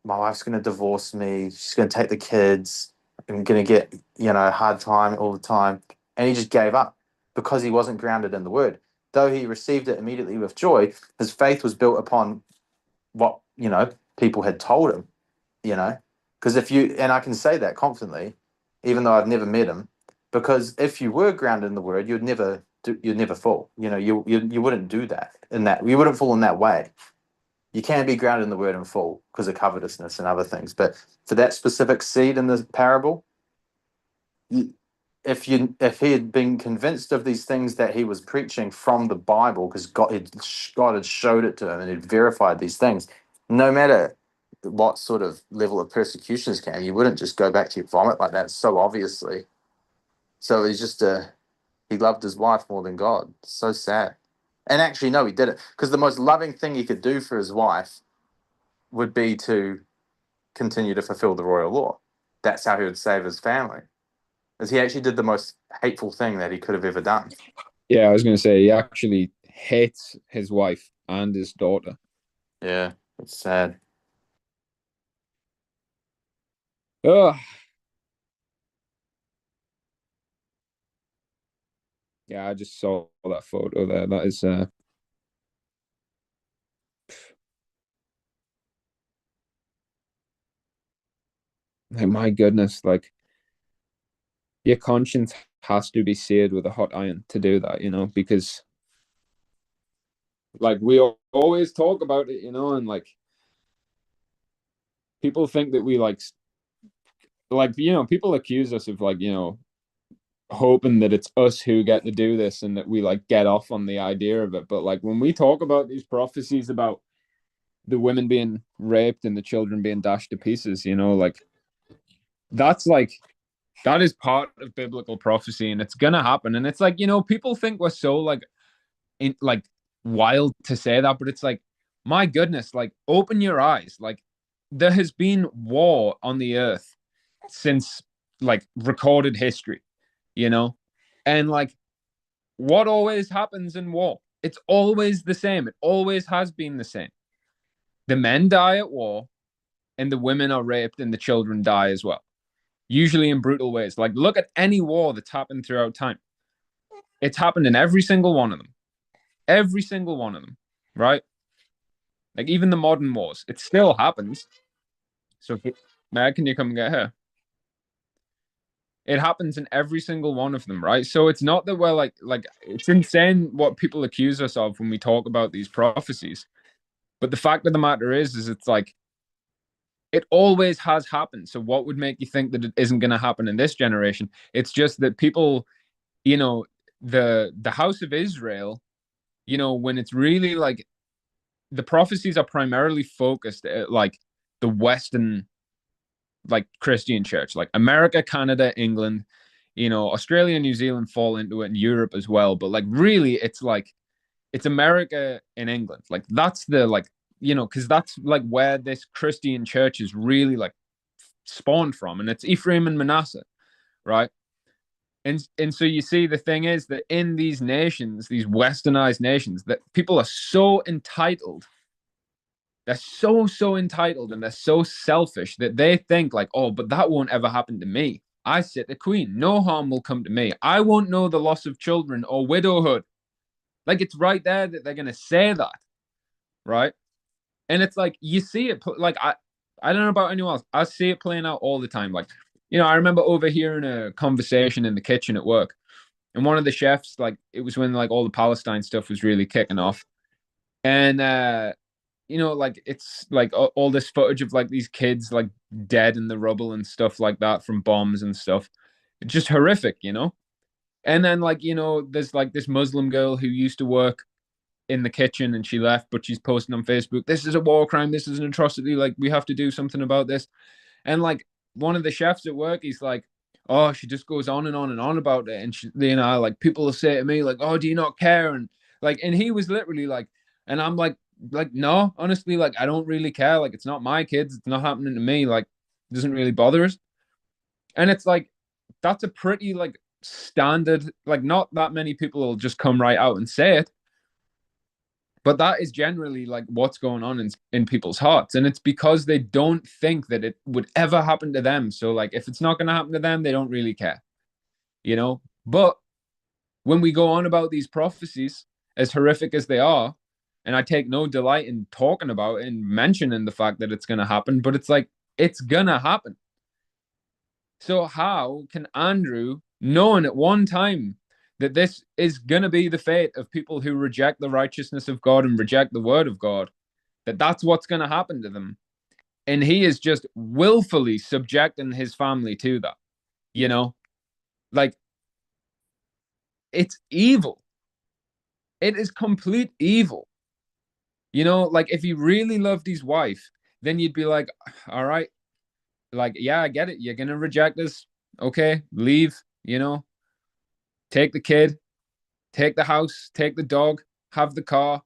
my wife's going to divorce me. She's going to take the kids. I'm going to get, hard time all the time. And he just gave up because he wasn't grounded in the word. Though he received it immediately with joy, his faith was built upon what, people had told him, because and I can say that confidently, even though I've never met him, because if you were grounded in the word, you'd never fall. You wouldn't do that you wouldn't fall in that way. You can be grounded in the word and fall because of covetousness and other things. But for that specific seed in the parable, if he had been convinced of these things that he was preaching from the Bible, because God had showed it to him and had verified these things, no matter what sort of level of persecutions came, you wouldn't just go back to your vomit like that so obviously. So he's just he loved his wife more than God. So sad. And actually, no, he didn't, because the most loving thing he could do for his wife would be to continue to fulfill the royal law. That's how he would save his family. As he actually did the most hateful thing that he could have ever done. Yeah, I was going to say he actually hates his wife and his daughter. Yeah, it's sad. Ugh. Yeah, I just saw that photo there. That is like, my goodness, like your conscience has to be seared with a hot iron to do that, because like we always talk about it, and like people think that we people accuse us of hoping that it's us who get to do this and that we like get off on the idea of it. But like when we talk about these prophecies about the women being raped and the children being dashed to pieces, like that's like that is part of biblical prophecy and it's gonna happen. And it's like, people think we're so like wild to say that, but it's like, my goodness, like open your eyes. Like there has been war on the earth since like recorded history, and like what always happens in war? It's always the same. It always has been the same. The men die at war and the women are raped and the children die as well, usually in brutal ways. Like look at any war that's happened throughout time. It's happened in every single one of them. Every single one of them, right? Like even the modern wars, it still happens. So, Meg, can you come and get her? It happens in every single one of them, right? So it's not that we're like it's insane what people accuse us of when we talk about these prophecies. But the fact of the matter is it's like it always has happened. So what would make you think that it isn't going to happen in this generation? It's just that people, the house of Israel, when it's really like the prophecies are primarily focused at like the Western like Christian church, like America, Canada, England, Australia, New Zealand fall into it, and Europe as well. But like really, it's America and England. Like that's the because that's like where this Christian church is really like spawned from, and it's Ephraim and Manasseh, right? And so you see, the thing is that in these nations, these westernized nations, that people are so entitled. They're so entitled and they're so selfish that they think like, oh, but that won't ever happen to me. I sit the queen. No harm will come to me. I won't know the loss of children or widowhood. Like it's right there that they're gonna say that, right? And it's like you see it. Like I don't know about anyone else. I see it playing out all the time. Like, I remember overhearing a conversation in the kitchen at work, and one of the chefs, like, it was when like all the Palestine stuff was really kicking off, and like it's like all this footage of like these kids like dead in the rubble and stuff like that from bombs and stuff. It's just horrific. And then like there's like this Muslim girl who used to work in the kitchen and she left, but she's posting on Facebook, this is a war crime, this is an atrocity, like we have to do something about this. And like one of the chefs at work, he's like, oh, she just goes on and on and on about it, and she, like people will say to me like, oh, do you not care? And like, and he was literally like, and I'm like no, honestly, like I don't really care, like it's not my kids, it's not happening to me, like it doesn't really bother us. And it's like that's a pretty like standard, like not that many people will just come right out and say it, but that is generally like what's going on in people's hearts. And it's because they don't think that it would ever happen to them. So like if it's not going to happen to them, they don't really care. But when we go on about these prophecies, as horrific as they are, and I take no delight in talking about it and mentioning the fact that it's going to happen, but it's like, it's going to happen. So how can Andrew, knowing at one time that this is going to be the fate of people who reject the righteousness of God and reject the word of God, that that's what's going to happen to them, and he is just willfully subjecting his family to that, like it's evil. It is complete evil. Like if he really loved his wife, then you'd be like, all right, like, yeah, I get it, you're going to reject us, okay, leave, take the kid, take the house, take the dog, have the car,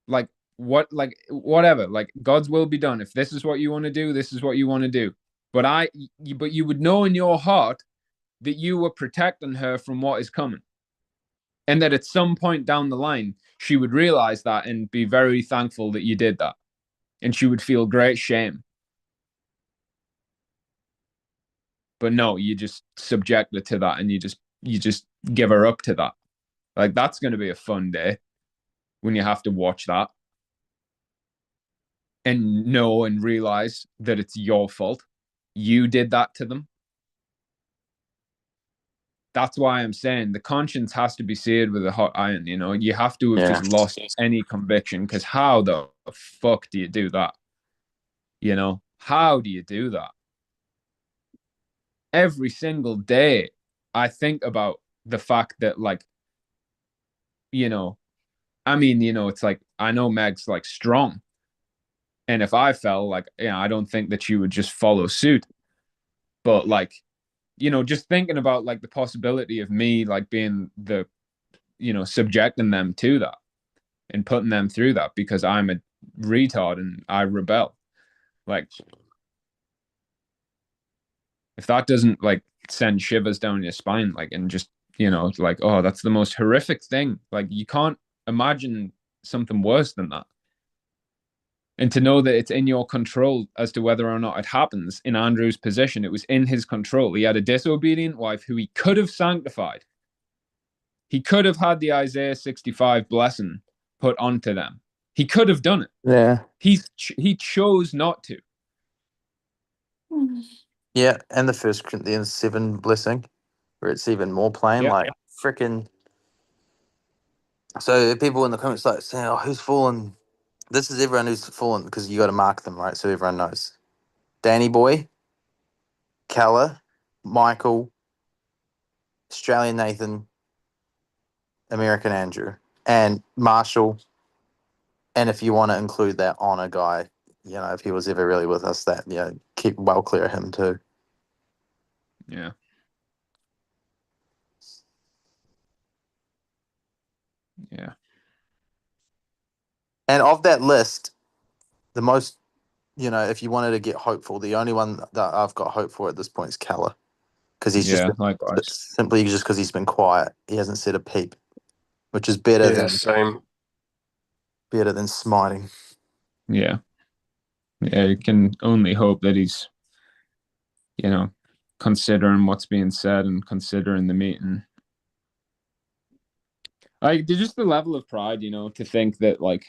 like like whatever, like God's will be done. If this is what you want to do, this is what you want to do. But you would know in your heart that you were protecting her from what is coming, and that at some point down the line she would realize that and be very thankful that you did that, and she would feel great shame. But no, you just subject her to that, and you just give her up to that. Like that's going to be a fun day when you have to watch that and know and realize that it's your fault. You did that to them. That's why I'm saying the conscience has to be seared with a hot iron. You have to have just lost any conviction, because how the fuck do you do that? How do you do that? Every single day, I think about the fact that, like, it's like, I know Meg's like strong. And if I fell, like, I don't think that she would just follow suit. But like, just thinking about like the possibility of me like being the, subjecting them to that and putting them through that because I'm a retard and I rebel. Like, if that doesn't like send shivers down your spine, like, and just, like, oh, that's the most horrific thing. Like, you can't imagine something worse than that. And to know that it's in your control as to whether or not it happens. In Andrew's position, it was in his control. He had a disobedient wife who he could have sanctified. He could have had the Isaiah 65 blessing put onto them. He could have done it. Yeah. He chose not to. Yeah, and the First Corinthians 7 blessing, where it's even more plain, like freaking. So people in the comments like saying, "Oh, who's fallen?" This is everyone who's fallen, because you got to mark them, right? So everyone knows. Danny Boy, Keller, Michael, Australian Nathan, American Andrew, and Marshall. And if you want to include that honor guy, if he was ever really with us, that keep well clear of him too. Yeah. Yeah. And of that list, the most, if you wanted to get hopeful, the only one that I've got hope for at this point is Keller, because he's just likewise. simply just because he's been quiet. He hasn't said a peep, which is better same. than smiting. Yeah. Yeah, you can only hope that he's, considering what's being said and considering the meeting. Like, just the level of pride, to think that, like,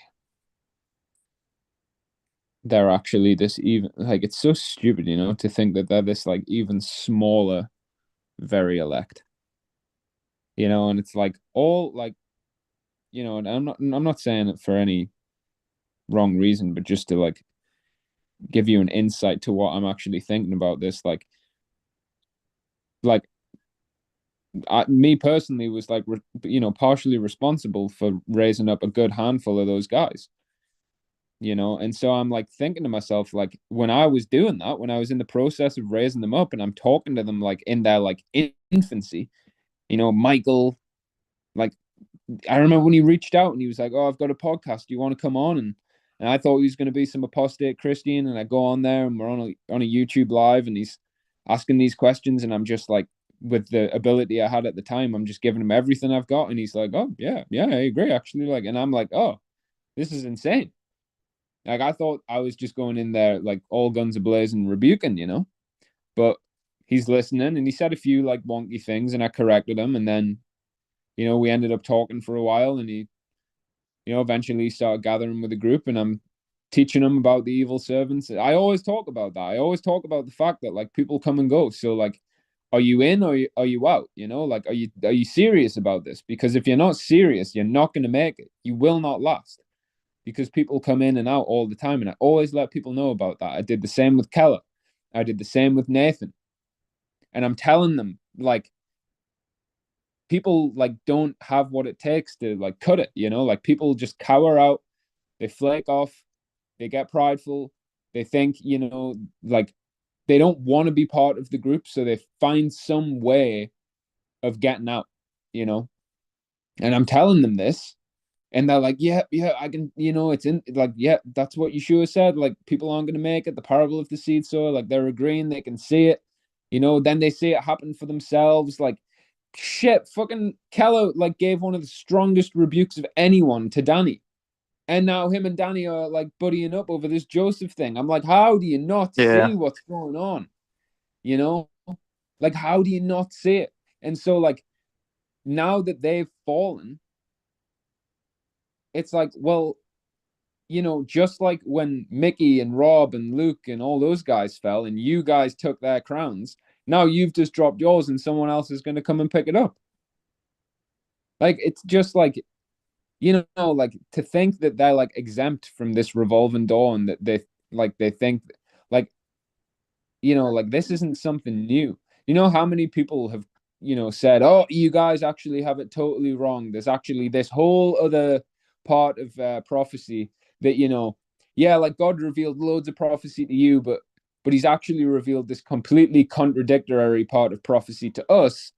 they're actually this even, like, it's so stupid, you know, to think that they're this like even smaller very elect, you know, and it's like all like, you know, and I'm not saying it for any wrong reason, but just to like give you an insight to what I'm actually thinking about this, like me personally was like, you know, partially responsible for raising up a good handful of those guys, you know, and so I'm like thinking to myself, like when I was doing that, when I was in the process of raising them up, and I'm talking to them like in their like infancy, you know, Michael, like I remember when he reached out and he was like, "Oh, I've got a podcast. Do you want to come on?" And I thought he was going to be some apostate Christian, and I go on there and we're on a YouTube live, and he's asking these questions, and I'm just like, with the ability I had at the time, I'm just giving him everything I've got, and he's like, "Oh yeah, yeah, I agree actually," like, and I'm like, "Oh, this is insane." Like I thought I was just going in there like all guns ablazing, rebuking, you know, but he's listening, and he said a few like wonky things, and I corrected him, and then you know we ended up talking for a while, and he, you know, eventually started gathering with a group, and I'm teaching them about the evil servants. I always talk about that. I always talk about the fact that like people come and go. So like, are you in or are you out? You know, like are you serious about this? Because if you're not serious, you're not going to make it. You will not last because people come in and out all the time. And I always let people know about that. I did the same with Keller. I did the same with Nathan. And I'm telling them like people like don't have what it takes to like cut it, you know, like people just cower out, they flake off, they get prideful, they think, you know, like they don't want to be part of the group, so they find some way of getting out, you know. And I'm telling them this, and they're like, yeah, yeah, I can, you know, it's in like, yeah, that's what Yeshua said, like people aren't going to make it, the parable of the seed sower, like they're agreeing, they can see it, you know, then they see it happen for themselves, like shit, fucking Keller like gave one of the strongest rebukes of anyone to Danny. And now him and Danny are like buddying up over this Joseph thing. I'm like, how do you not Yeah. see what's going on? You know, like, how do you not see it? And so, like, now that they've fallen, it's like, well, you know, just like when Mickey and Rob and Luke and all those guys fell and you guys took their crowns, now you've just dropped yours and someone else is going to come and pick it up. Like, it's just like, you know, like to think that they're like exempt from this revolving door and that they think like, you know, like this isn't something new. You know how many people have, you know, said, "Oh, you guys actually have it totally wrong. There's actually this whole other part of prophecy that, you know, yeah, like God revealed loads of prophecy to you, but He's actually revealed this completely contradictory part of prophecy to us.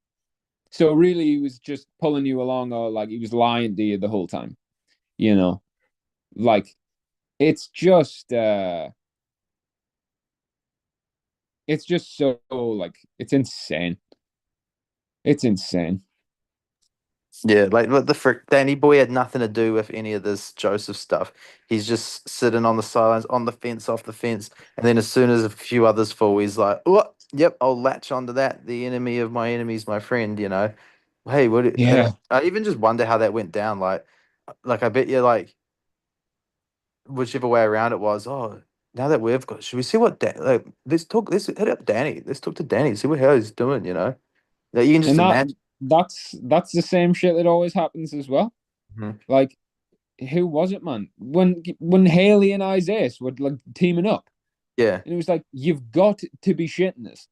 So really, He was just pulling you along, or like He was lying to you the whole time. You know, like it's just it's just so like it's insane. It's insane. Yeah, like what the frick, Danny Boy had nothing to do with any of this Joseph stuff. He's just sitting on the sidelines, on the fence, off the fence, and then as soon as a few others fall, he's like, "Oh, yep, I'll latch onto that. The enemy of my enemy is my friend." You know, hey, what? Yeah. I even just wonder how that went down. Like I bet you, like whichever way around it was. Oh, now that we've got, should we see what? Like, let's talk. Let's hit up Danny. Let's talk to Danny. See what how he's doing. You know, like, you can just And imagine. that's the same shit that always happens as well. Mhm. Like, who was it, man? When Haley and Isaiah were like teaming up, Yeah, and it was like, you've got to be shitting this,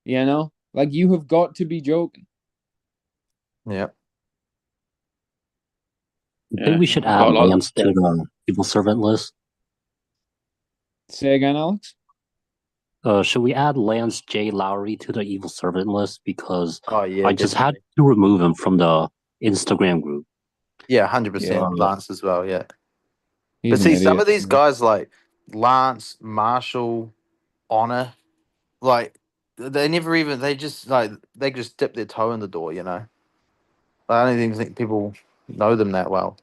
you know? Like you have got to be joking. yeah. I think Yeah, we should add like Lance to the evil servant list. Say again, Alex. Should we add Lance J. Lowry to the evil servant list? Because Oh yeah, I just had definitely. to remove him from the Instagram group. Yeah, Yeah, 100% Lance as well. Yeah, he's but an see, some idiot. of these guys like Lance, Marshall, Honor, like they never even they just dip their toe in the door. You know, I don't even think people know them that well.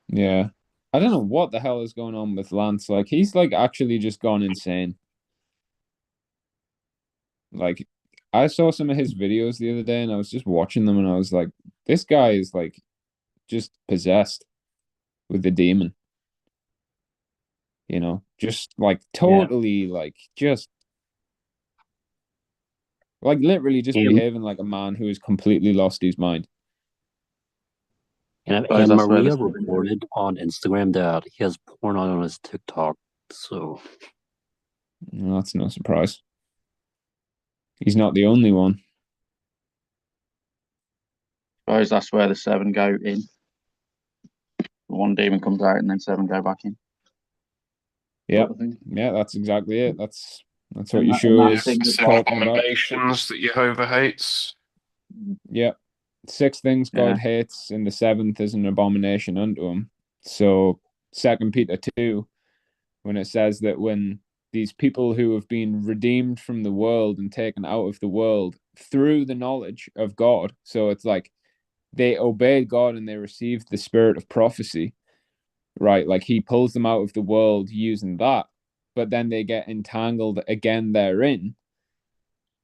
Yeah. I don't know what the hell is going on with Lance. Like he's like actually just gone insane. Like I saw some of his videos the other day and I was just watching them and I was like, this guy is like just possessed with the demon. just like totally like just like literally just And, behaving like a man who has completely lost his mind. Suppose and that's where the Maria seven go. reported on Instagram that he has porn on his TikTok. So Well, that's no surprise. He's not the only one. Suppose that's where the seven go in. One demon comes out and then seven go back in. Yeah, Sort of thing. yeah, that's exactly it. That's what And that Yeshua Yes, is thing the is seven like, talking about. abominations that Jehovah hates. Yeah, 6 things God yeah, hates, and the 7th is an abomination unto him. So 2 Peter 2, when it says that when these people who have been redeemed from the world and taken out of the world through the knowledge of God, so it's like they obeyed God and they received the spirit of prophecy, right? Like he pulls them out of the world using that, but then they get entangled again therein.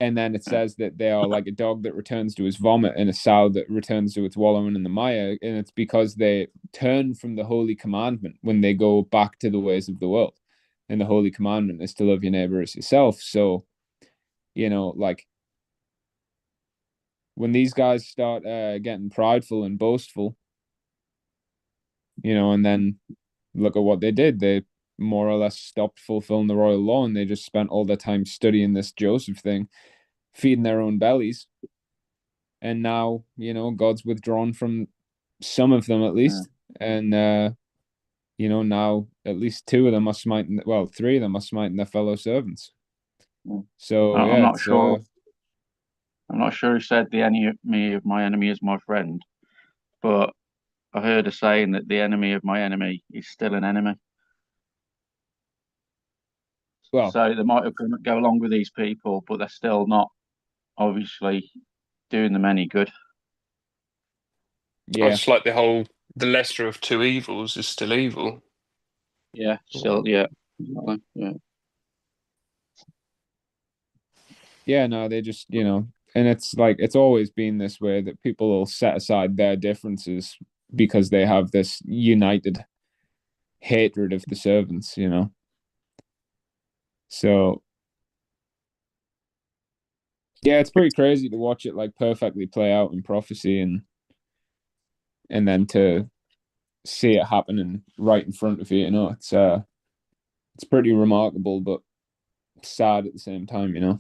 And then it says that they are like a dog that returns to his vomit and a sow that returns to its wallowing in the mire. And it's because they turn from the holy commandment when they go back to the ways of the world. And the holy commandment is to love your neighbor as yourself. So, like when these guys start getting prideful and boastful, and then look at what they did. They more or less stopped fulfilling the royal law and they just spent all their time studying this Joseph thing, feeding their own bellies. And now, God's withdrawn from some of them at least. And, now at least 2 of them are smiting, well, 3 of them are smiting their fellow servants. So, I'm yeah, not it's, sure. I'm not sure he said the enemy of my enemy is my friend, but I heard a saying that the enemy of my enemy is still an enemy. well, So they might have go along with these people, but they're still not obviously doing them any good. Well, yeah, it's like the lesser of two evils is still evil. Yeah, still, yeah, exactly. Yeah. yeah, no, they just, and it's like, it's always been this way that people will set aside their differences because they have this united hatred of the servants. So yeah, it's pretty crazy to watch it like perfectly play out in prophecy and then to see it happening right in front of you. It's pretty remarkable but sad at the same time. Yeah,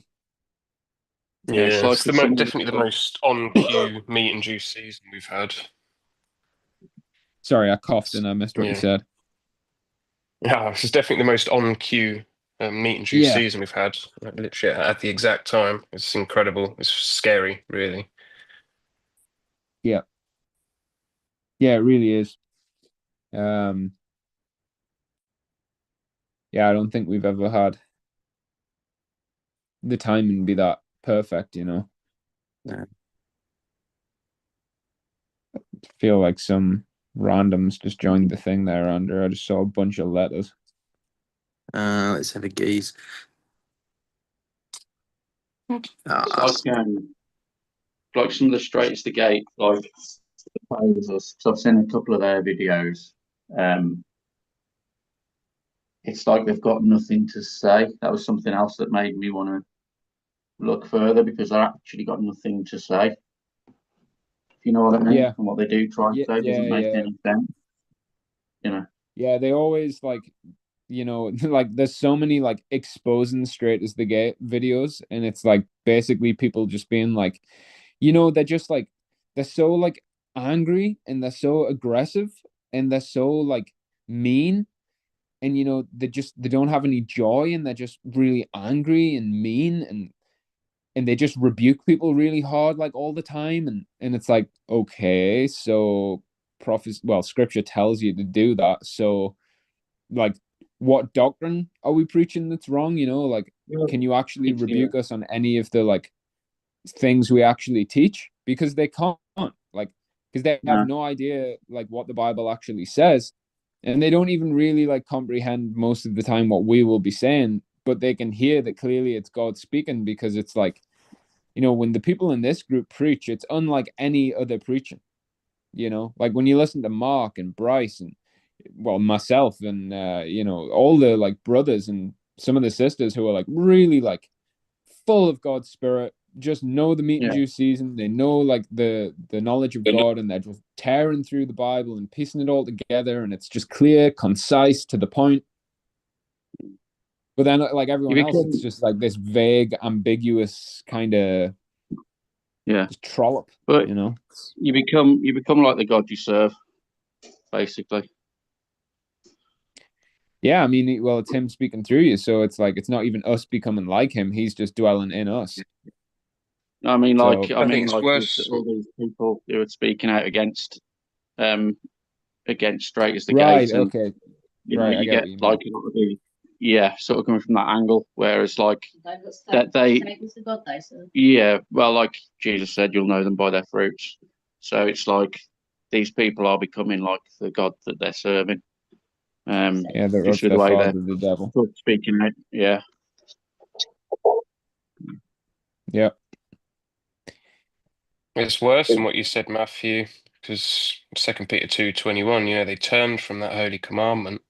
it's Yeah, like it's with some of the definitely the stuff. most on cue meat and juice season we've had. Sorry, I coughed and I missed what you Yeah, said. yeah, this is definitely the most on cue meat and juice Yeah, season we've had. Like, literally at the exact time. It's incredible. It's scary, really. yeah, yeah, it really is. Um, yeah, I don't think we've ever had the timing be that perfect. Yeah. Feel like some randoms just joined the thing there, Andrew. I just saw a bunch of letters. Let's have a gaze. It's like some of the straightest the gate, like proposals. So I've seen a couple of their videos. Um, it's like they've got nothing to say. That was something else that made me want to look further because they've actually got nothing to say. If you know what I mean? Yeah, And what they do try and yeah, say yeah, doesn't make yeah, any sense. You know? yeah. They always like like there's so many like exposing straight as the gate videos, and it's like basically people just being like, they're just like they're so like angry and they're so aggressive and they're so like mean, and they don't have any joy and they're just really angry and mean, and they just rebuke people really hard like all the time, and it's like, okay, so prophecy, well, scripture tells you to do that, so like what doctrine are we preaching that's wrong? Like, Yeah. can you actually Yeah. rebuke us on any of the like things we actually teach? Because they can't, like, because they have No. no idea like what the Bible actually says, and they don't even really like comprehend most of the time what we will be saying, but they can hear that clearly it's God speaking, because it's like, when the people in this group preach, it's unlike any other preaching. Like when you listen to Mark and Bryce and well, myself and all the like brothers and some of the sisters who are like really like full of God's spirit, just know the meat and juice season. They know like the knowledge of God, and they're just tearing through the Bible and piecing it all together, and it's just clear, concise, to the point. But then, like everyone else, it's just like this vague, ambiguous kind of just trollop. But you become like the God you serve, basically. Yeah, I mean, well, it's him speaking through you, so it's like it's not even us becoming like him. He's just dwelling in us. I mean, So, like all these people who are speaking out against straight as the right, gate, and okay, right, I you get get what you mean. like a lot of sort of coming from that angle, whereas like that well, like Jesus said, you'll know them by their fruits. So it's like these people are becoming like the God that they're serving. They're just of with the their way father, they're the devil. speaking out. Yeah. Yeah. It's worse than what you said, Matthew, because 2 Peter 2:21, they turned from that holy commandment,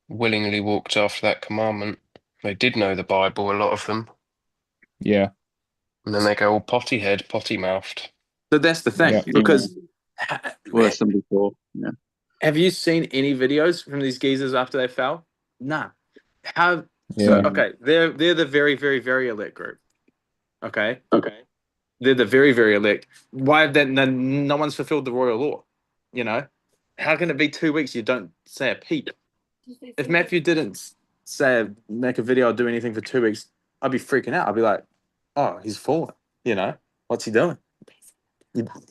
willingly walked after that commandment. They did know the Bible, a lot of them. Yeah. And then they go all potty head, potty mouthed. But that's the thing, because worse than before. Yeah. Have you seen any videos from these geezers after they fell? Nah. So Yeah. okay, they're the very, very, very elite group. Okay. They're the very, very elect. Why have then no one's fulfilled the royal law? How can it be 2 weeks you don't say a peep? If Matthew didn't make a video or do anything for 2 weeks, I'd be freaking out. I'd be like, oh, he's fallen. What's he doing?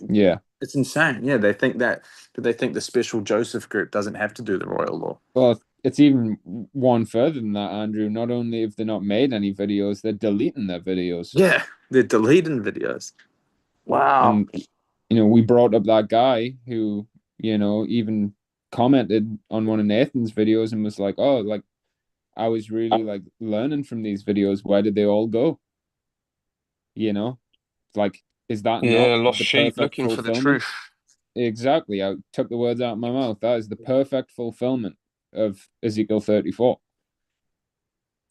Yeah. It's insane. Yeah, they think the special Joseph group doesn't have to do the royal law. Well, it's even one further than that, Andrew. Not only have they not made any videos, they're deleting their videos. Yeah, they're deleting videos. Wow. And we brought up that guy who, even commented on one of Nathan's videos and was like, "Oh, like I was really like learning from these videos. Where did they all go?" Like, is that not Lost the sheep perfect looking for the fulfillment? truth. Exactly. I took the words out of my mouth. That is the perfect fulfillment of Ezekiel 34.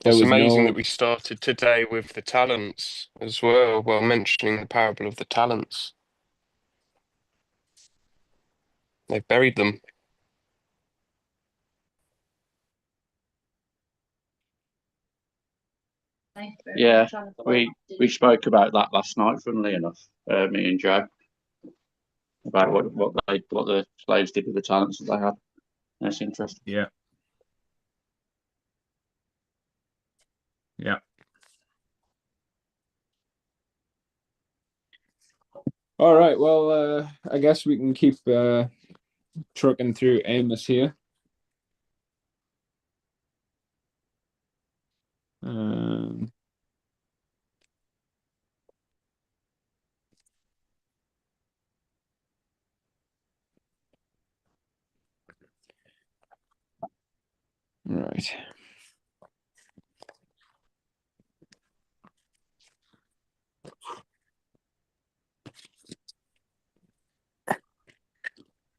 It's amazing that we started today with the talents as well, mentioning the parable of the talents. They've buried them. Yeah, we spoke about that last night, funnily enough, me and Joe, about what the slaves did with the talents that they had. That's interesting. Yeah. Yeah. All right. Well, I guess we can keep trucking through Amos here. Right.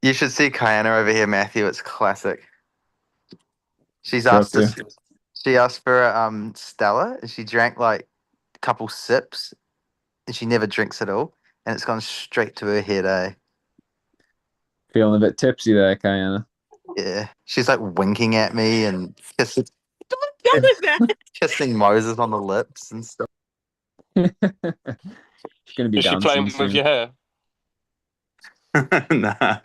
You should see Kiana over here, Matthew. It's classic. She's asked us. She asked for Stella, and she drank like a couple sips, and she never drinks at all, and it's gone straight to her head. Feeling a bit tipsy there, Kiana. Yeah, she's like winking at me and kissing, kissing Moses on the lips and stuff. She's gonna be Is she dancing playing soon. with your hair? Nah.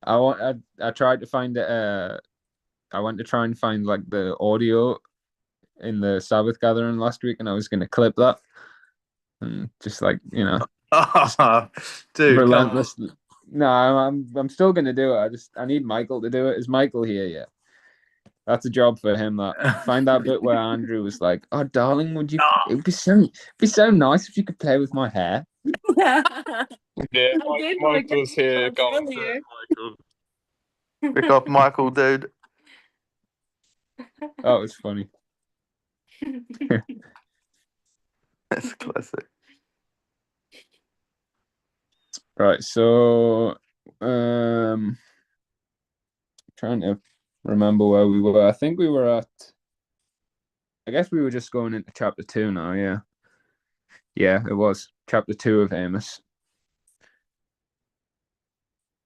I tried to find it. I went to try and find like the audio in the Sabbath gathering last week, and I was gonna clip that, and just like Oh, dude, relentless. No, I'm still gonna do it. I need Michael to do it. Is Michael here yet? That's a job for him. That find that bit where Andrew was like, "Oh, darling, would you? It would be so nice if you could play with my hair." Yeah, Michael's here. Go on, Michael. Pick off Michael, dude. That was funny. That's classic. Right, so Trying to remember where we were. I think we were at. I guess we were just going into chapter 2 now. Yeah, yeah, it was chapter 2 of Amos.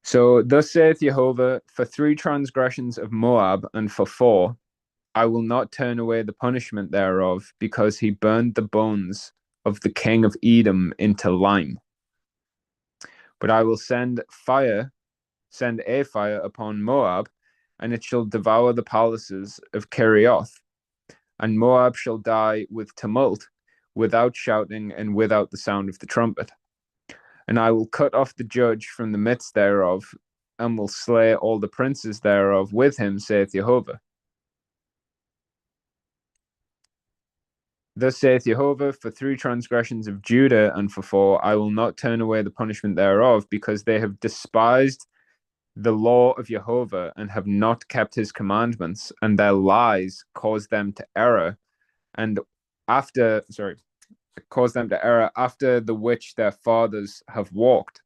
So, thus saith Jehovah, for 3 transgressions of Moab, and for 4, I will not turn away the punishment thereof, because he burned the bones of the king of Edom into lime. But I will send a fire upon Moab, and it shall devour the palaces of Kerioth. And Moab shall die with tumult, without shouting, and without the sound of the trumpet. And I will cut off the judge from the midst thereof, and will slay all the princes thereof with him, saith Jehovah. Thus saith Jehovah, for 3 transgressions of Judah, and for 4, I will not turn away the punishment thereof, because they have despised the law of Jehovah, and have not kept his commandments, and their lies caused them to error, and caused them to error after the which their fathers have walked.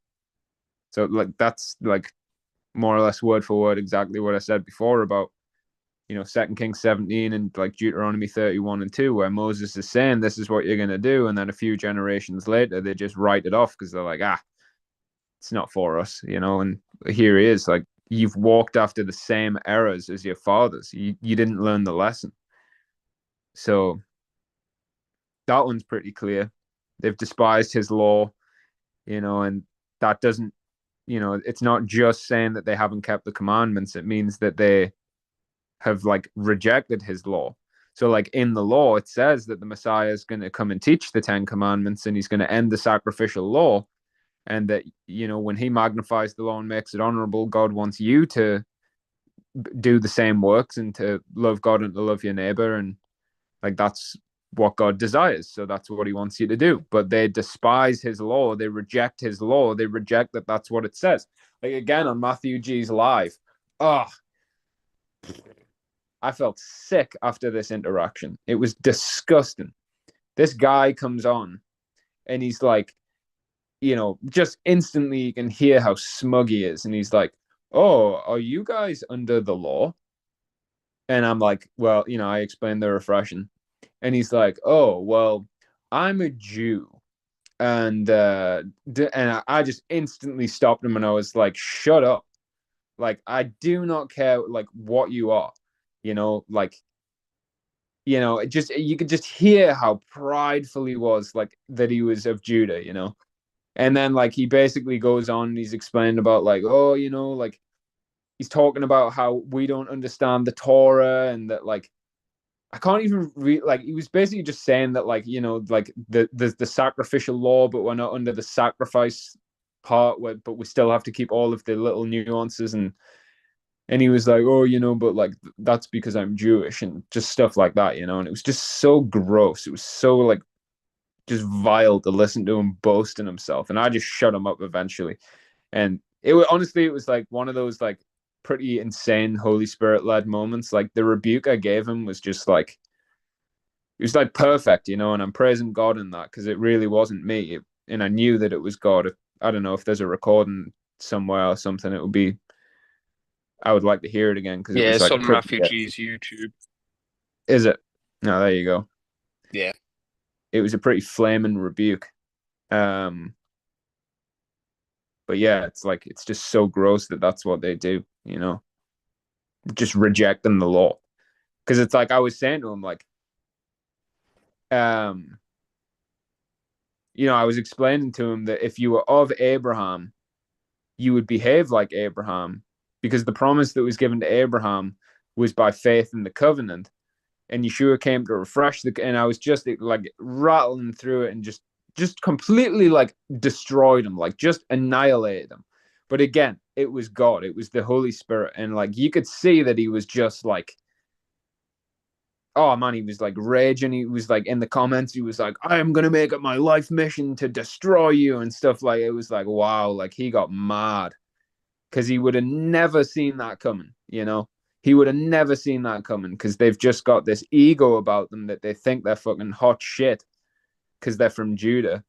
So like that's like more or less word for word exactly what I said before about 2 Kings 17 and like Deuteronomy 31 and 2, where Moses is saying this is what you're going to do, and then a few generations later they just write it off because they're like, it's not for us, and here he is, like, you've walked after the same errors as your fathers. You didn't learn the lesson. So that one's pretty clear. They've despised his law, and that doesn't, it's not just saying that they haven't kept the commandments. It means that they have like rejected his law. So like in the law, it says that the Messiah is going to come and teach the 10 commandments, and he's going to end the sacrificial law. And that, when he magnifies the law and makes it honorable, God wants you to do the same works and to love God and to love your neighbor. And like, that's what God desires. So that's what he wants you to do. But they despise his law. They reject his law. They reject that that's what it says. Like again, on Matthew G's live. I felt sick after this interaction. It was disgusting. This guy comes on and he's like, just instantly you can hear how smug he is. And he's like, oh, are you guys under the law? And I'm like, well, I explained the refreshing. And he's like, oh, well, I'm a Jew. And I just instantly stopped him and I was like, shut up. Like, I do not care like what you are, like, you could just hear how prideful he was, like that he was of Judah, And then like he basically goes on and he's explaining about like, oh, like he's talking about how we don't understand the Torah, and that like I can't even read, like he was basically just saying that like, like the sacrificial law, but we're not under the sacrifice part but we still have to keep all of the little nuances, and he was like, oh, but like that's because I'm Jewish and just stuff like that, and it was just so gross. It was so like just vile to listen to him boast in himself, and I just shut him up eventually. And it was like one of those like pretty insane Holy Spirit led moments. Like the rebuke I gave him was just like, it was like perfect, and I'm praising God in that because it really wasn't me, and I knew that it was God. I don't know if there's a recording somewhere or something. It would be. I would like to hear it again because it Yeah, was it's like on Matthew G's YouTube. Is it? No, there you go. Yeah. It was a pretty flaming rebuke. But yeah, it's like it's just so gross that that's what they do, just rejecting the law. Because it's like I was saying to him, like, I was explaining to him that if you were of Abraham, you would behave like Abraham, because the promise that was given to Abraham was by faith in the covenant, and Yeshua came to refresh and I was just like rattling through it and just completely like destroyed him, like just annihilated him. But again, it was God, it was the Holy Spirit, and like you could see that he was just like, oh man, he was like raging. He was like in the comments, he was like, I am gonna make it my life mission to destroy you and stuff. Like it was like, wow, like he got mad because he would have never seen that coming, He would have never seen that coming because they've just got this ego about them that they think they're fucking hot shit because they're from Judah,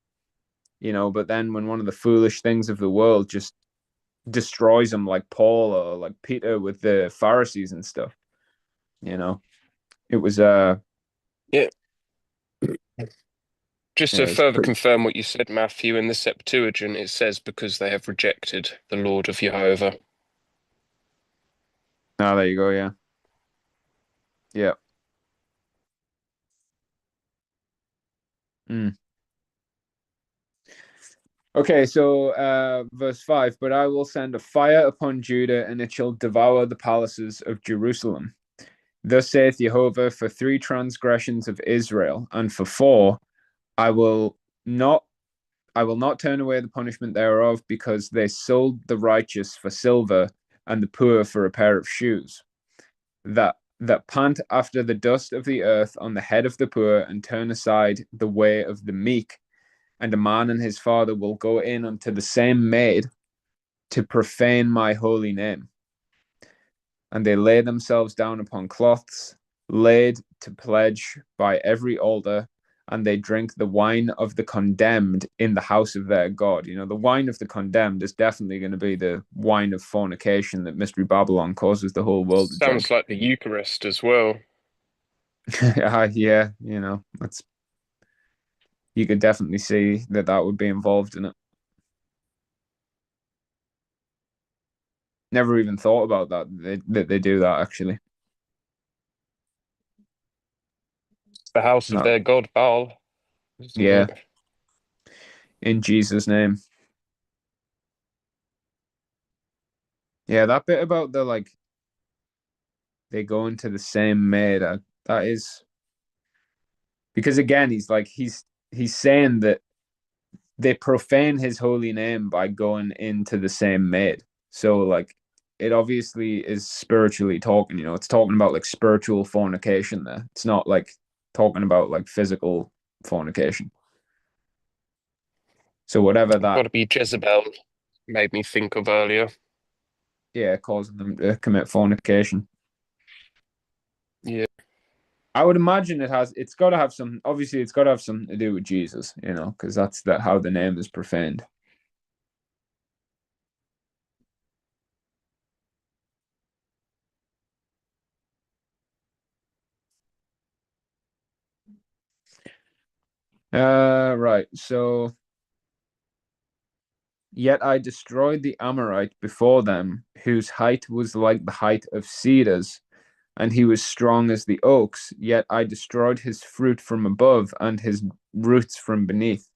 But then when one of the foolish things of the world just destroys them like Paul or like Peter with the Pharisees and stuff. You know, it was Yeah. Just yeah, to it's further pretty. confirm what you said, Matthew, in the Septuagint, it says because they have rejected the Lord of Jehovah. Oh, there you go. Yeah, yeah. Mm. Okay, so verse 5, but I will send a fire upon Judah, and it shall devour the palaces of Jerusalem. Thus saith Jehovah, for 3 transgressions of Israel, and for 4, I will not turn away the punishment thereof, because they sold the righteous for silver, and the poor for a pair of shoes. That pant after the dust of the earth on the head of the poor, and turn aside the way of the meek. And a man and his father will go in unto the same maid to profane my holy name. And they lay themselves down upon cloths, laid to pledge by every altar, and they drink the wine of the condemned in the house of their God. You know, the wine of the condemned is definitely going to be the wine of fornication that Mystery Babylon causes the whole world to drink. Sounds like the Eucharist as well. Yeah, you know, you could definitely see that would be involved in it. Never even thought about that they do that actually. The house of No. their god Baal, isn't Yeah, it? in Jesus' name. Yeah, that bit about the like they go into the same maid, that is because again he's saying that they profane his holy name by going into the same maid. So like it obviously is spiritually talking, you know, it's talking about like spiritual fornication there. It's not like talking about like physical fornication. So whatever Got that, to be Jezebel made me think of earlier. yeah, causing them to commit fornication. Yeah. I would imagine it's got to have some, obviously it's got to have something to do with Jesus, you know, because that's how the name is profaned. Right. So, yet I destroyed the Amorite before them, whose height was like the height of cedars, and he was strong as the oaks. Yet I destroyed his fruit from above, and his roots from beneath.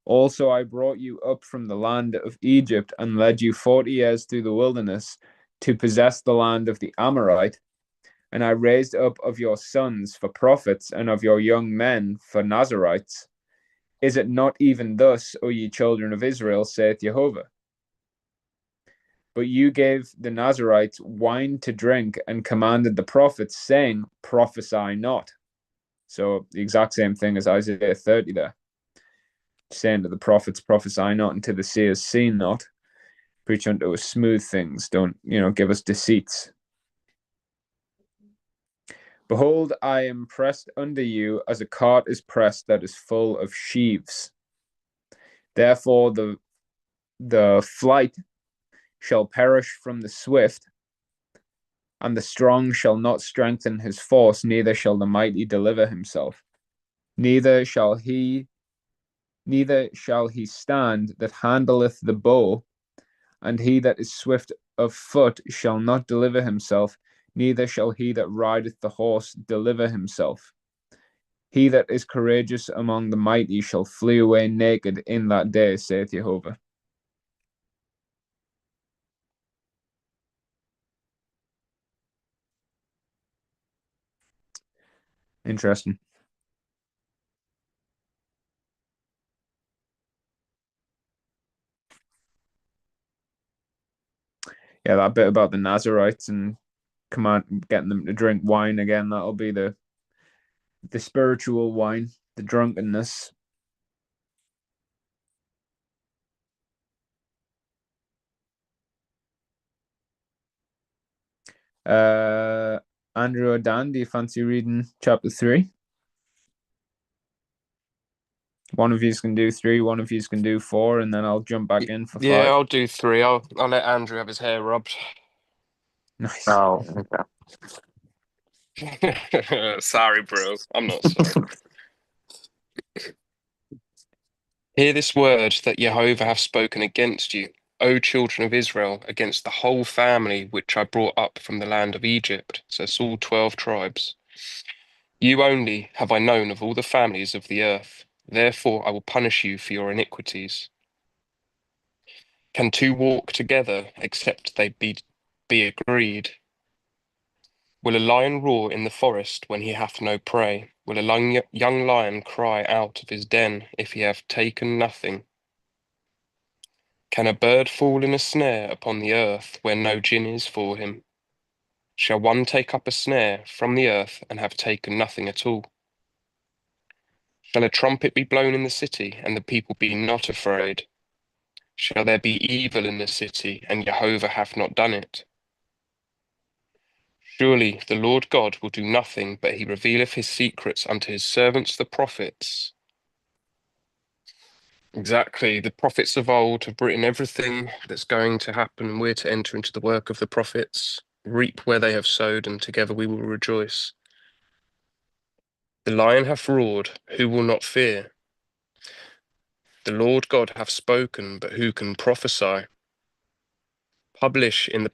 Also, I brought you up from the land of Egypt, and led you 40 years through the wilderness to possess the land of the Amorite. And I raised up of your sons for prophets, and of your young men for Nazarites. Is it not even thus, O ye children of Israel, saith Jehovah? But you gave the Nazarites wine to drink, and commanded the prophets, saying, prophesy not. So the exact same thing as Isaiah 30 there, saying to the prophets, prophesy not, and to the seers, see not. Preach unto us smooth things, don't, give us deceits. Behold, I am pressed under you as a cart is pressed that is full of sheaves. Therefore the flight shall perish from the swift, and the strong shall not strengthen his force, neither shall the mighty deliver himself. Neither shall he stand that handleth the bow, and he that is swift of foot shall not deliver himself, neither shall he that rideth the horse deliver himself. He that is courageous among the mighty shall flee away naked in that day, saith Jehovah. Interesting. Yeah, that bit about the Nazarites and getting them to drink wine again, that'll be the spiritual wine, the drunkenness. Uh, Andrew or Dan, do you fancy reading chapter 3? One of you can do 3, one of you can do 4, and then I'll jump back in for Yeah, 5. I'll do 3. I'll let Andrew have his hair rubbed. Nice. Oh, okay. Sorry, bro. I'm not sorry. Hear this word that Jehovah hath spoken against you, O children of Israel, against the whole family which I brought up from the land of Egypt. So it's all 12 tribes. You only have I known of all the families of the earth. Therefore I will punish you for your iniquities. Can 2 walk together except they be agreed? Will a lion roar in the forest when he hath no prey? Will a young lion cry out of his den if he have taken nothing? Can a bird fall in a snare upon the earth where no gin is for him? Shall one take up a snare from the earth and have taken nothing at all? Shall a trumpet be blown in the city and the people be not afraid? Shall there be evil in the city and Jehovah hath not done it? Surely the Lord God will do nothing, but he revealeth his secrets unto his servants the prophets. Exactly. The prophets of old have written everything that's going to happen. We're to enter into the work of the prophets, reap where they have sowed, and together we will rejoice. The lion hath roared, who will not fear? The Lord God hath spoken, but who can prophesy? Publish in the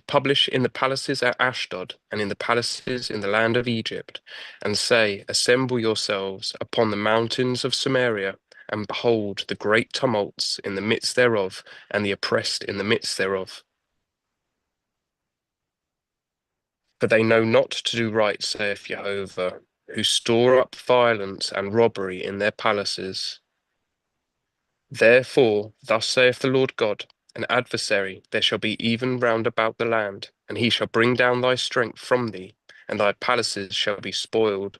publish in the palaces at Ashdod, and in the palaces in the land of Egypt, and say, Assemble yourselves upon the mountains of Samaria, and behold the great tumults in the midst thereof, and the oppressed in the midst thereof. For they know not to do right, saith Jehovah, who store up violence and robbery in their palaces. Therefore, thus saith the Lord God, an adversary there shall be even round about the land, and he shall bring down thy strength from thee, and thy palaces shall be spoiled.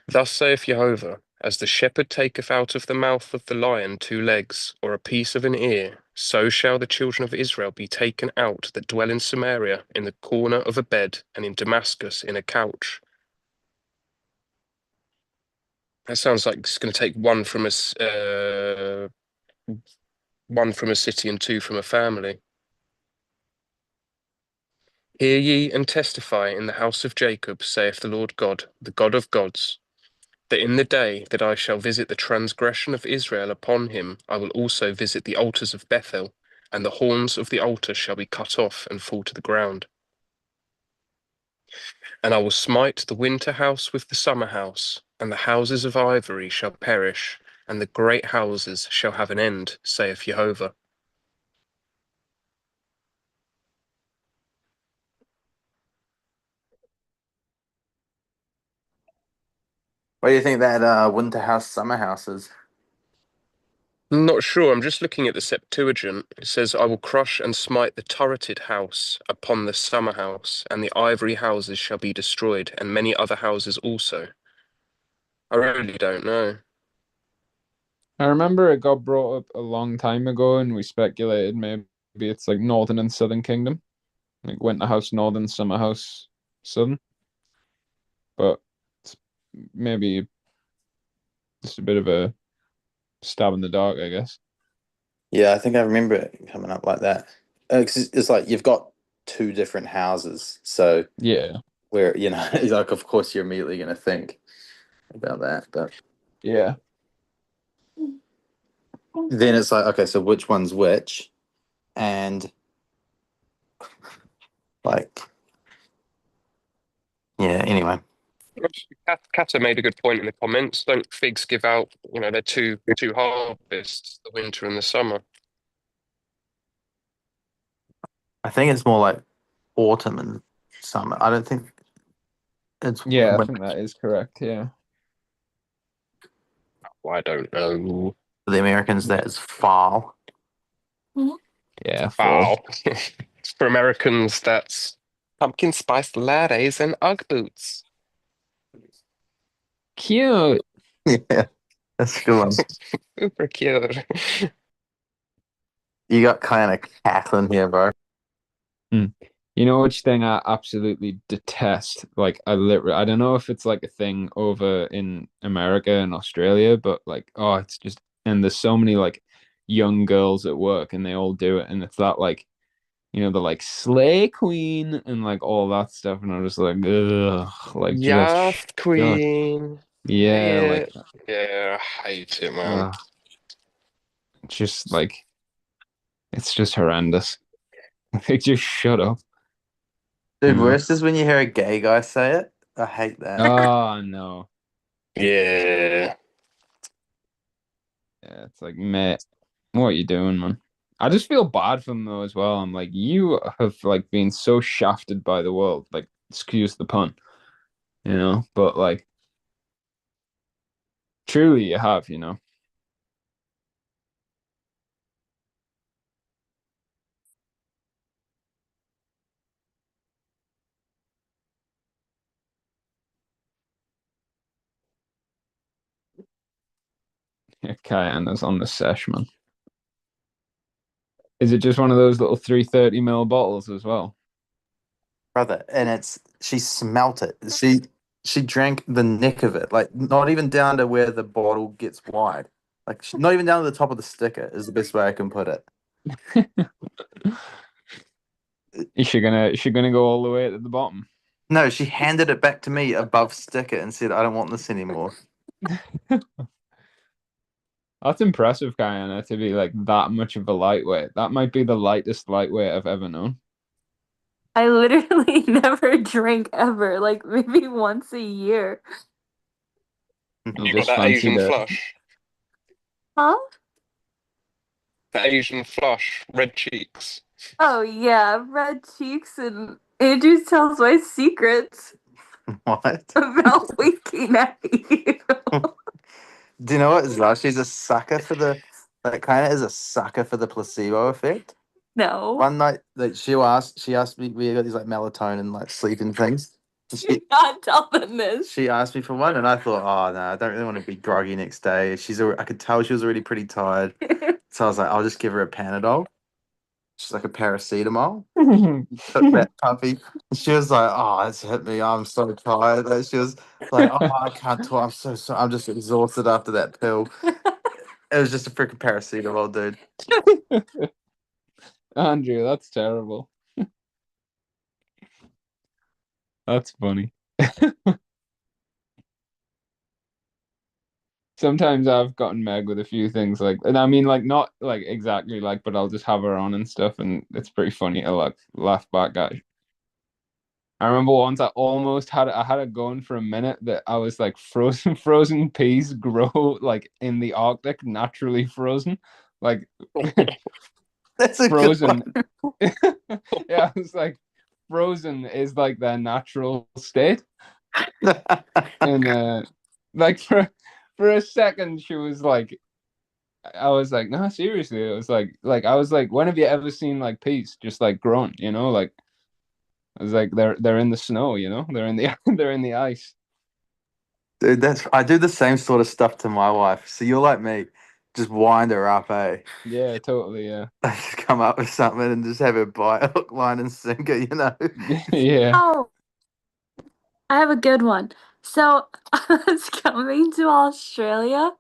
Thus saith Jehovah, as the shepherd taketh out of the mouth of the lion 2 legs, or a piece of an ear, so shall the children of Israel be taken out that dwell in Samaria, in the corner of a bed, and in Damascus in a couch. That sounds like it's going to take one from a city and 2 from a family. Hear ye and testify in the house of Jacob, saith the Lord God, the God of gods, that in the day that I shall visit the transgression of Israel upon him, I will also visit the altars of Bethel, and the horns of the altar shall be cut off and fall to the ground. And I will smite the winter house with the summer house, and the houses of ivory shall perish, and the great houses shall have an end, saith Jehovah. What do you think that winter house, summer house is? I'm not sure. I'm just looking at the Septuagint. It says, I will crush and smite the turreted house upon the summer house, and the ivory houses shall be destroyed, and many other houses also. I really don't know. I remember it got brought up a long time ago, and we speculated maybe it's like Northern and Southern Kingdom, like Winter House Northern, Summer House Southern. But it's maybe just a bit of a stab in the dark, I guess. Yeah, I think I remember it coming up like that. 'Cause it's like you've got 2 different houses, so Yeah, where like of course you're immediately going to think about that, but yeah. then it's like, okay, so which one's which, and like, yeah. Anyway, Kata made a good point in the comments. Don't figs give out, they're two harvests, the winter and the summer. I think it's more like autumn and summer. I don't think it's Yeah, I winter. think that is correct. Yeah. Well, I don't know. For the Americans, that is fall. Yeah, fall. Wow. For Americans, that's pumpkin spice lattes and Ugg boots. Cute. Yeah, that's a good one. Super cute. You got kind of cackling here, bro. Hmm. You know which thing I absolutely detest? Like I don't know if it's like a thing over in America and Australia, but like oh it's just and there's so many like young girls at work and they all do it and it's that like the like slay queen and like all that stuff and I'm just like ugh like just Yacht shut Queen. yeah Yeah. like Yeah, I hate it, man. uh just like it's just horrendous. Like just shut up, you Dude, know. worst is when you hear a gay guy say it. I hate that. Oh no. Yeah. Yeah, it's like, mate, what are you doing, man? I just feel bad for them though as well. I'm like, you have like been so shafted by the world, like, excuse the pun, but like, truly you have. Okay, and that's on the sesh, man. Is it just one of those little 330 ml bottles as well? Brother, and she smelt it. She drank the neck of it, like not even down to where the bottle gets wide. Like not even down to the top of the sticker is the best way I can put it. Is she gonna go all the way to the bottom? No, she handed it back to me above sticker and said, "I don't want this anymore." That's impressive, Kayana, to be like that much of a lightweight. That might be the lightest lightweight I've ever known. I literally never drink ever, like maybe once a year. You You got just that fancy Asian the flush. Huh? That Asian flush. Red cheeks. Oh yeah, red cheeks and Andrew tells my secrets What? about winking at you. Do you know what as well? She's a sucker for the like kind of is a sucker for the placebo effect. No. One night that she asked me we got these like melatonin like sleeping things. Do not tell them this. She asked me for one, and I thought, oh no, I don't really want to be groggy next day. I could tell she was already pretty tired, so I was like, I'll just give her a Panadol. She's like a paracetamol. Took that puppy. And she was like, oh, it's hit me. I'm so tired. And she was like, oh, I can't talk. I'm so sorry. I'm just exhausted after that pill. It was just a freaking paracetamol, dude. Andrew, that's terrible. That's funny. Sometimes I've gotten Meg with a few things like, and I mean, like, not like exactly like, but I'll just have her on and stuff, and it's pretty funny to like laugh back at. I remember once I had it going for a minute that I was like frozen peas grow like in the Arctic, naturally frozen, like That's a good frozen. one. Yeah, it's like frozen is like their natural state. And like for a second she was like I was like, no, seriously. It was like I was like, when have you ever seen like peas just like grown, Like I was like they're in the snow, They're in the they're in the ice. Dude, I do the same sort of stuff to my wife. So you're like me, just wind her up, eh? Yeah, totally, yeah. I just come up with something and just have her bite hook, line, and sinker. Yeah. Oh, I have a good one. So I was coming to Australia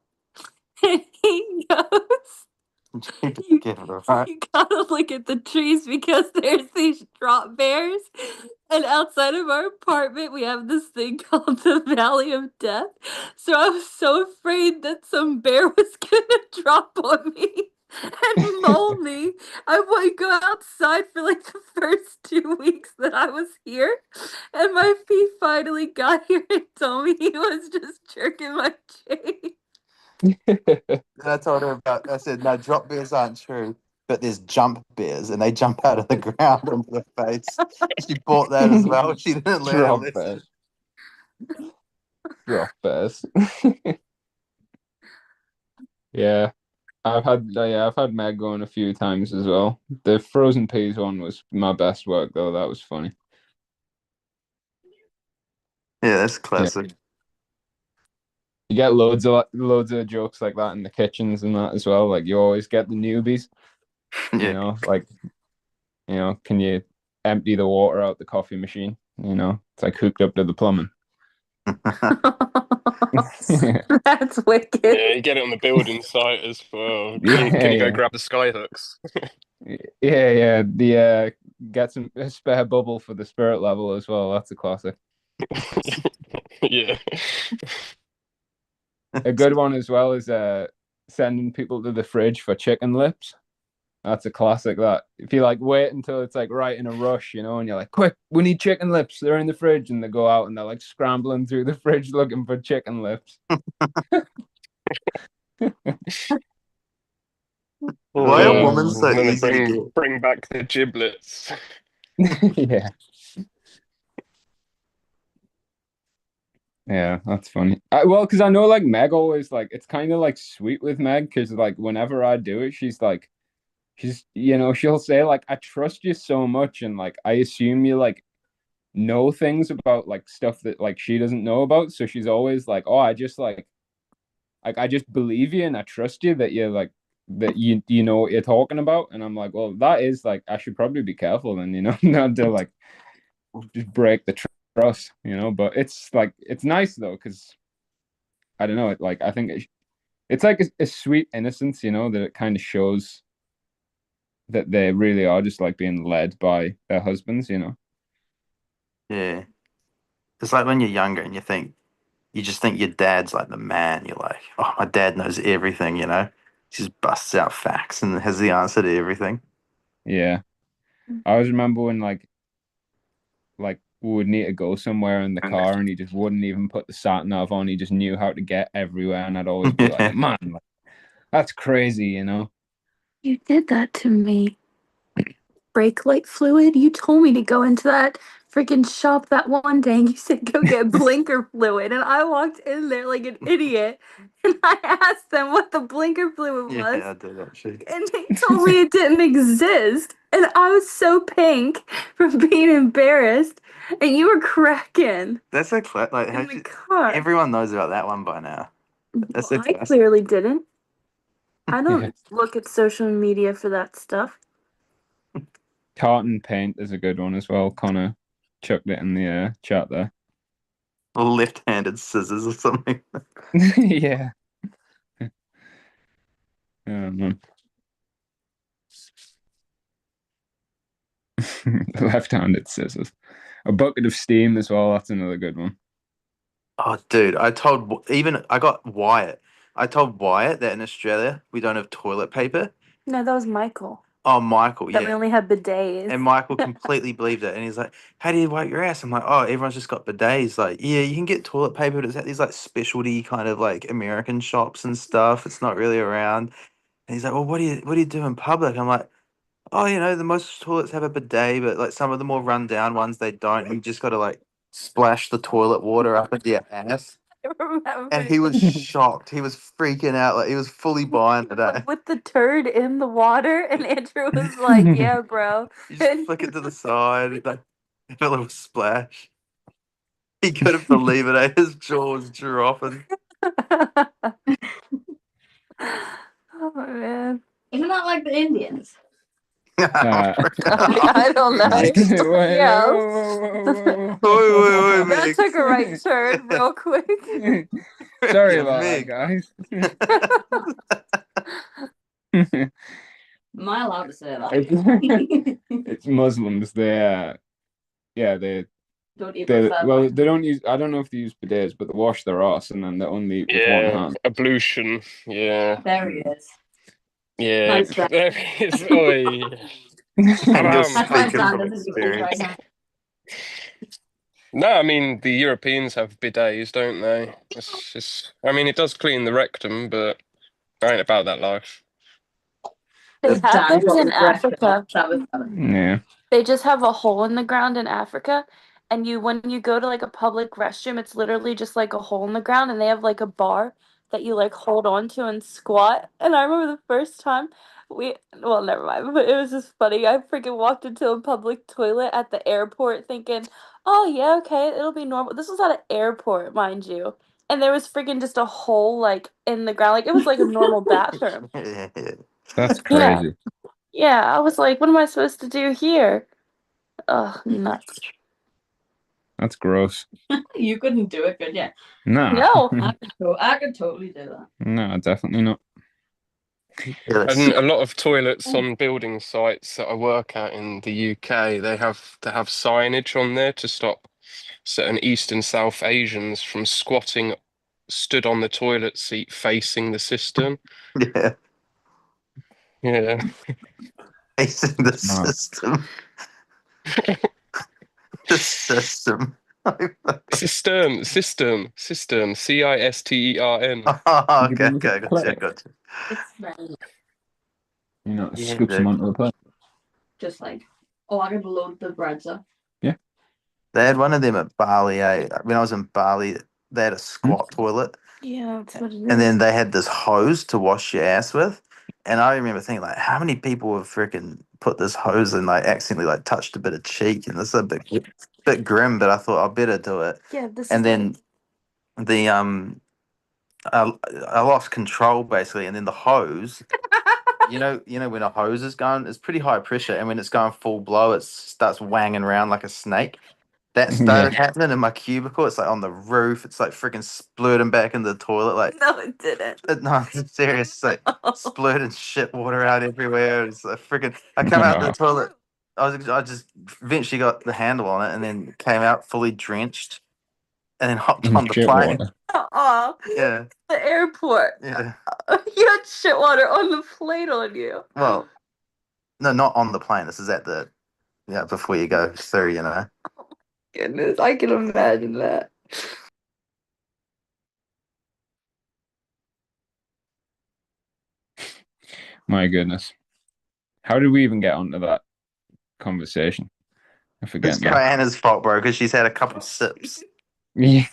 and he goes, you, Get it right. you gotta look at the trees because there's these drop bears. And outside of our apartment, we have this thing called the Valley of Death. So I was so afraid that some bear was gonna drop on me and maul me. I would go outside for like the first 2 weeks that I was here. And my feet finally got here and told me he was just jerking my chain. And I told her I said, no, drop bears aren't true, but there's jump bears and they jump out of the ground onto your face. She bought that as well. She didn't learn her Drop lesson. bears. Drop bears. Yeah. I've had Meg going a few times as well. The frozen peas one was my best work though. That was funny. Yeah, that's Yeah. classic. You get loads of jokes like that in the kitchens and that as well. Like you always get the newbies, Yeah. like, can you empty the water out the coffee machine. It's like hooked up to the plumbing. That's wicked. Yeah, you get it on the building site as well. Can you go grab the sky hooks? Yeah. Get some a spare bubble for the spirit level as well. That's a classic. Yeah. A good one as well is sending people to the fridge for chicken lips. That's a classic. That if you like wait until it's like right in a rush, and you're like, quick, we need chicken lips. They're in the fridge, and they go out and they're like scrambling through the fridge looking for chicken lips. Why are Yeah. women so And then they easy to get? bring back the giblets. Yeah. Yeah, that's funny. Well, because I know like Meg always like it's kind of like sweet with Meg because like whenever I do it, she'll say like I trust you so much and like I assume you like know things about like stuff that like she doesn't know about. So she's always like, oh, I just like I just believe you and I trust you that you're like that you know what you're talking about. And I'm like, well, that is like I should probably be careful then, not to like just break the trust, But it's like it's nice though because I don't know, it like I think it's like a sweet innocence, that it kind of shows that they really are just like being led by their husbands. Yeah. It's like when you're younger and you just think your dad's like the man. You're like, oh, my dad knows everything, He just busts out facts and has the answer to everything. Yeah. I always remember when like we would need to go somewhere in the car and he just wouldn't even put the sat nav on. He just knew how to get everywhere. And I'd always be like, man, like, that's crazy. You did that to me. Brake light fluid? You told me to go into that freaking shop that one day and you said go get blinker fluid. And I walked in there like an idiot and I asked them what the blinker fluid was. Yeah, I did actually. And they told me it didn't exist. And I was so pink from being embarrassed. And you were cracking That's a like in the car. everyone knows about that one by now. That's Well, I clearly didn't. I don't Yeah. look at social media for that stuff. Tartan paint is a good one as well. Connor chucked it in the chat there. Left-handed scissors or something. Yeah. Man. Left-handed scissors. A bucket of steam as well. That's another good one. Oh, dude, I got Wyatt. I told Wyatt that in Australia we don't have toilet paper. No, that was Michael. Oh, Michael, That we yeah. only had bidets. And Michael completely believed it. And he's like, how do you wipe your ass? I'm like, oh, everyone's just got bidets. Like, yeah, you can get toilet paper, but it's at these like specialty kind of like American shops and stuff. It's not really around. And he's like, well, what do you do in public? I'm like, oh, the most toilets have a bidet, but like some of the more run down ones, they don't. You just got to like splash the toilet water up into your ass. I remember. And he was shocked. He was freaking out. Like he was fully buying it. With the turd in the water, and Andrew was like, "Yeah, bro." You just flick it to the side, like a little splash. He couldn't believe it. His jaw was dropping. Oh man. Isn't that like the Indians? I don't know. Yeah. That took a right turn real quick. Sorry about that, guys. Am I allowed to say that? It's Muslims. They Don't eat they with well they don't use. I don't know if they use bidets, but they wash their ass and then they only eat with one hand. Ablution. Yeah. There he is. Yeah. Nice try. There he is. Oi. You're That's my speaking stand from as a right experience. now. No, I mean the Europeans have bidets, don't they? It's just, I mean, it does clean the rectum, but I ain't about that life. They have Damn, those in Africa. Yeah. They just have a hole in the ground in Africa, and when you go to like a public restroom, it's literally just like a hole in the ground, and they have like a bar that you like hold on to and squat. And I remember the first time well, never mind, but it was just funny. I freaking walked into a public toilet at the airport thinking, oh yeah, okay, it'll be normal. This was at an airport, mind you. And there was freaking just a hole like in the ground. Like it was like a normal bathroom. That's Yeah. crazy. Yeah, I was like, what am I supposed to do here? Oh, nuts. That's gross. You couldn't do it, could you? No. No. I could totally do that. No, definitely not. And a lot of toilets on building sites that I work at in the UK, they have to have signage on there to stop certain East and South Asians from squatting stood on the toilet seat facing the cistern. Yeah. Yeah. Facing the Wow. system. The system. Cistern. Cistern. Oh, You okay, can okay, play. gotcha. It's very You know, Yeah, scoop some dude. onto the plate. just like, oh, I could load the breads up. They had one of them at Bali. When I was in Bali, they had a squat toilet, Yeah, that's what it is. and then they had this hose to wash your ass with. And I remember thinking, like, how many people have freaking put this hose and like accidentally like touched a bit of cheek, and this is a bit grim. But I thought I better do it. Yeah, this And is then the I lost control basically, and then the hose. You know when a hose is going, it's pretty high pressure, and when it's going full blow, it starts wanging around like a snake. That started happening in my cubicle. It's like on the roof. It's like freaking splurting back in the toilet. Like No, it didn't. no, it's serious. It's like splurting shit water out everywhere. It's like freaking. I come out the toilet. I just eventually got the handle on it, and then came out fully drenched, and then hopped on the Shit plane. water. Oh, Yeah, the airport. yeah. You had shit water on the plate on you. Well, no, not on the plane. This is at the before you go through. You know. Goodness, I can imagine that. My goodness. How did we even get onto that conversation? I forget It's now. Diana's fault, bro, because she's had a couple sips. Yeah.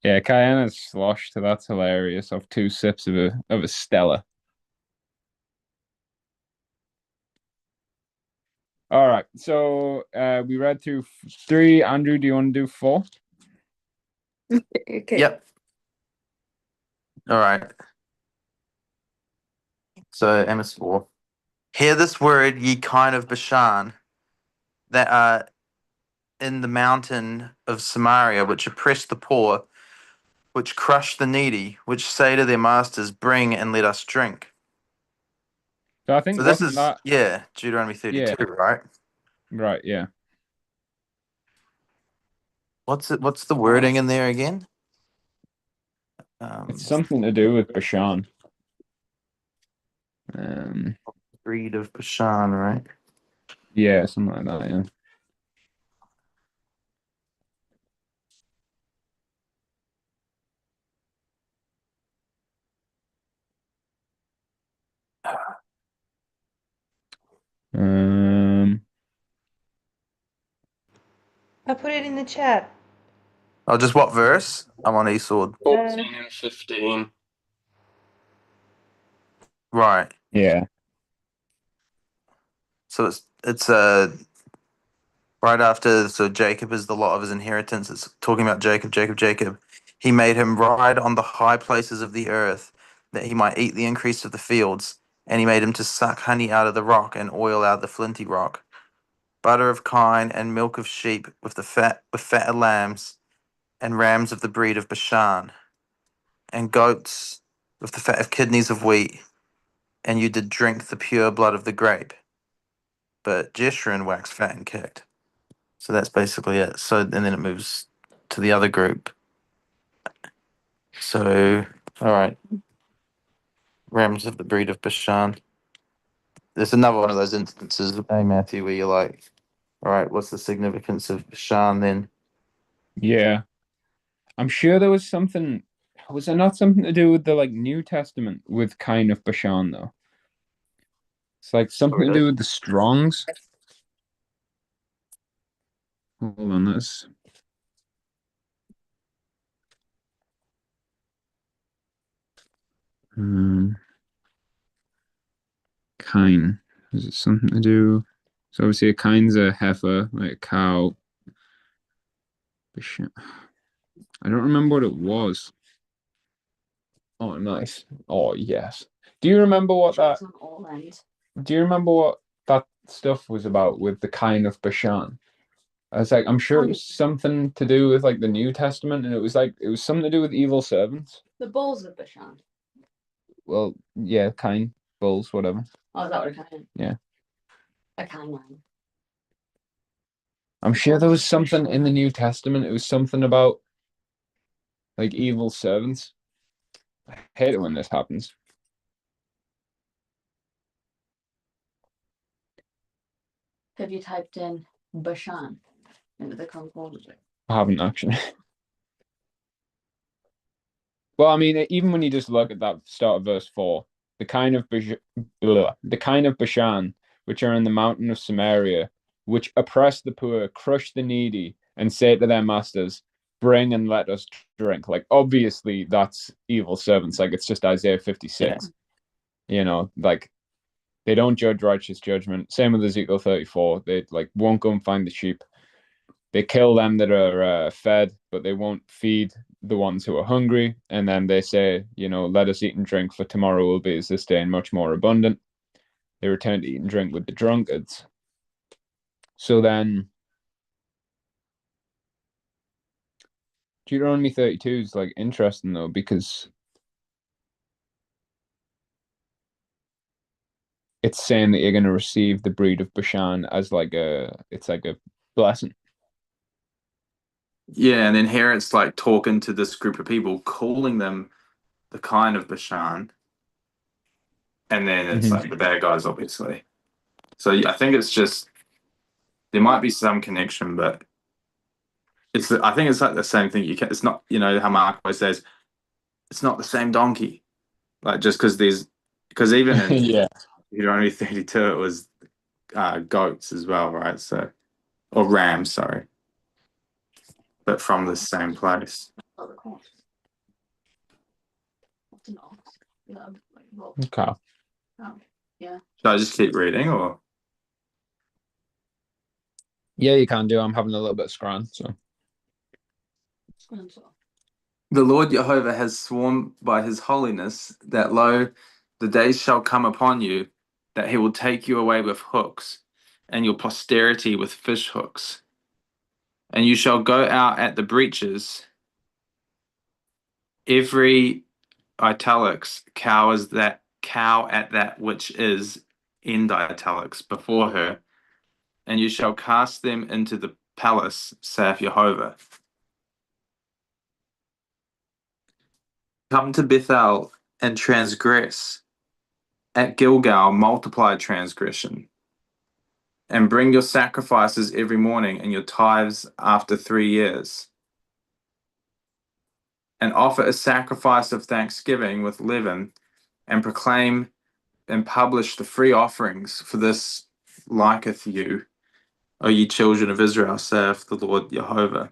Yeah, Kayana's sloshed. That's hilarious. Of 2 sips of a Stella. All right. So we read through 3. Andrew, do you want to do 4? Okay. Yep. All right. So MS4. Hear this word, ye kind of Bashan, that are in the mountain of Samaria, which oppress the poor, which crush the needy, which say to their masters, bring and let us drink. So I think So this wasn't is that Deuteronomy 32, yeah, right? right, yeah. What's the wording in there again? It's something to do with Bashan. Breed of Bashan, right? Yeah, something like that, yeah. I put it in the chat. Oh, just what verse? I'm on Esau. 14 and 15. Right. Yeah. So it's right after, so Jacob is the lot of his inheritance. It's talking about Jacob. He made him ride on the high places of the earth, that he might eat the increase of the fields. And he made him to suck honey out of the rock and oil out of the flinty rock, butter of kine and milk of sheep, with fatted lambs and rams of the breed of Bashan, and goats with the fat of kidneys of wheat. And you did drink the pure blood of the grape. But Jeshurun waxed fat and kicked. So that's basically it. So and then it moves to the other group. So all right, rams of the breed of Bashan. There's another one of those instances, hey Matthew, where you're like, all right, what's the significance of Bashan then? Yeah. I'm sure there was something. Was there not something to do with the New Testament with kind of Bashan though? It's like something to do with the Strongs. Hold on, this. Kine. Is it something to do? So obviously a kine's a heifer, like a cow. Bashan. I don't remember what it was. Oh, nice. Oh, yes. Do you remember what that? On all ends. Do you remember what stuff was about with the kind of Bashan. I was like, I'm sure it was something to do with like the New Testament, and it was something to do with evil servants. The bulls of Bashan. Well, yeah, kind bulls, whatever. Oh, is that what a kind? Yeah. A kind man. I'm sure there was something in the New Testament. It was something about like evil servants. I hate it when this happens. Have you typed in Bashan into the console? I haven't actually. Well, I mean, even when you just look at that start of verse 4, the kind of Bashan, which are in the mountain of Samaria, which oppress the poor, crush the needy, and say to their masters, "Bring and let us drink." Like, obviously, that's evil servants. Like, it's just Isaiah 56. You know, like they don't judge righteous judgment. Same with Ezekiel 34. They like won't go and find the sheep. They kill them that are fed, but they won't feed the ones who are hungry. And then they say, let us eat and drink, for tomorrow will be as this day and much more abundant. They return to eat and drink with the drunkards. So then Deuteronomy 32 is like interesting though, because it's saying that you're going to receive the breed of Bashan as it's like a blessing. Yeah, and then here it's like talking to this group of people, calling them the kind of Bashan, and then it's like the bad guys, obviously. So I think it's just there might be some connection, but I think it's like the same thing. It's not, how Mark always says, it's not the same donkey. Like just because even in Yeah. Deuteronomy 32, it was goats as well, right? So, or rams, sorry, but from the same place. Okay. Yeah. Should I just keep reading, or? Yeah, you can do. I'm having a little bit of scran, so. The Lord Jehovah has sworn by his holiness that, lo, the days shall come upon you that he will take you away with hooks, and your posterity with fish hooks. And you shall go out at the breaches. Every italics cow at that which is end italics before her, and you shall cast them into the palace, saith Jehovah. Come to Bethel and transgress. At Gilgal multiply transgression. And bring your sacrifices every morning and your tithes after 3 years. And offer a sacrifice of thanksgiving with leaven, and proclaim and publish the free offerings, for this liketh you, O ye children of Israel, saith the Lord Jehovah.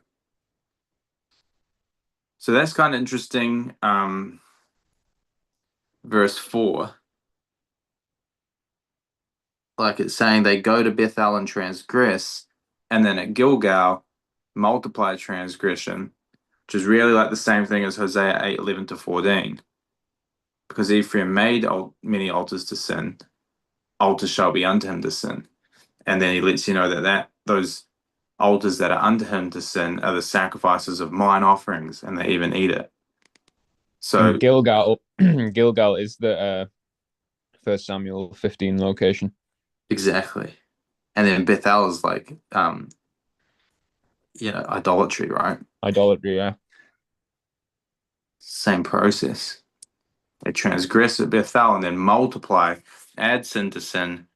So that's kind of interesting. Verse 4. Like it's saying they go to Bethel and transgress, and then at Gilgal multiply transgression, which is really like the same thing as Hosea 8:11-14. Because Ephraim made many altars to sin, altars shall be unto him to sin. And then he lets you know that those altars that are unto him to sin are the sacrifices of mine offerings, and they even eat it. So Gilgal is the 1 Samuel 15 location. Exactly. And then Bethel is like idolatry, right? Idolatry, yeah. Same process. They transgress at Bethel and then multiply, add sin to sin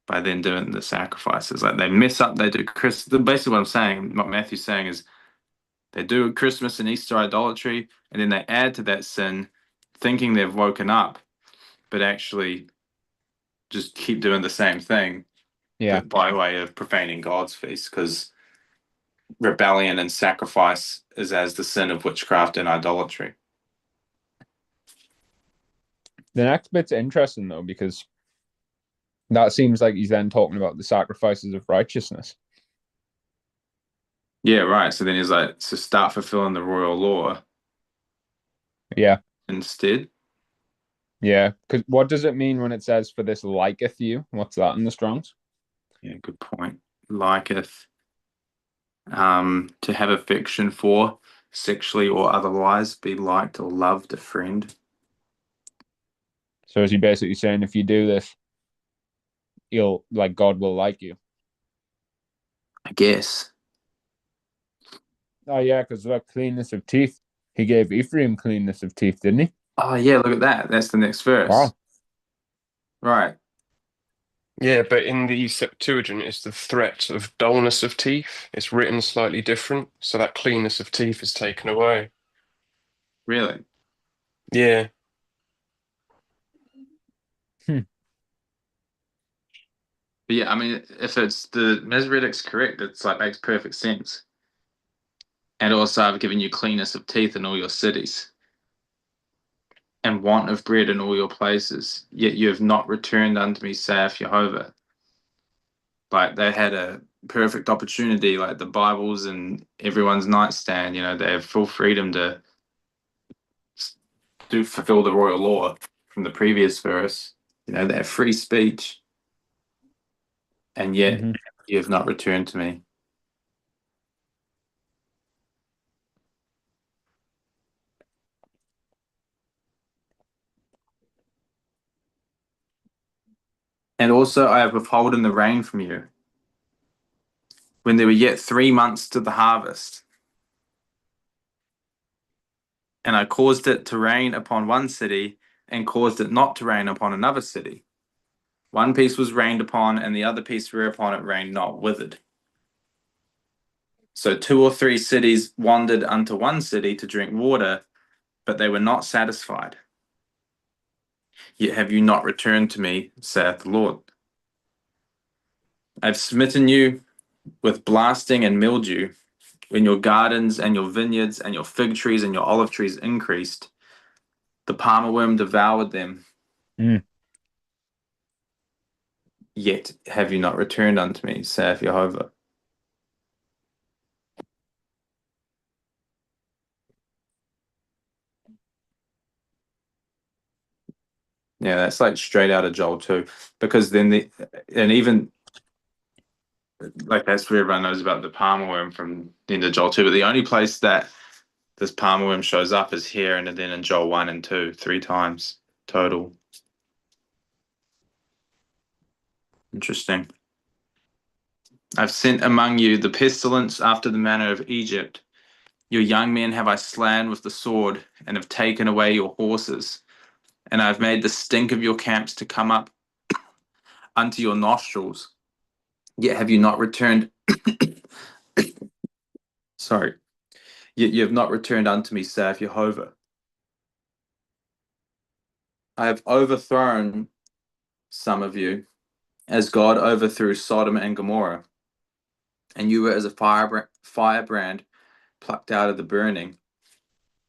by then doing the sacrifices. Like they mess up, they do Christmas. Basically, what I'm saying, what Matthew's saying is they do Christmas and Easter idolatry, and then they add to that sin, thinking they've woken up, but actually just keep doing the same thing. Yeah. But by way of profaning God's feast, because rebellion and sacrifice is as the sin of witchcraft and idolatry. The next bit's interesting though, because that seems like he's then talking about the sacrifices of righteousness. Yeah, right. So then he's like, so start fulfilling the royal law. Yeah. Instead. Yeah. Because what does it mean when it says, for this liketh you? What's that in the Strongs? Yeah, good point. Liketh, to have affection for, sexually or otherwise, be liked or loved a friend. So is he basically saying if you do this, you'll like God will like you? I guess. Oh yeah, because about cleanness of teeth, he gave Ephraim cleanness of teeth, didn't he? Oh yeah, look at that. That's the next verse. Wow. Right. Yeah, but in the Septuagint, it's the threat of dullness of teeth. It's written slightly different, so that cleanness of teeth is taken away. Really? Yeah. But yeah, I mean, if it's the Masoretic's correct, it's like makes perfect sense. And also, I've given you cleanness of teeth in all your cities, and want of bread in all your places. Yet you have not returned unto me, saith Jehovah. Like they had a perfect opportunity, like the Bibles and everyone's nightstand. You know, they have full freedom to do fulfill the royal law from the previous verse. You know, they have free speech, and yet you have not returned to me. And also, I have withholden the rain from you when there were yet 3 months to the harvest. And I caused it to rain upon one city and caused it not to rain upon another city. One piece was rained upon, and the other piece whereupon it rained not withered. So 2 or 3 cities wandered unto one city to drink water, but they were not satisfied. Yet have you not returned to me, saith the Lord. I've smitten you with blasting and mildew, when your gardens and your vineyards and your fig trees and your olive trees increased. The palmer worm devoured them. Yet have you not returned unto me, saith Jehovah. Yeah, that's like straight out of Joel 2. Because then and even like that's where everyone knows about the palmer worm from the end of Joel 2. But the only place that this palmer worm shows up is here and then in Joel 1 and 2, 3 times total. Interesting. I've sent among you the pestilence after the manner of Egypt. Your young men have I slain with the sword, and have taken away your horses. And I have made the stink of your camps to come up unto your nostrils. Yet have you not returned. Sorry. Yet you have not returned unto me, saith Jehovah. I have overthrown some of you, as God overthrew Sodom and Gomorrah. And you were as a firebrand plucked out of the burning.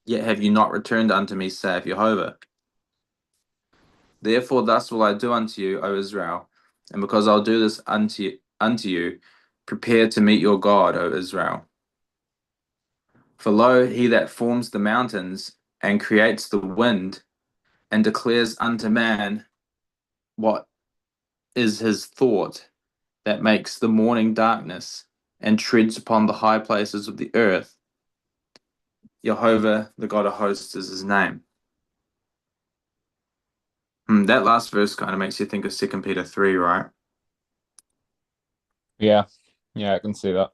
Yet have you not returned unto me, saith Jehovah. Therefore thus will I do unto you, O Israel, and because I'll do this unto you, prepare to meet your God, O Israel. For lo, he that forms the mountains and creates the wind and declares unto man what is his thought, that makes the morning darkness and treads upon the high places of the earth. Jehovah, the God of hosts, is his name. That last verse kind of makes you think of 2 Peter 3, right? Yeah, I can see that.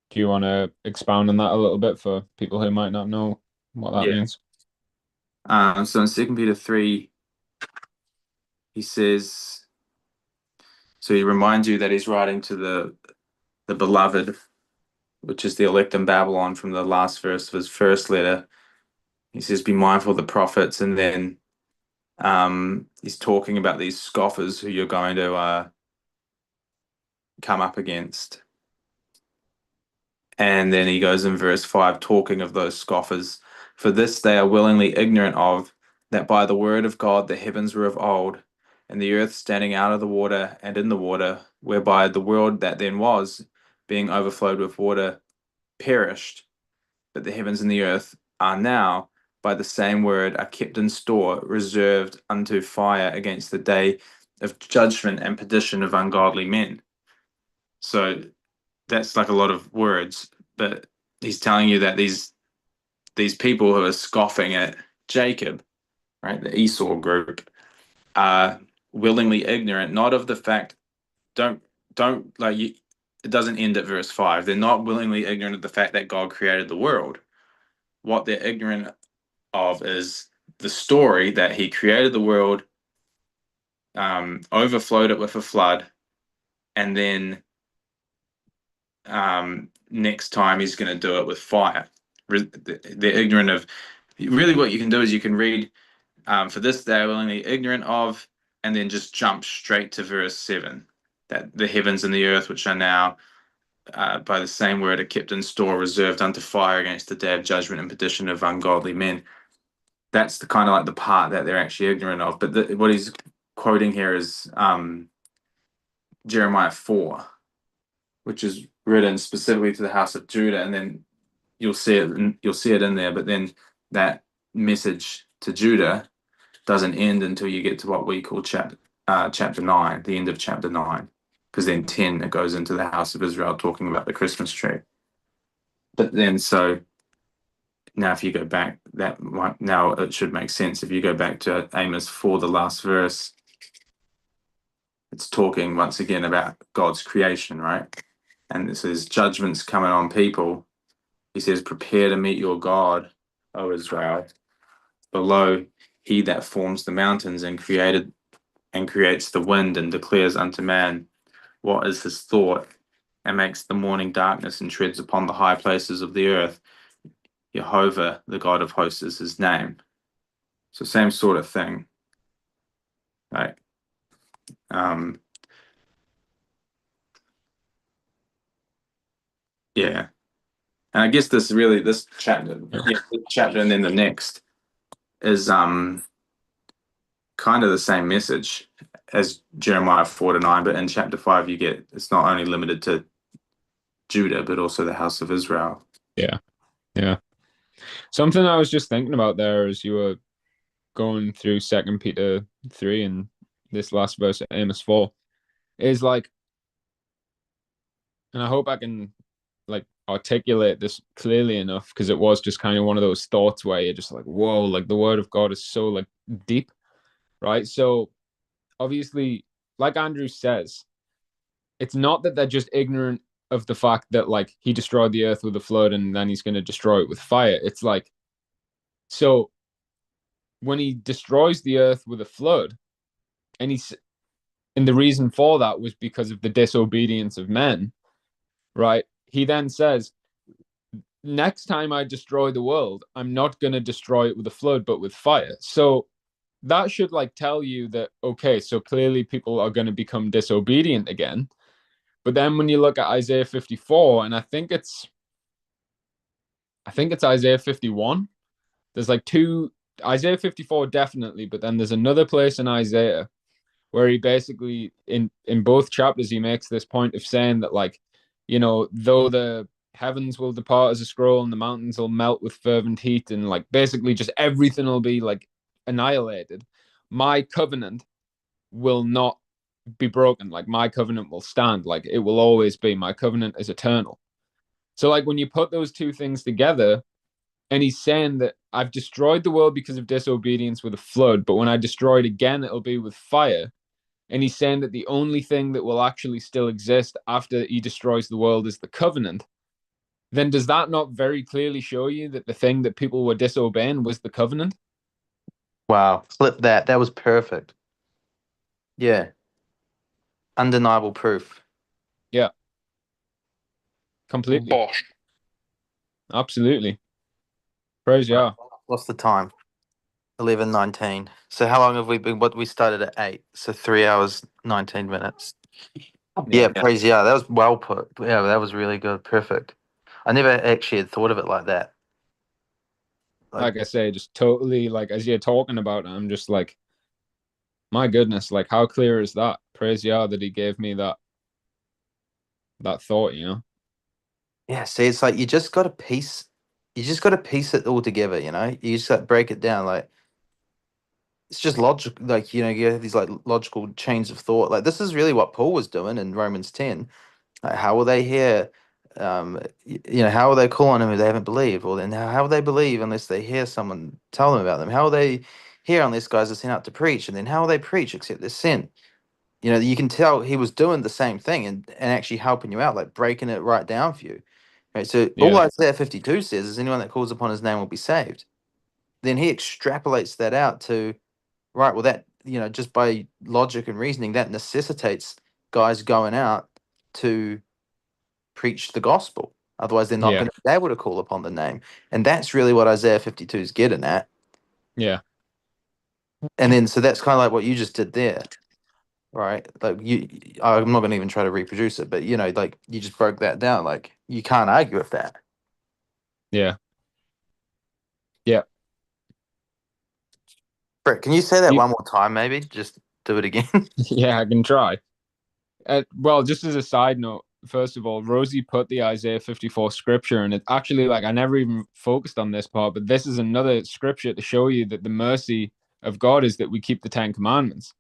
Do you want to expound on that a little bit for people who might not know what that means? So in 2 Peter 3, he says, so he reminds you that he's writing to the beloved, which is the elect in Babylon, from the last verse of his first letter. He says, be mindful of the prophets. And then he's talking about these scoffers who you're going to come up against. And then he goes in verse 5, talking of those scoffers. For this they are willingly ignorant of, that by the word of God the heavens were of old, and the earth standing out of the water and in the water, whereby the world that then was, being overflowed with water, perished. But the heavens and the earth are now, by the same word are kept in store, reserved unto fire against the day of judgment and perdition of ungodly men. So that's like a lot of words, but he's telling you that these people who are scoffing at Jacob, right, the Esau group, are willingly ignorant, not of the fact. Don't like you. It doesn't end at verse 5. They're not willingly ignorant of the fact that God created the world. What they're ignorant of is the story that He created the world, overflowed it with a flood, and then next time He's going to do it with fire. They're ignorant of. Really, what you can do is you can read, for this they are willingly ignorant of, and then just jump straight to verse 7, that the heavens and the earth, which are now by the same word, are kept in store, reserved unto fire against the day of judgment and perdition of ungodly men. That's the kind of like the part that they're actually ignorant of. But what he's quoting here is Jeremiah 4, which is written specifically to the house of Judah, and then you'll see it in there. But then that message to Judah doesn't end until you get to what we call chapter 9, the end of chapter 9, because then 10 it goes into the house of Israel talking about the Christmas tree. But then so now if you go back, now it should make sense. If you go back to Amos 4, the last verse, it's talking once again about God's creation, right? And it says, judgment's coming on people. He says, prepare to meet your God, O Israel. Below, he that forms the mountains and creates the wind and declares unto man what is his thought, and makes the morning darkness and treads upon the high places of the earth. Jehovah, the God of hosts, is his name. So same sort of thing. Right. Yeah. And I guess this chapter, this chapter and then the next is kind of the same message as Jeremiah 4 to 9, but in chapter 5 you get it's not only limited to Judah, but also the house of Israel. Yeah. Yeah. Something I was just thinking about there as you were going through 2 Peter 3 and this last verse of Amos 4 is like, and I hope I can like articulate this clearly enough, because it was just kind of one of those thoughts where you're just like, whoa, like the word of God is so like deep, right? So obviously, like Andrew says, it's not that they're just ignorant of the fact that like he destroyed the earth with a flood and then he's going to destroy it with fire. It's like, so when he destroys the earth with a flood, and the reason for that was because of the disobedience of men, right? He then says, next time I destroy the world, I'm not going to destroy it with a flood, but with fire. So that should like tell you that, okay, so clearly people are going to become disobedient again. But then when you look at Isaiah 54, and I think it's Isaiah 51, there's like two, Isaiah 54 definitely, but then there's another place in Isaiah where he basically in both chapters he makes this point of saying that, like, though the heavens will depart as a scroll and the mountains will melt with fervent heat, and like basically just everything will be like annihilated, my covenant will not be broken. Like my covenant will stand. Like it will always be. My covenant is eternal. So like when you put those two things together, and he's saying that I've destroyed the world because of disobedience with a flood, but when I destroy it again, it'll be with fire. And he's saying that the only thing that will actually still exist after he destroys the world is the covenant. Then does that not very clearly show you that the thing that people were disobeying was the covenant? Wow, flip that. That was perfect. Yeah. Undeniable proof. Yeah. Completely. Bosh. Absolutely. Praise Yah. What's the time? 11:19. So how long have we been? What we started at 8, so 3 hours 19 minutes. Yeah, praise yeah. That was well put. Yeah, that was really good. Perfect. I never actually had thought of it like that. Like I say, just totally, like as you're talking about it, I'm just like, my goodness, like how clear is that? Praise Yah that he gave me that thought, Yeah, see, it's like you just got to piece you just got to piece it all together. You just got to break it down. Like it's just logic. Like you have these like logical chains of thought. Like this is really what Paul was doing in Romans 10. Like, how will they hear? How will they call on him if they haven't believed? Well, then how will they believe unless they hear someone tell them about them? How will they hear unless guys are sent out to preach? And then how will they preach except they're sent? You can tell he was doing the same thing and actually helping you out, like breaking it right down for you. Right. So all Yeah. Isaiah 52 says is anyone that calls upon his name will be saved. Then he extrapolates that out to, right, well, that, just by logic and reasoning, that necessitates guys going out to preach the gospel. Otherwise, they're not Yeah. going to be able to call upon the name. And that's really what Isaiah 52 is getting at. Yeah. And then, so that's kind of like what you just did there, right? Like I'm not going to even try to reproduce it, but like you just broke that down. Like you can't argue with that. Yeah. Yeah. Brett, can you say that You, one more time, maybe? Just do it again. yeah, I can try. Well, just as a side note, first of all, Rosie put the Isaiah 54 scripture, and it actually, like, I never even focused on this part, but this is another scripture to show you that the mercy of God is that we keep the Ten Commandments.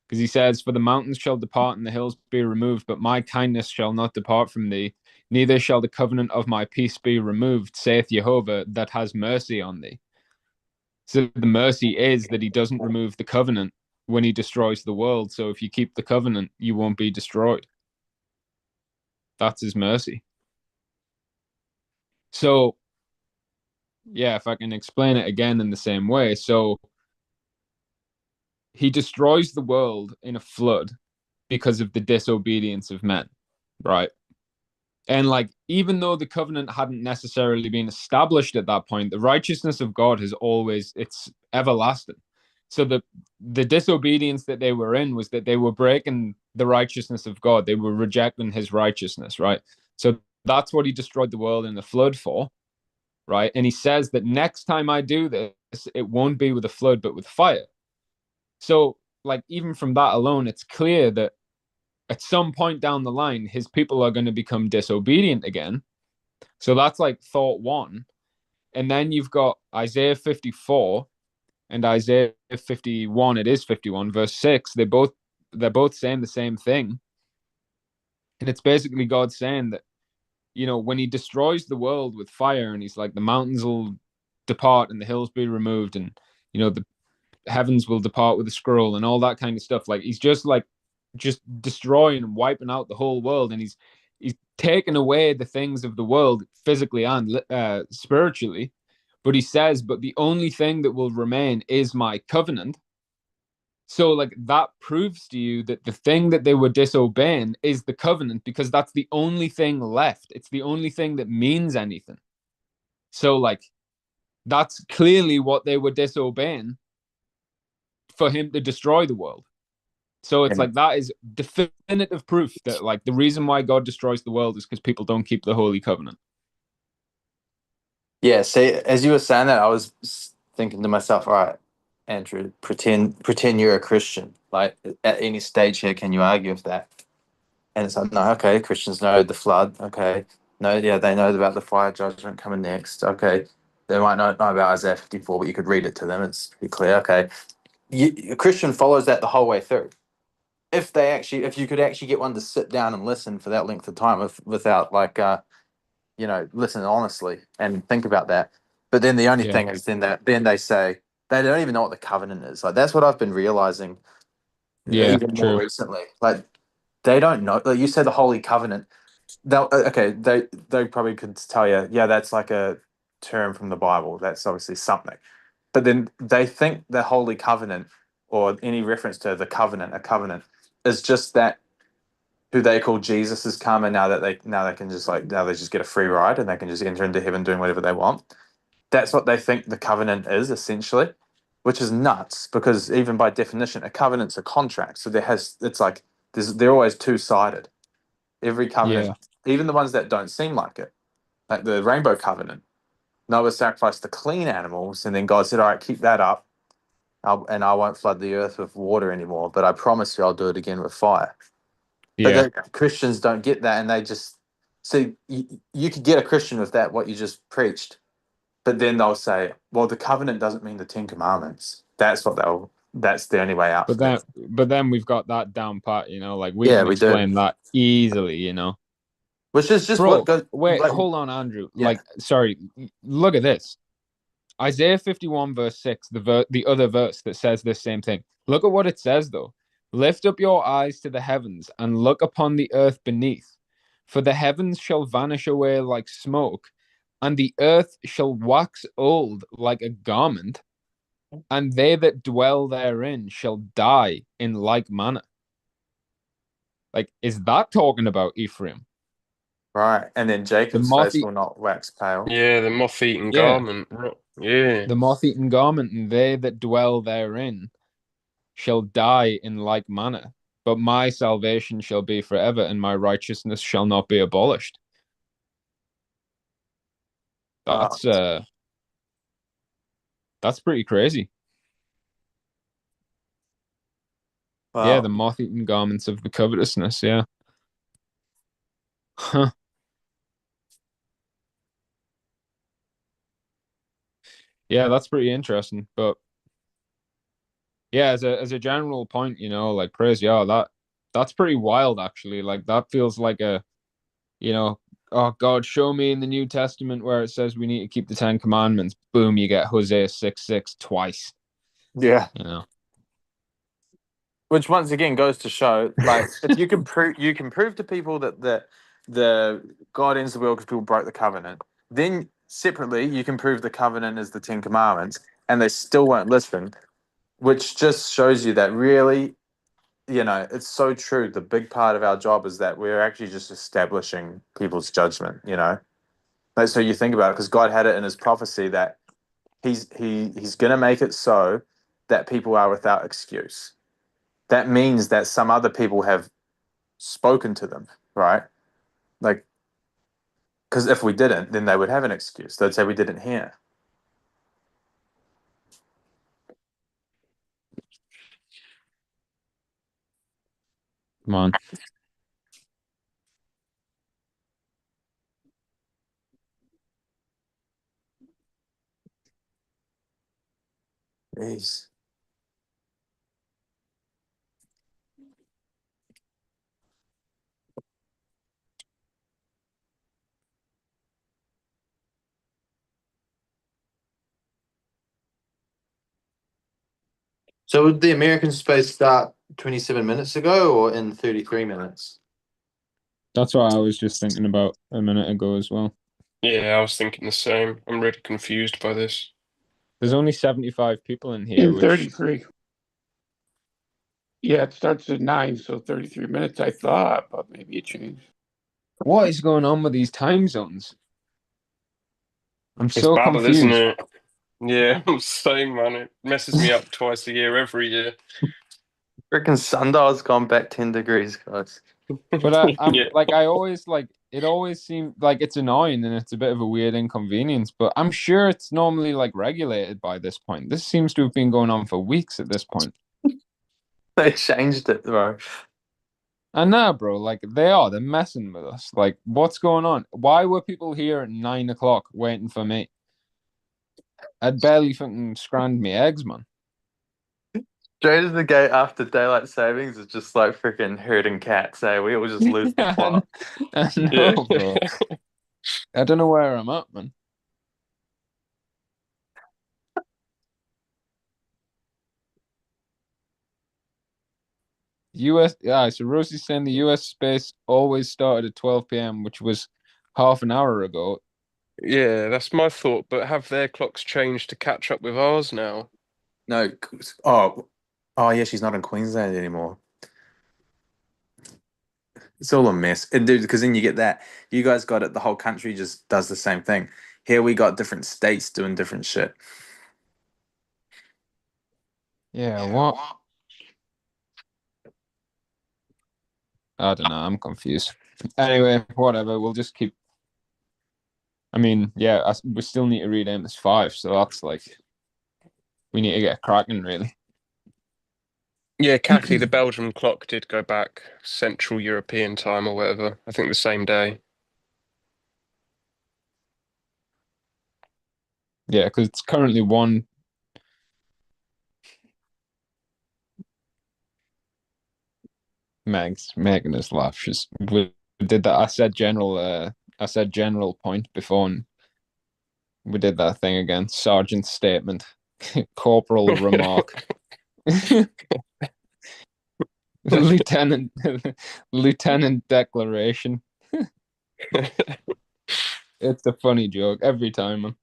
Because he says, "For the mountains shall depart and the hills be removed, but my kindness shall not depart from thee, neither shall the covenant of my peace be removed, saith Jehovah, that has mercy on thee." So the mercy is that he doesn't remove the covenant when he destroys the world. So if you keep the covenant, you won't be destroyed. That's his mercy. So, yeah, if I can explain it again in the same way. So he destroys the world in a flood because of the disobedience of men, right? And like, even though the covenant hadn't necessarily been established at that point, the righteousness of God it's everlasting. So the disobedience that they were in was that they were breaking the righteousness of God. They were rejecting his righteousness, right? So that's what he destroyed the world in the flood for, right? And he says that next time I do this, it won't be with a flood, but with fire. So, like, even from that alone, it's clear that at some point down the line, his people are going to become disobedient again. So that's like thought one. And then you've got Isaiah 54 and Isaiah 51. It is 51, verse 6. They're both saying the same thing. And it's basically God saying that, when he destroys the world with fire and he's like, the mountains will depart and the hills be removed, and the heavens will depart with a scroll and all that kind of stuff. Like he's just destroying and wiping out the whole world, and he's taking away the things of the world physically and spiritually. But he says, but the only thing that will remain is my covenant. So like that proves to you that the thing that they were disobeying is the covenant, because that's the only thing left. It's the only thing that means anything. So like that's clearly what they were disobeying for him to destroy the world. So it's like that is definitive proof that like the reason why God destroys the world is because people don't keep the holy covenant. Yeah, see, as you were saying that, I was thinking to myself, all right, Andrew, pretend you're a Christian. Like at any stage here, can you argue with that? And it's like, no, okay, Christians know the flood. Okay. No, yeah, they know about the fire judgment coming next. Okay. They might not know about Isaiah 54, but you could read it to them. It's pretty clear. Okay. A Christian follows that the whole way through. If you could actually get one to sit down and listen for that length of time without like, listen honestly and think about that. But then the only Yeah. thing is then they say they don't even know what the covenant is. Like that's what I've been realizing Yeah, even more true. recently. Like they don't know. Like you said, the Holy Covenant. They probably could tell you, yeah, that's like a term from the Bible. That's obviously something. But then they think the Holy Covenant or any reference to the covenant, a covenant, is just that who they call Jesus has come, and now they can just now they just get a free ride and they can just enter into heaven doing whatever they want. That's what they think the covenant is essentially, which is nuts because even by definition, a covenant's a contract. So they're always two-sided. Every covenant, Yeah. even the ones that don't seem like it, like the rainbow covenant, Noah sacrificed the clean animals, and then God said, "All right, keep that up, and I won't flood the earth with water anymore, but I promise you, I'll do it again with fire." But Yeah. the Christians don't get that, and they just see you could get a Christian with that what you just preached, But then they'll say, well, the covenant doesn't mean the Ten Commandments. That's the only way out for them. But then we've got that down pat, like we Yeah, can we do. explain that easily, Which is just Bro, what goes. wait, Like, hold on, Andrew. yeah. Sorry, look at this. Isaiah 51 verse 6, the other verse that says this same thing. Look at what it says though. Lift up your eyes to the heavens and look upon the earth beneath. For the heavens shall vanish away like smoke, and the earth shall wax old like a garment, and they that dwell therein shall die in like manner. Like, is that talking about Ephraim? Right. And then Jacob's face will not wax pale. Yeah, the moth-eaten Yeah. garment. Yeah. The moth-eaten garment, and they that dwell therein shall die in like manner. But my salvation shall be forever, and my righteousness shall not be abolished. That's pretty crazy. Wow. Yeah, the moth-eaten garments of the covetousness. Yeah. Huh. Yeah, that's pretty interesting. But yeah, as a general point, like praise Yah, that's pretty wild actually. Like that feels like oh God, show me in the New Testament where it says we need to keep the Ten Commandments. Boom, you get Hosea 6:6 twice. Yeah. Which once again goes to show, like, if you can prove to people that the God ends the world because people broke the covenant, then separately you can prove the covenant is the Ten Commandments, and they still won't listen, which just shows you that really, it's so true. The big part of our job is that we're actually just establishing people's judgment. Like, so you think about it, because God had it in His prophecy that He's going to make it so that people are without excuse. That means that some other people have spoken to them, right? Like, because if we didn't, then they would have an excuse. They'd say we didn't hear. Come on. Jeez. So would the American space start 27 minutes ago or in 33 minutes? That's what I was just thinking about a minute ago as well. Yeah, I was thinking the same. I'm really confused by this. There's only 75 people in here. In 33. Yeah, it starts at 9, so 33 minutes, I thought, but maybe it changed. What is going on with these time zones? I'm It's so Babel, confused. isn't it? Yeah, I'm saying, man, it messes me up twice a year, every year. Freaking sundial's gone back 10 degrees, guys. But I'm Yeah. I always it always seems like it's annoying and it's a bit of a weird inconvenience, but I'm sure it's normally regulated by this point. This seems to have been going on for weeks at this point. They changed it, bro. And now, bro, they're messing with us. Like, what's going on? Why were people here at 9 o'clock waiting for me? I'd barely fucking scrambled me eggs, man. Straight as the gate after daylight savings is just like freaking herding cats, eh? We all just lose the plot. I know, bro. I don't know where I'm at, man. So Rosie's saying the US space always started at 12 p.m., which was half an hour ago. Yeah, that's my thought. But have their clocks changed to catch up with ours now? No. Oh yeah, she's not in Queensland anymore. It's all a mess. And dude, because then you get that. You guys got it, the whole country just does the same thing. Here we got different states doing different shit. Yeah, what? I don't know. I'm confused. Anyway, whatever. We'll just keep. I mean, yeah, we still need to read Amos 5, so that's we need to get cracking, really. Yeah, Kathy, the Belgium clock did go back Central European time or whatever. I think the same day. Yeah, because it's currently one. Meg's making us laugh. We did that. I said general point before, and we did that thing again. Sergeant's statement, corporal remark, lieutenant lieutenant declaration. It's a funny joke every time, man.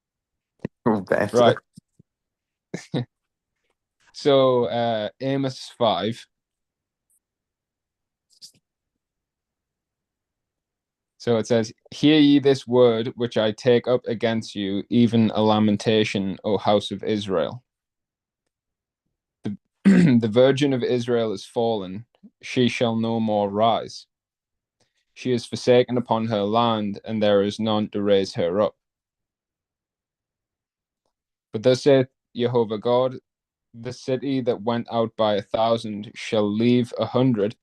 Right. So Amos 5. So it says, "Hear ye this word which I take up against you, even a lamentation, O house of Israel. The, the virgin of Israel is fallen, she shall no more rise. She is forsaken upon her land, and there is none to raise her up. But thus saith Jehovah God, the city that went out by 1,000 shall leave 100,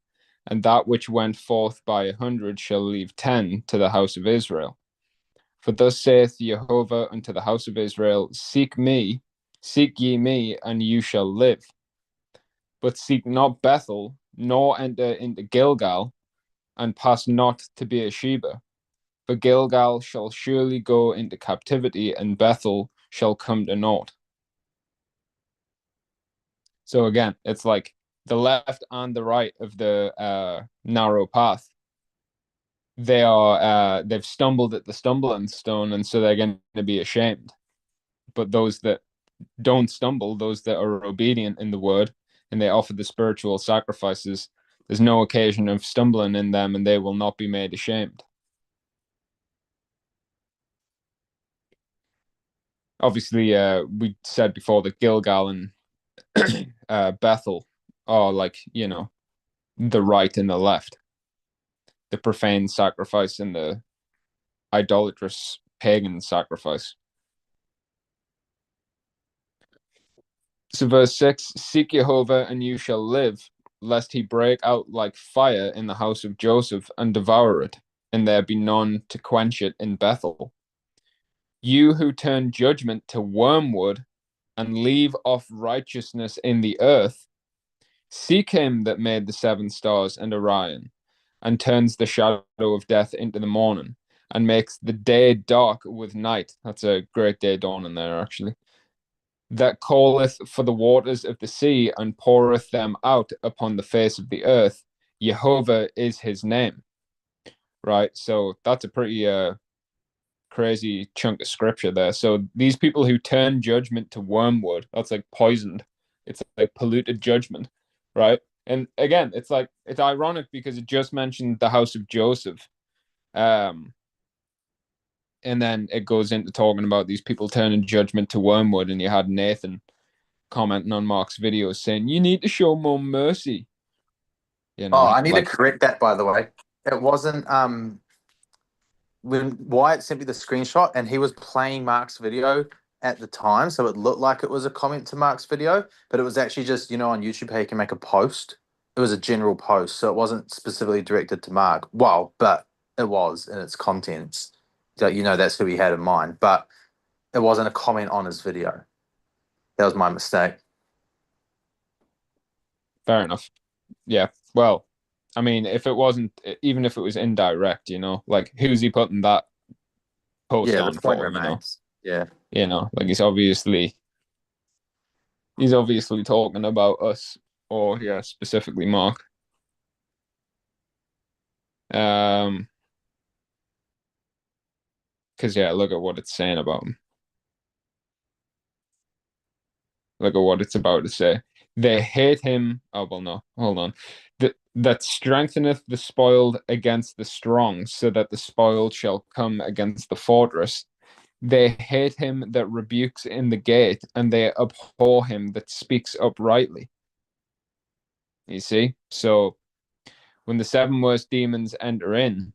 and that which went forth by 100 shall leave 10 to the house of Israel. For thus saith Jehovah unto the house of Israel, seek ye me, and you shall live. But seek not Bethel, nor enter into Gilgal, and pass not to Beersheba. For Gilgal shall surely go into captivity, and Bethel shall come to naught." So again, it's like the left and the right of the narrow path. They've stumbled at the stumbling stone, and so they're going to be ashamed. But those that don't stumble, those that are obedient in the word, and they offer the spiritual sacrifices, there's no occasion of stumbling in them, and they will not be made ashamed. Obviously, we said before that Gilgal and Bethel are like, the right and the left, the profane sacrifice and the idolatrous pagan sacrifice. So verse 6, "Seek Jehovah and you shall live, lest he break out like fire in the house of Joseph and devour it, and there be none to quench it in Bethel. You who turn judgment to wormwood and leave off righteousness in the earth, seek him that made the 7 stars and Orion, and turns the shadow of death into the morning, and makes the day dark with night." That's a great day dawning there, actually. "That calleth for the waters of the sea, and poureth them out upon the face of the earth. Jehovah is his name." Right? So that's a pretty crazy chunk of scripture there. So these people who turn judgment to wormwood, that's like poisoned. It's like polluted judgment, right? And again, it's ironic because it just mentioned the house of Joseph. And then it goes into talking about these people turning judgment to wormwood, and you had Nathan commenting on Mark's videos saying, "You need to show more mercy." Oh, I need to Like, correct that, by the way. It wasn't when Wyatt sent me the screenshot and he was playing Mark's video at the time, so it looked like it was a comment to Mark's video, but it was actually just, on YouTube how you can make a post. It was a general post, so it wasn't specifically directed to Mark. Well, but it was in its contents. So, that's who he had in mind, but it wasn't a comment on his video. That was my mistake. fair enough. Yeah. Well, I mean, if it wasn't, even if it was indirect, like who's he putting that post Yeah, the on point for, remains. Yeah. Like he's obviously talking about us, or yeah, specifically Mark. Because yeah, look at what it's saying about him. Look at what it's about to say. They hate him. Oh well, no, hold on. That strengtheneth the spoiled against the strong, so that the spoiled shall come against the fortress. They hate him that rebukes in the gate, and they abhor him that speaks uprightly. You see? So when the 7 worst demons enter in,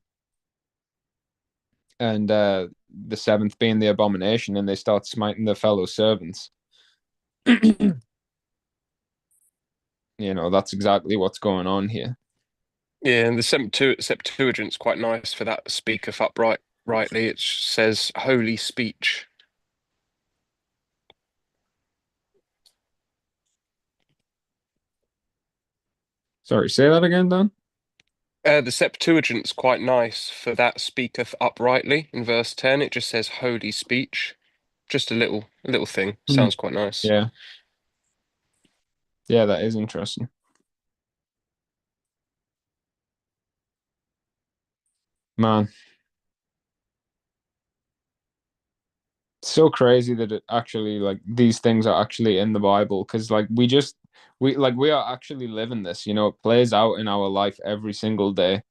and the 7th being the abomination, and they start smiting their fellow servants, that's exactly what's going on here. Yeah, and the Septuagint's quite nice for that. Speaketh upright rightly. It says holy speech. Sorry, say that again, Dan. The Septuagint's quite nice for that speaketh uprightly in verse 10. It just says holy speech. Just a little thing. Sounds quite nice. Yeah. Yeah, that is interesting. Man. So crazy that it actually like these things are actually in the Bible because like we are actually living this, it plays out in our life every single day.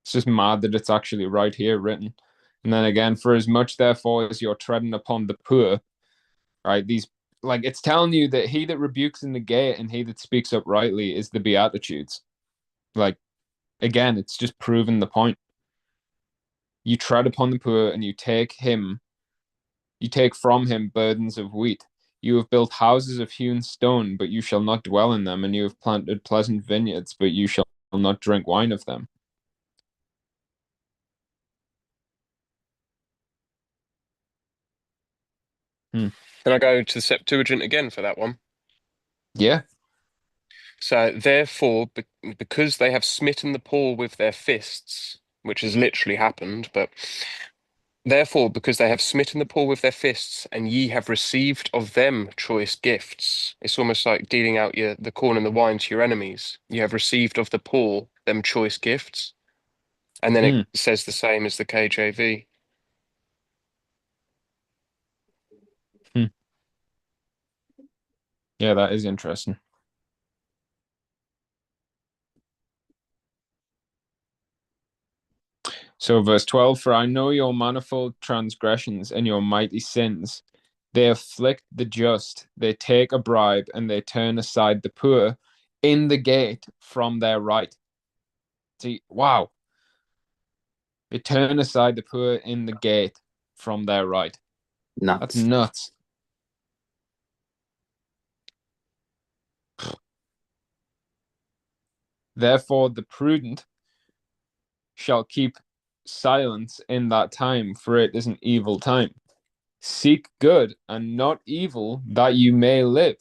It's just mad that it's actually right here written. And then again, for as much therefore as you're treading upon the poor, right? These like it's telling you that he that rebukes in the gate and he that speaks uprightly is the Beatitudes. Like again, it's just proving the point. You tread upon the poor and you take from him burdens of wheat. You have built houses of hewn stone, but you shall not dwell in them, and you have planted pleasant vineyards, but you shall not drink wine of them. Can I go to the Septuagint again for that one? Yeah. So, therefore, because they have smitten the poor with their fists, which has literally happened, but therefore, because they have smitten the poor with their fists, and ye have received of them choice gifts. It's almost like dealing out the corn and the wine to your enemies. You have received of the poor them choice gifts. And then it says the same as the KJV. Yeah, that is interesting. So, verse 12, for I know your manifold transgressions and your mighty sins. They afflict the just, they take a bribe, and they turn aside the poor in the gate from their right. See, wow. They turn aside the poor in the gate from their right. Nuts. That's nuts. Therefore, the prudent shall keep silence in that time, for it is an evil time. Seek good and not evil, that you may live.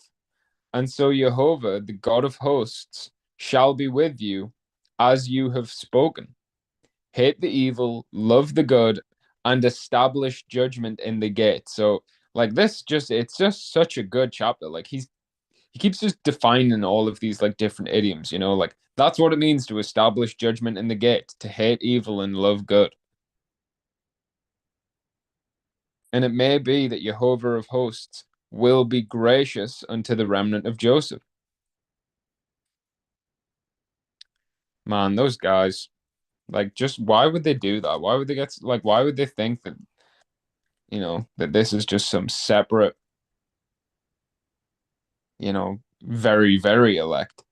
And so Jehovah, the God of hosts, shall be with you as you have spoken. Hate the evil, love the good, and establish judgment in the gate. So, like this, it's just such a good chapter. Like he keeps just defining all of these like different idioms, like that's what it means to establish judgment in the gate, to hate evil and love good. And it may be that Jehovah of hosts will be gracious unto the remnant of Joseph. Man, those guys, like, just why would they do that? Why would they why would they think that, that this is just some separate, very, very elect?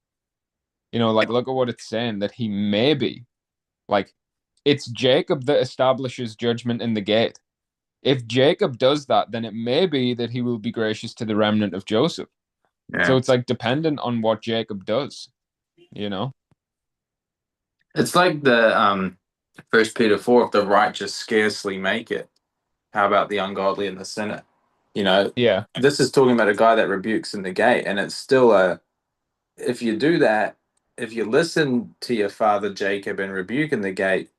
Like, look at what it's saying that he may be. Like, it's Jacob that establishes judgment in the gate. If Jacob does that, then it may be that he will be gracious to the remnant of Joseph. Yeah. So it's like dependent on what Jacob does, It's like the 1 Peter 4, if the righteous scarcely make it, how about the ungodly and the sinner? Yeah. This is talking about a guy that rebukes in the gate, and it's still if you do that, if you listen to your father Jacob and rebuke in the gate,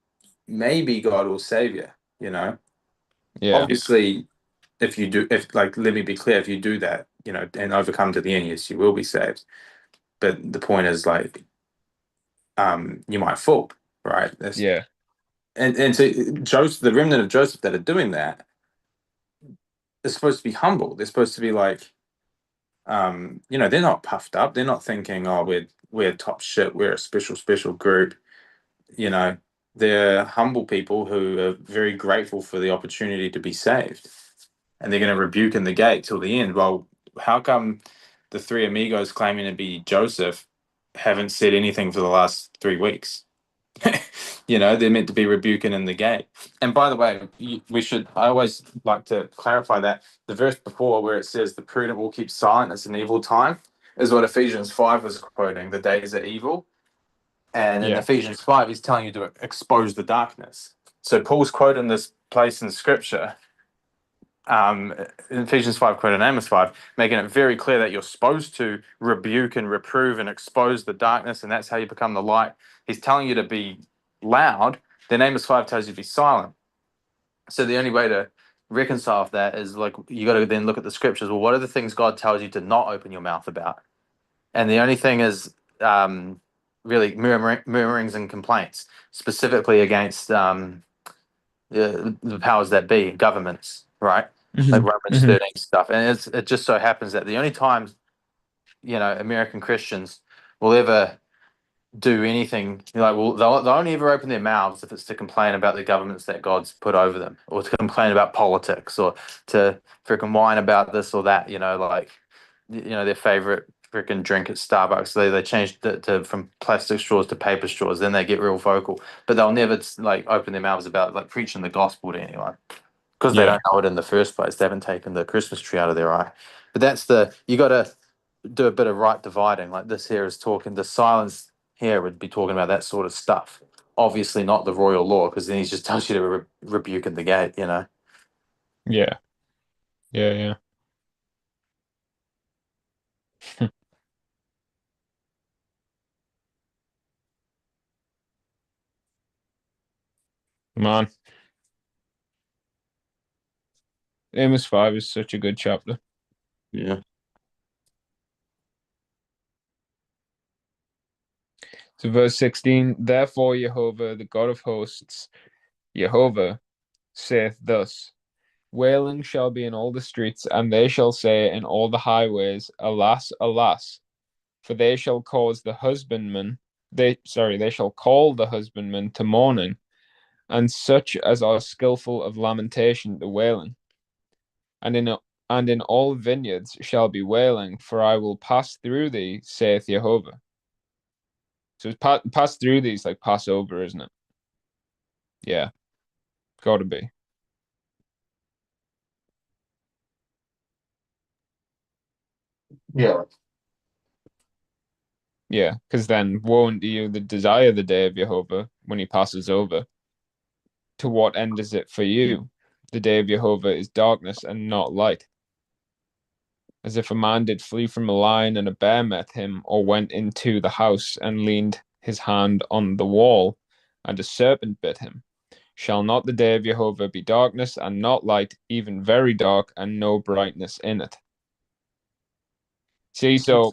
maybe God will save you, Yeah. Obviously, if let me be clear, if you do that, and overcome to the end, yes, you will be saved. But the point is you might fall, right? Yeah. And so Joseph, the remnant of Joseph that are doing that, they're supposed to be humble. They're supposed to be like, they're not puffed up. They're not thinking, oh, we're top shit. We're a special group. They're humble people who are very grateful for the opportunity to be saved, and they're going to rebuke in the gate till the end. Well, how come the three amigos claiming to be Joseph haven't said anything for the last 3 weeks? They're meant to be rebuking in the gate. And by the way, I always like to clarify that the verse before where it says the prudent will keep silent, it's an evil time, is what Ephesians 5 was quoting. The days are evil. And in Ephesians 5, he's telling you to expose the darkness. So Paul's quoting this place in scripture in Ephesians 5 quoted in Amos 5, making it very clear that you're supposed to rebuke and reprove and expose the darkness, and that's how you become the light. He's telling you to be loud, then Amos 5 tells you to be silent. So the only way to reconcile with that is like you got to then look at the scriptures. Well, what are the things God tells you to not open your mouth about? And the only thing is really murmurings and complaints, specifically against the powers that be, governments, right? Like Romans 13 stuff. And it just so happens that the only times, American Christians will ever do anything, well, they'll only ever open their mouths if it's to complain about the governments that God's put over them, or to complain about politics, or to freaking whine about this or that, their favorite freaking drink at Starbucks. They changed it from plastic straws to paper straws. Then they get real vocal, but they'll never open their mouths about preaching the gospel to anyone because they don't know it in the first place. They haven't taken the Christmas tree out of their eye. But you got to do a bit of right dividing. Like this here is talking. The silence here would be talking about that sort of stuff. Obviously not the royal law, because then he just tells you to rebuke at the gate. Yeah. Yeah. Man, Amos 5 is such a good chapter. Yeah. So verse 16, therefore Jehovah, the God of hosts, Jehovah, saith thus, wailing shall be in all the streets, and they shall say in all the highways, alas, alas, for they shall cause the husbandman, they shall call the husbandman to mourning, and such as are skillful of lamentation to wailing. And in all vineyards shall be wailing, for I will pass through thee, saith Jehovah. So it's pass through these like pass over, isn't it? Yeah, gotta be. Yeah. Yeah, because then woe unto you that desire the day of Jehovah when he passes over. To what end is it for you? The day of Jehovah is darkness and not light. As if a man did flee from a lion and a bear met him, or went into the house and leaned his hand on the wall, and a serpent bit him. Shall not the day of Jehovah be darkness and not light, even very dark, and no brightness in it? See, so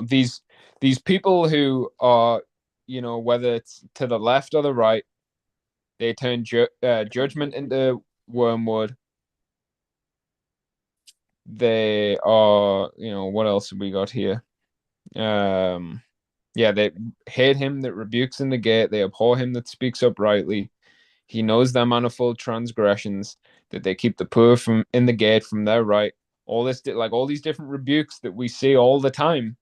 these people who are, whether it's to the left or the right, they turn judgment into wormwood. They are, what else have we got here? They hate him that rebukes in the gate. They abhor him that speaks uprightly. He knows their manifold transgressions, that they keep the poor from in the gate from their right. All this, all these different rebukes that we see all the time.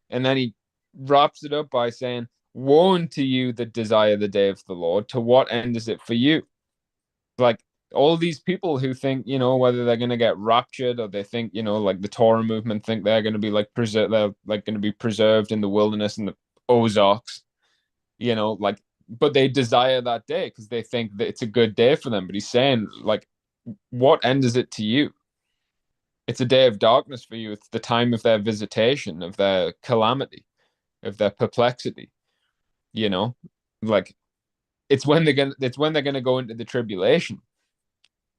And then he wraps it up by saying, woe unto you that desire the day of the Lord. To what end is it for you? Like all these people who think, whether they're going to get raptured, or they think, like the Torah movement think they're going to be they're like going to be preserved in the wilderness in the Ozarks, but they desire that day because they think that it's a good day for them. But he's saying, like, what end is it to you? It's a day of darkness for you. It's the time of their visitation, of their calamity, of their perplexity. Like it's when they're gonna go into the tribulation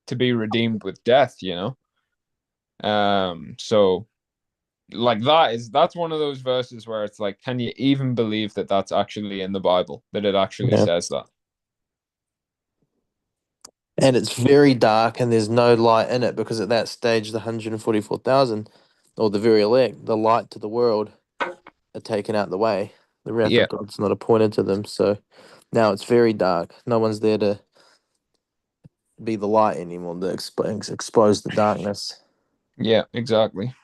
to be redeemed with death. So like that's one of those verses where it's like, can you even believe that that's actually in the Bible, that it actually says that? And it's very dark and there's no light in it, because at that stage, the 144,000, or the very elect, the light to the world, are taken out the way. The wrath Yeah. of God's not appointed to them. So now it's very dark. No one's there to be the light anymore, to expose the darkness. Yeah, exactly.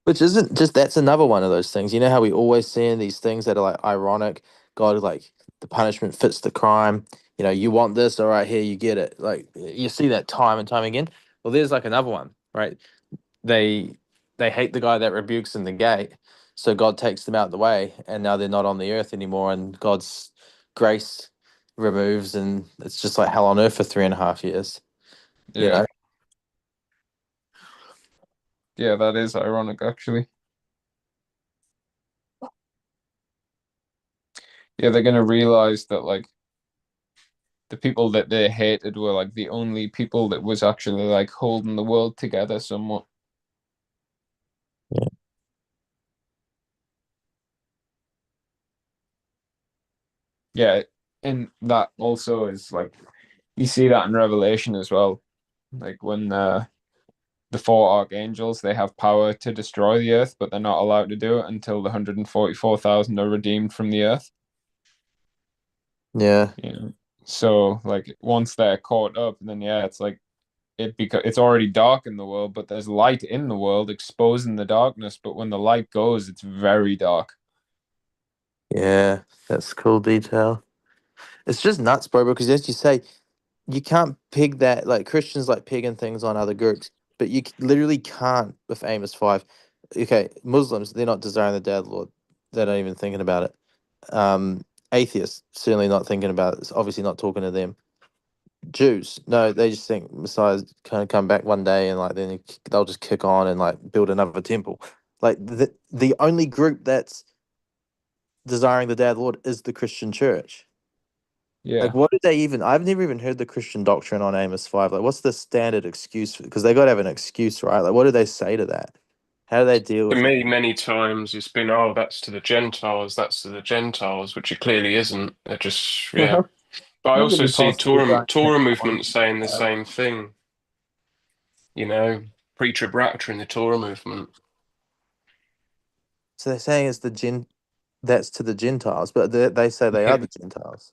Which isn't just, that's another one of those things. You know how we always see these things that are like ironic? God, like the punishment fits the crime. You want this, all right, here, you get it. Like you see that time and time again. Well, there's like another one, right? They hate the guy that rebukes in the gate. So God takes them out the way, and now they're not on the earth anymore, and God's grace removes, and it's just like hell on earth for 3.5 years. You Yeah. know? Yeah, that is ironic, actually. Yeah, they're gonna realize that like the people that they hated were like the only people that was actually like holding the world together somewhat. Yeah. Yeah, and that also is like you see that in Revelation as well. Like when the four archangels they have power to destroy the earth, but they're not allowed to do it until the 144,000 are redeemed from the earth. Yeah. Yeah. So like once they're caught up, then yeah, it's like it's already dark in the world, but there's light in the world exposing the darkness. But when the light goes, it's very dark. Yeah, that's cool detail. It's just nuts, bro, because as you say, you can't peg that, like Christians like pegging things on other groups, but literally can't with Amos 5. Okay, Muslims, they're not desiring the day of the Lord. They're not even thinking about it. Atheists, certainly not thinking about it. It's obviously not talking to them. Jews, no, they just think Messiah's kind of come back one day and like then they'll just kick on and like build another temple. Like the only group that's desiring the day of the Lord is the Christian church. Yeah. Like, what do they even? I've never even heard the Christian doctrine on Amos 5. Like, what's the standard excuse? Because they got to have an excuse, right? Like, what do they say to that? How do they deal To with it? me, many times it's been, oh, that's to the Gentiles, that's to the Gentiles, which it clearly isn't. They're just, Well, yeah. But I how could also they see possibly try and Torah think movement saying the same thing, pre-trib rapture in the Torah movement. So they're saying it's that's to the Gentiles, but they say they are the Gentiles.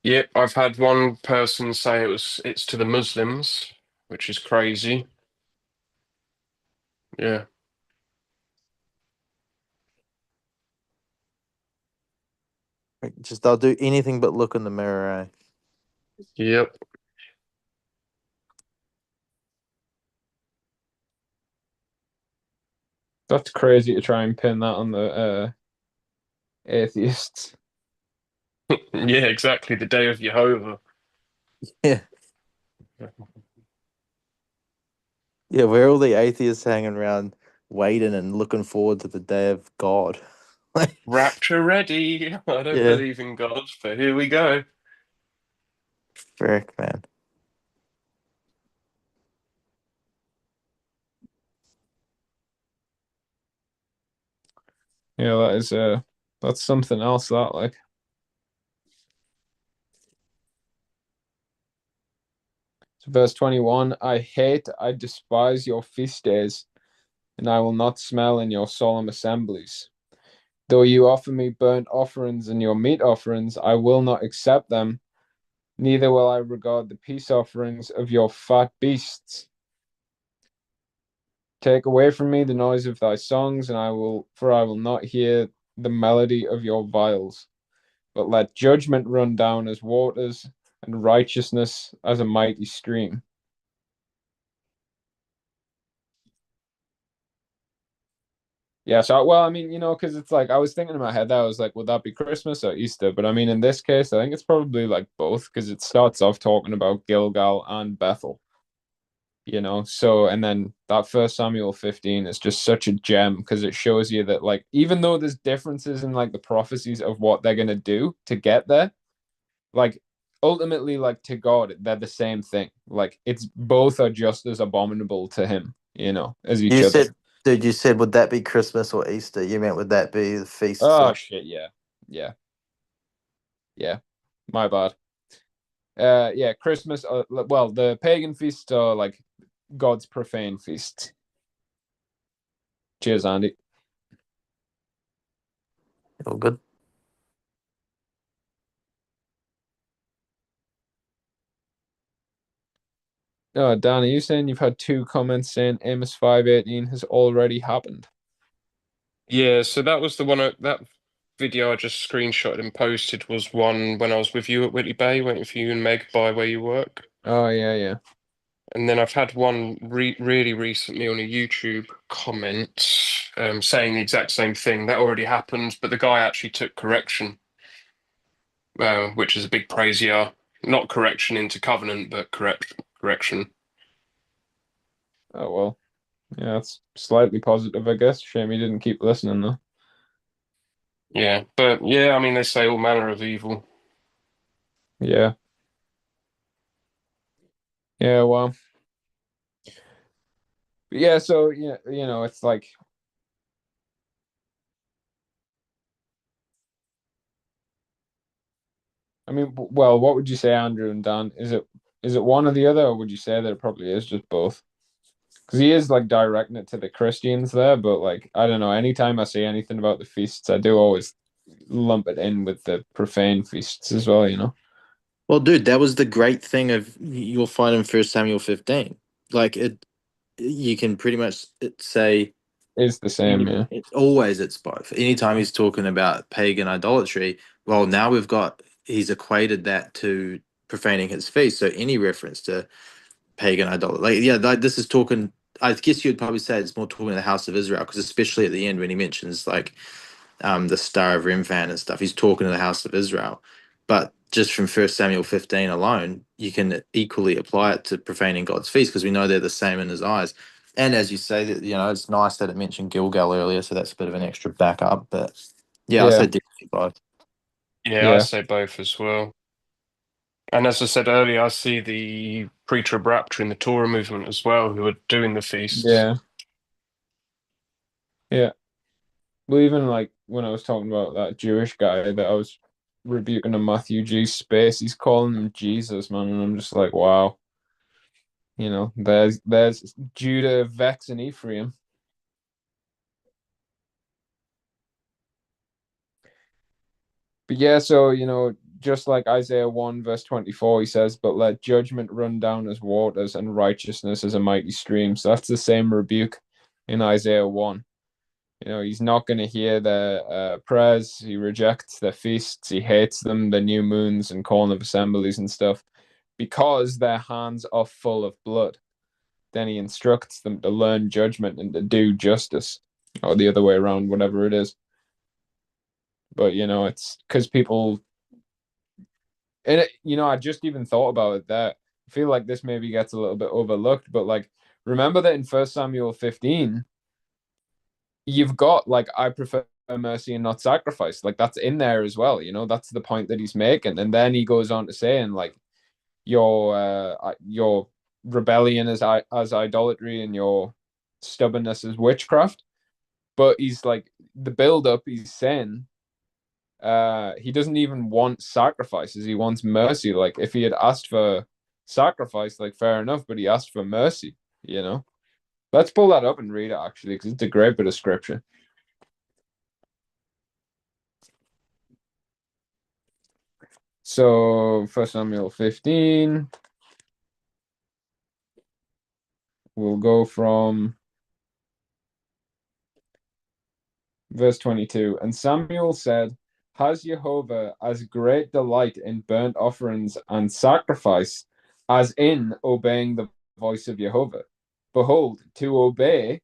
Yep, I've had one person say it's to the Muslims, which is crazy. Yeah. Like, just they'll do anything but look in the mirror. Eh? Yep. That's crazy to try and pin that on the atheists. Yeah, exactly. The day of Jehovah. Yeah, yeah. Where all the atheists hanging around, waiting and looking forward to the day of God. Rapture ready. I don't Yeah, believe in God, but here we go. frick, man. Yeah, that's something else that like. So verse 21, I despise your feast days, and I will not smell in your solemn assemblies. Though you offer me burnt offerings and your meat offerings, I will not accept them, neither will I regard the peace offerings of your fat beasts. Take away from me the noise of thy songs, and I will not hear the melody of your viols. But let judgment run down as waters, and righteousness as a mighty stream. Yeah, so well, I mean, because it's like I was thinking in my head that I was like, would that be Christmas or Easter? But I mean, in this case, I think it's probably like both because it starts off talking about Gilgal and Bethel, So, and then that First Samuel 15 is just such a gem because it shows you that like even though there's differences in like the prophecies of what they're gonna do to get there, like ultimately, like to God, they're the same thing. Like it's both are just as abominable to him, as each You other. said, dude, you said, would that be Christmas or Easter? You meant, would that be the feasts? Oh shit, yeah. Yeah. Yeah. My bad. Yeah, Christmas. Well, the pagan feasts are like God's profane feast. Cheers, Andy. All good. Oh, Dan, are you saying you've had two comments saying Amos 5:18 has already happened? Yeah, so that was the one that video I just screenshotted and posted was one when I was with you at Whitley Bay, waiting for you and Meg by where you work. Oh yeah, yeah. And then I've had one really recently on a YouTube comment saying the exact same thing. That already happened, but the guy actually took correction. which is a big praise year. Not correction into covenant, but correction. Oh well, yeah, that's slightly positive, I guess. Shame he didn't keep listening though. Yeah, but yeah, I mean, they say all manner of evil. Yeah. Yeah, well. Yeah, so yeah, it's like I mean, well, what would you say, Andrew and Dan? Is it one or the other, or would you say that it probably is just both? Because he is like directing it to the Christians there, but like I don't know. Anytime I see anything about the feasts, I do always lump it in with the profane feasts as well. Well, dude, that was the great thing of you'll find in First Samuel 15. Like you can pretty much say It's the same, yeah. always it's both. Anytime he's talking about pagan idolatry, well, now he's equated that to profaning his feast. So any reference to pagan idolatry, this is talking. I guess you'd probably say it's more talking to the house of Israel, because especially at the end when he mentions like the Star of Remphan and stuff. He's talking to the house of Israel. But just from First Samuel 15 alone, you can equally apply it to profaning God's feast, because we know they're the same in his eyes. And as you say, that it's nice that it mentioned Gilgal earlier, so that's a bit of an extra backup. But yeah, I'll say Yeah, definitely both. Yeah, I yeah, say both as well. And as I said earlier, I see the pre-trib rapture in the Torah movement as well, who are doing the feasts. yeah, yeah. Well, even like when I was talking about that Jewish guy that I was rebuking in Matthew G space, he's calling him Jesus, man, and I'm just like, wow. There's Judah, Vex, and Ephraim. But yeah, so just like Isaiah 1 verse 24, he says, "But let judgment run down as waters, and righteousness as a mighty stream." So that's the same rebuke in Isaiah 1. He's not going to hear their prayers. He rejects their feasts. He hates them, the new moons and calling of assemblies and stuff, because their hands are full of blood. Then he instructs them to learn judgment and to do justice, or the other way around, whatever it is. But it's because people, and I just even thought about it there. I feel like this maybe gets a little bit overlooked, but like, remember that in First Samuel 15, you've got like, I prefer mercy and not sacrifice. Like that's in there as well. That's the point that he's making, and then he goes on to saying like, your rebellion is as idolatry, and your stubbornness is witchcraft. But he's like, the build up, he's saying he doesn't even want sacrifices, he wants mercy. Like if he had asked for sacrifice, like fair enough, but he asked for mercy. Let's pull that up and read it actually, because it's a great bit of scripture. So First Samuel 15, we'll go from verse 22. And Samuel said, "Has Jehovah as great delight in burnt offerings and sacrifice as in obeying the voice of Jehovah? Behold, to obey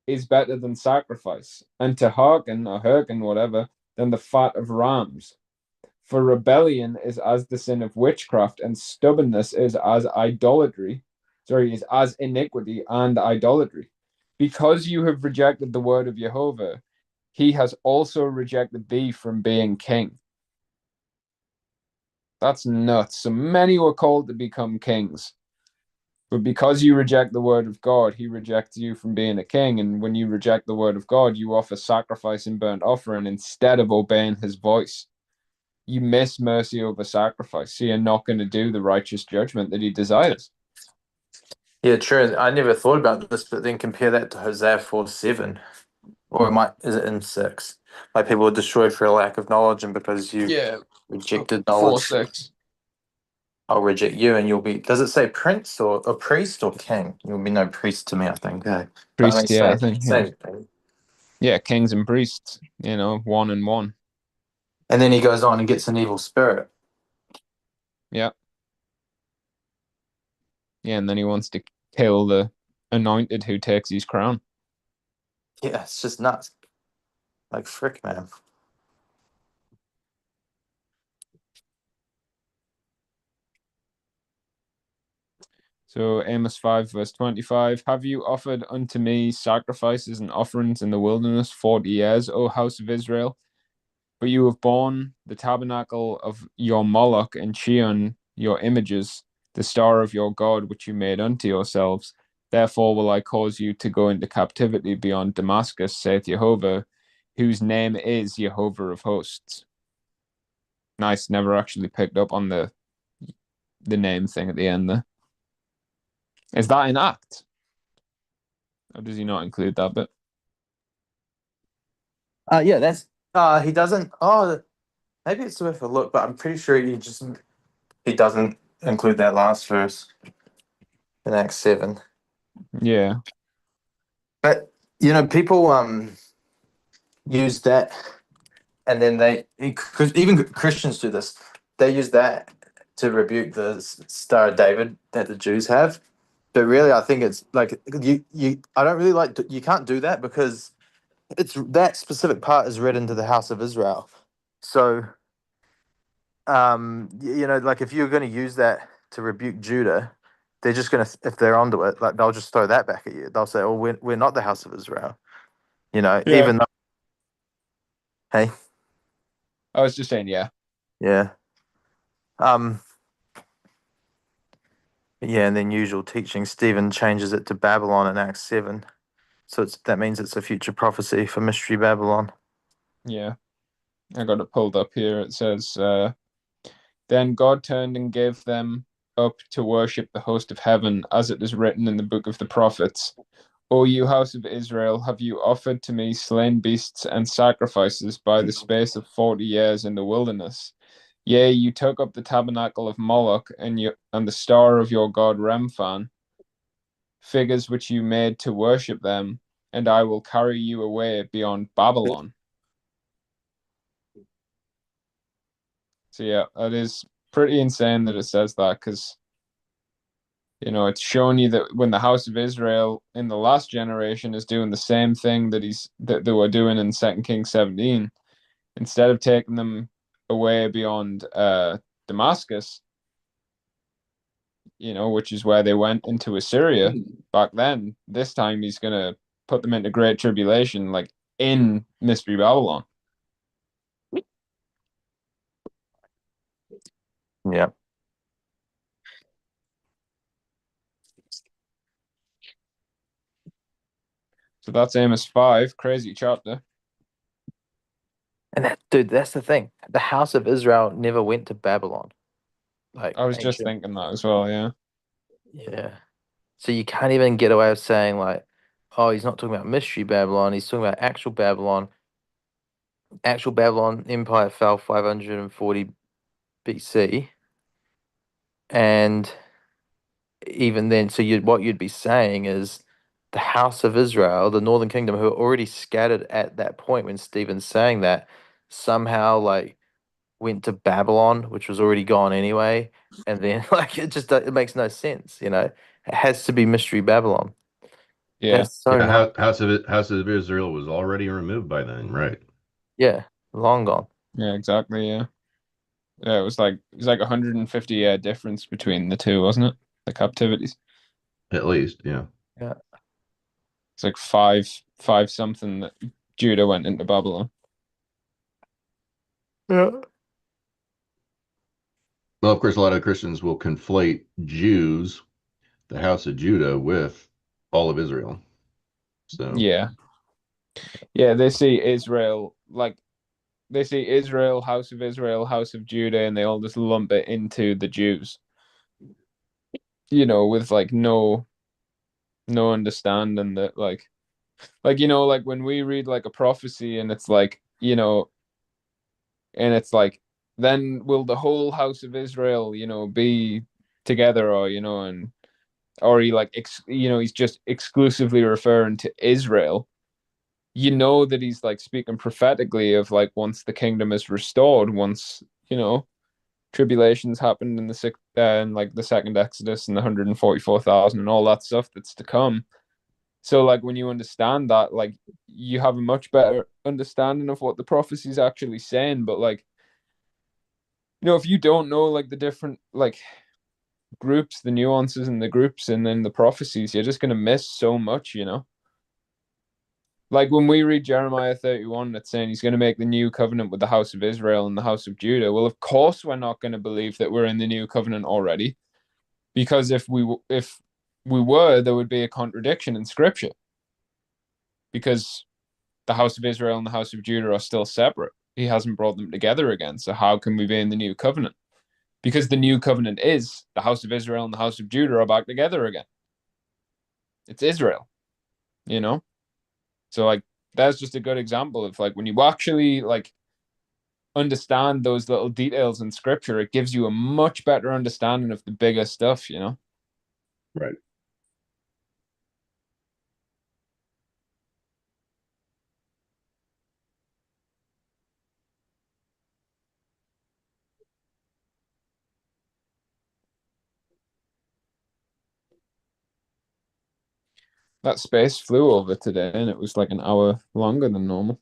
is better than sacrifice, and to hearken, whatever, than the fat of rams. For rebellion is as the sin of witchcraft, and stubbornness is as idolatry. Sorry, is as iniquity and idolatry. Because you have rejected the word of Jehovah, he has also rejected thee from being king." That's nuts. So many were called to become kings. But because you reject the word of God, he rejects you from being a king. And when you reject the word of God, you offer sacrifice and burnt offering instead of obeying his voice. You miss mercy over sacrifice. So you're not going to do the righteous judgment that he desires. Yeah, true. I never thought about this, but then compare that to Hosea 4:7. Or is it in 6? Like people are destroyed for a lack of knowledge, and because you Yeah, rejected 4:6. knowledge, I'll reject you, and you'll be. Does it say prince or a priest or king? You'll be no priest to me, I think. But I mean, Priest, yeah, I think, yeah. same thing. Yeah, kings and priests, one and one. And then he goes on and gets an evil spirit. Yeah. Yeah, and then he wants to kill the anointed who takes his crown. Yeah, it's just nuts. Like frick, man. So Amos 5, verse 25. Have you offered unto me sacrifices and offerings in the wilderness 40 years, O house of Israel? But you have borne the tabernacle of your Moloch and Chion, your images, the star of your God, which you made unto yourselves. Therefore will I cause you to go into captivity beyond Damascus, saith Jehovah, whose name is Jehovah of hosts. Nice, never actually picked up on the name thing at the end there. Is that in Acts? Or does he not include that bit? Yeah, that's he doesn't. Oh, maybe it's worth a look, but I'm pretty sure he doesn't include that last verse in Acts 7. Yeah. But people use that, and then because even Christians do this. They use that to rebuke the Star of David that the Jews have. But really, I think it's like I don't really like. You can't do that because it's that specific part is read into the house of Israel. So, like if you're going to use that to rebuke Judah, they're just going to, if they're onto it, like they'll just throw that back at you. They'll say, "Oh, we're not the house of Israel," Yeah. even though, hey, I was just saying, yeah. yeah, yeah, and then usual teaching, Stephen changes it to Babylon in Acts 7. So that means it's a future prophecy for Mystery Babylon. Yeah. I got it pulled up here. It says, then God turned and gave them up to worship the host of heaven, as it is written in the book of the prophets. O you house of Israel, have you offered to me slain beasts and sacrifices by the space of 40 years in the wilderness? Yea, you took up the tabernacle of Moloch and the star of your god Remphan, figures which you made to worship them, and I will carry you away beyond Babylon. So yeah, it is pretty insane that it says that, because it's showing you that when the house of Israel in the last generation is doing the same thing that they were doing in 2 Kings 17, instead of taking them away beyond Damascus, which is where they went into Assyria back then, this time he's gonna put them into great tribulation, like in Mystery Babylon. Yeah. So that's Amos 5, crazy chapter. And that's the thing. The house of Israel never went to Babylon. Like I was just ancient. thinking that as well, yeah. Yeah. So you can't even get away with saying like, oh, he's not talking about Mystery Babylon. He's talking about actual Babylon. Actual Babylon Empire fell 540 BC. And even then, so what you'd be saying is the house of Israel, the northern kingdom, who are already scattered at that point when Stephen's saying that, somehow like went to Babylon, which was already gone anyway, and then like it makes no sense, It has to be Mystery Babylon. Yeah. That's so Yeah, nuts. House of Israel was already removed by then, right? Yeah, long gone. Yeah, exactly, yeah. Yeah, it was like 150-year difference between the two, wasn't it? The captivities. At least, yeah. Yeah. It's like five something that Judah went into Babylon. Yeah. Well, of course, a lot of Christians will conflate Jews, the house of Judah, with all of Israel. So Yeah. Yeah, they see Israel, house of Israel, house of Judah, and they all just lump it into the Jews. With like no understanding that like when we read like a prophecy and it's like, and it's like, then will the whole house of Israel, be together, or and or he like he's just exclusively referring to Israel. That he's like speaking prophetically of like once the kingdom is restored, once tribulations happened in the sixth and like the second Exodus and the 144,000 and all that stuff that's to come. So like when you understand that, like you have a much better understanding of what the prophecy is actually saying. But like if you don't know like the different like groups, the nuances in the groups, and then the prophecies, you're just going to miss so much, you know? Like when we read Jeremiah 31, that's saying he's going to make the new covenant with the house of Israel and the house of Judah. Well, of course, we're not going to believe that we're in the new covenant already, because if we were, there would be a contradiction in Scripture, because the house of Israel and the house of Judah are still separate. He hasn't brought them together again. So how can we be in the new covenant? Because the new covenant is the house of Israel and the house of Judah are back together again. It's Israel, you know? So like that's just a good example of like when you actually like understand those little details in scripture, it gives you a much better understanding of the bigger stuff, you know? Right. That space flew over today and it was like an hour longer than normal.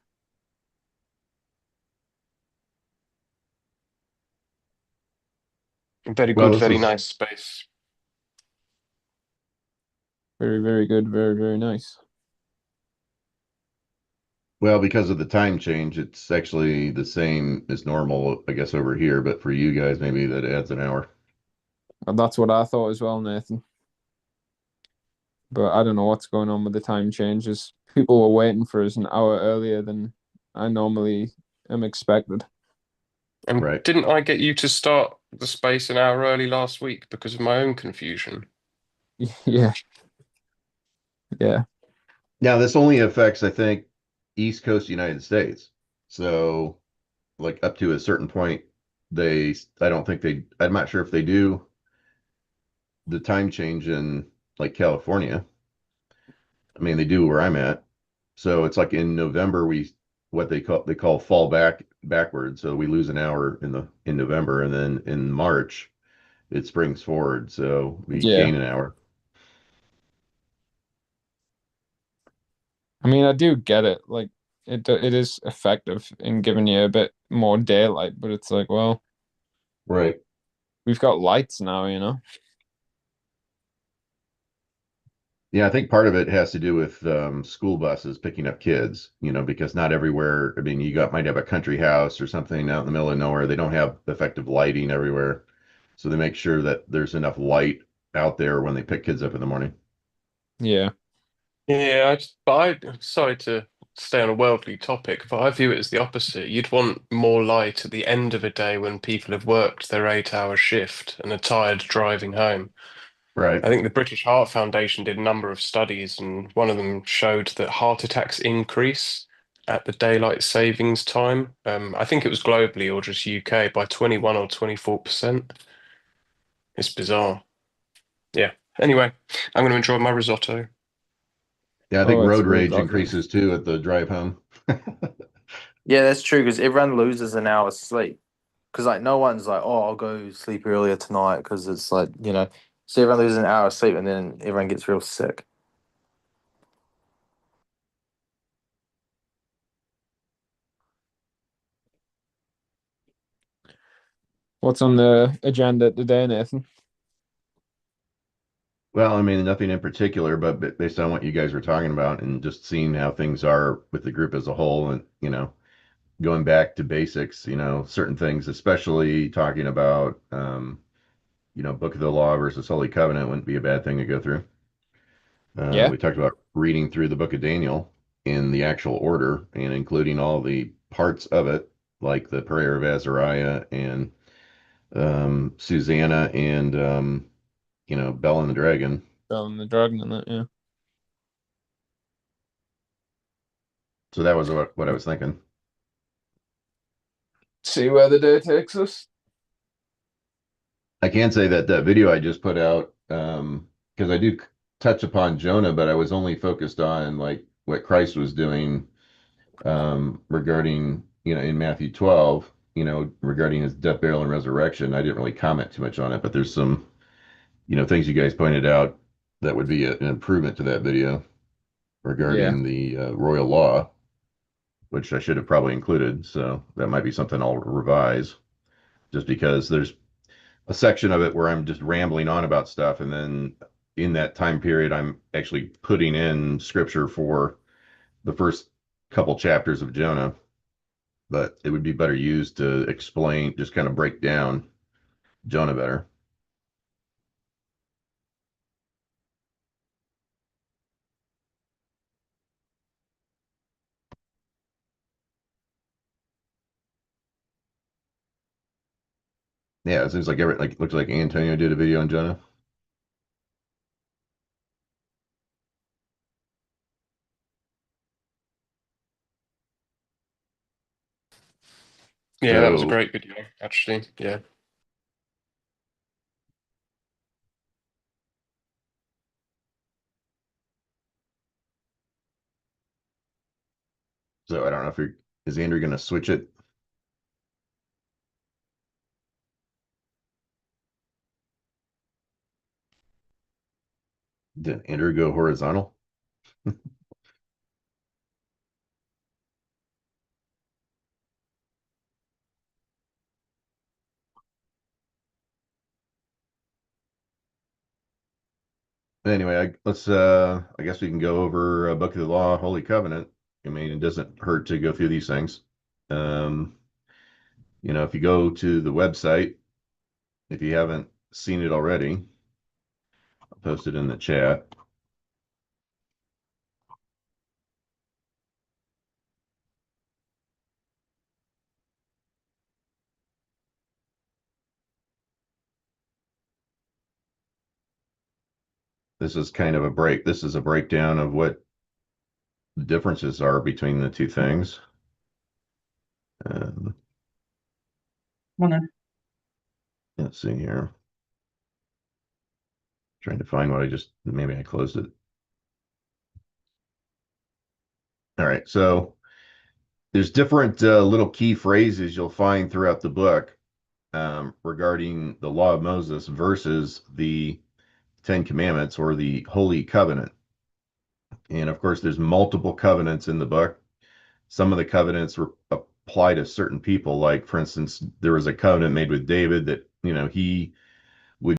Very Well, good, this very is nice space. Very, very good, very, very nice. well because of the time change. It's actually the same as normal, I guess, over here. But for you guys, maybe that adds an hour. And that's what I thought as well, Nathan. But I don't know what's going on with the time changes. People were waiting for us an hour earlier than I normally am expected. And Right. didn't I get you to start the space an hour early last week because of my own confusion? Yeah. Yeah. Now, this only affects, I think, East Coast United States. So, like up to a certain point, I don't think I'm not sure if they do the time change in like California. I mean, they do where I'm at. So it's like in November, what they call fall backwards. So we lose an hour in November, and then in March it springs forward. So we Yeah. gain an hour. I mean, I do get it. Like, it is effective in giving you a bit more daylight, but it's like, well, Right. we've got lights now, you know? Yeah, I think part of it has to do with school buses picking up kids, because not everywhere, I mean, might have a country house or something out in the middle of nowhere. They don't have effective lighting everywhere. So they make sure that there's enough light out there when they pick kids up in the morning. Yeah. Yeah, sorry to stay on a worldly topic, but I view it as the opposite. You'd want more light at the end of a day when people have worked their 8-hour shift and are tired driving home. Right. I think the British Heart Foundation did a number of studies, and one of them showed that heart attacks increase at the daylight savings time. I think it was globally or just UK by 21 or 24%. It's bizarre. Yeah. Anyway, I'm going to enjoy my risotto. Yeah, I think Oh, it's road really rage lovely. increases too at the drive home. Yeah, that's true because everyone loses an hour's sleep. Because like no one's like, oh, I'll go sleep earlier tonight because it's like so everyone loses an hour of sleep and then everyone gets real sick. What's on the agenda today, Nathan? Well, I mean, nothing in particular, but based on what you guys were talking about and just seeing how things are with the group as a whole and, going back to basics, certain things, especially talking about, Book of the Law versus Holy Covenant wouldn't be a bad thing to go through. Yeah. We talked about reading through the book of Daniel in the actual order and including all the parts of it, like the prayer of Azariah and Susanna and, Bell and the Dragon. Selling the dragon and that, yeah. So that was what I was thinking. See where the day takes us. I can say that that video I just put out, because I do touch upon Jonah, but I was only focused on like what Christ was doing, regarding, in Matthew 12, regarding his death, burial, and resurrection. I didn't really comment too much on it, but there's some, things you guys pointed out that would be an improvement to that video Yeah. regarding the royal law, which I should have probably included. So that might be something I'll revise just because there's a section of it where I'm just rambling on about stuff, and then in that time period, I'm actually putting in scripture for the first couple chapters of Jonah. But it would be better used to explain, just kind of break down Jonah better. Yeah, it seems like looks like Antonio did a video on Jonah. Yeah, that was a So, great video, actually. Yeah. so I don't know if is Andrew going to switch it? Did Andrew go horizontal? Anyway, I guess we can go over Book of the Law, Holy Covenant. I mean, it doesn't hurt to go through these things. Um, if you go to the website, if you haven't seen it already, I'll post it in the chat. This is kind of a break. This is a breakdown of what the differences are between the two things. Um, let's see here. Trying to find what maybe I closed it. All right, so there's different little key phrases you'll find throughout the book regarding the law of Moses versus the Ten Commandments or the Holy Covenant. And of course, there's multiple covenants in the book. Some of the covenants apply to certain people. Like, for instance, there was a covenant made with David that, he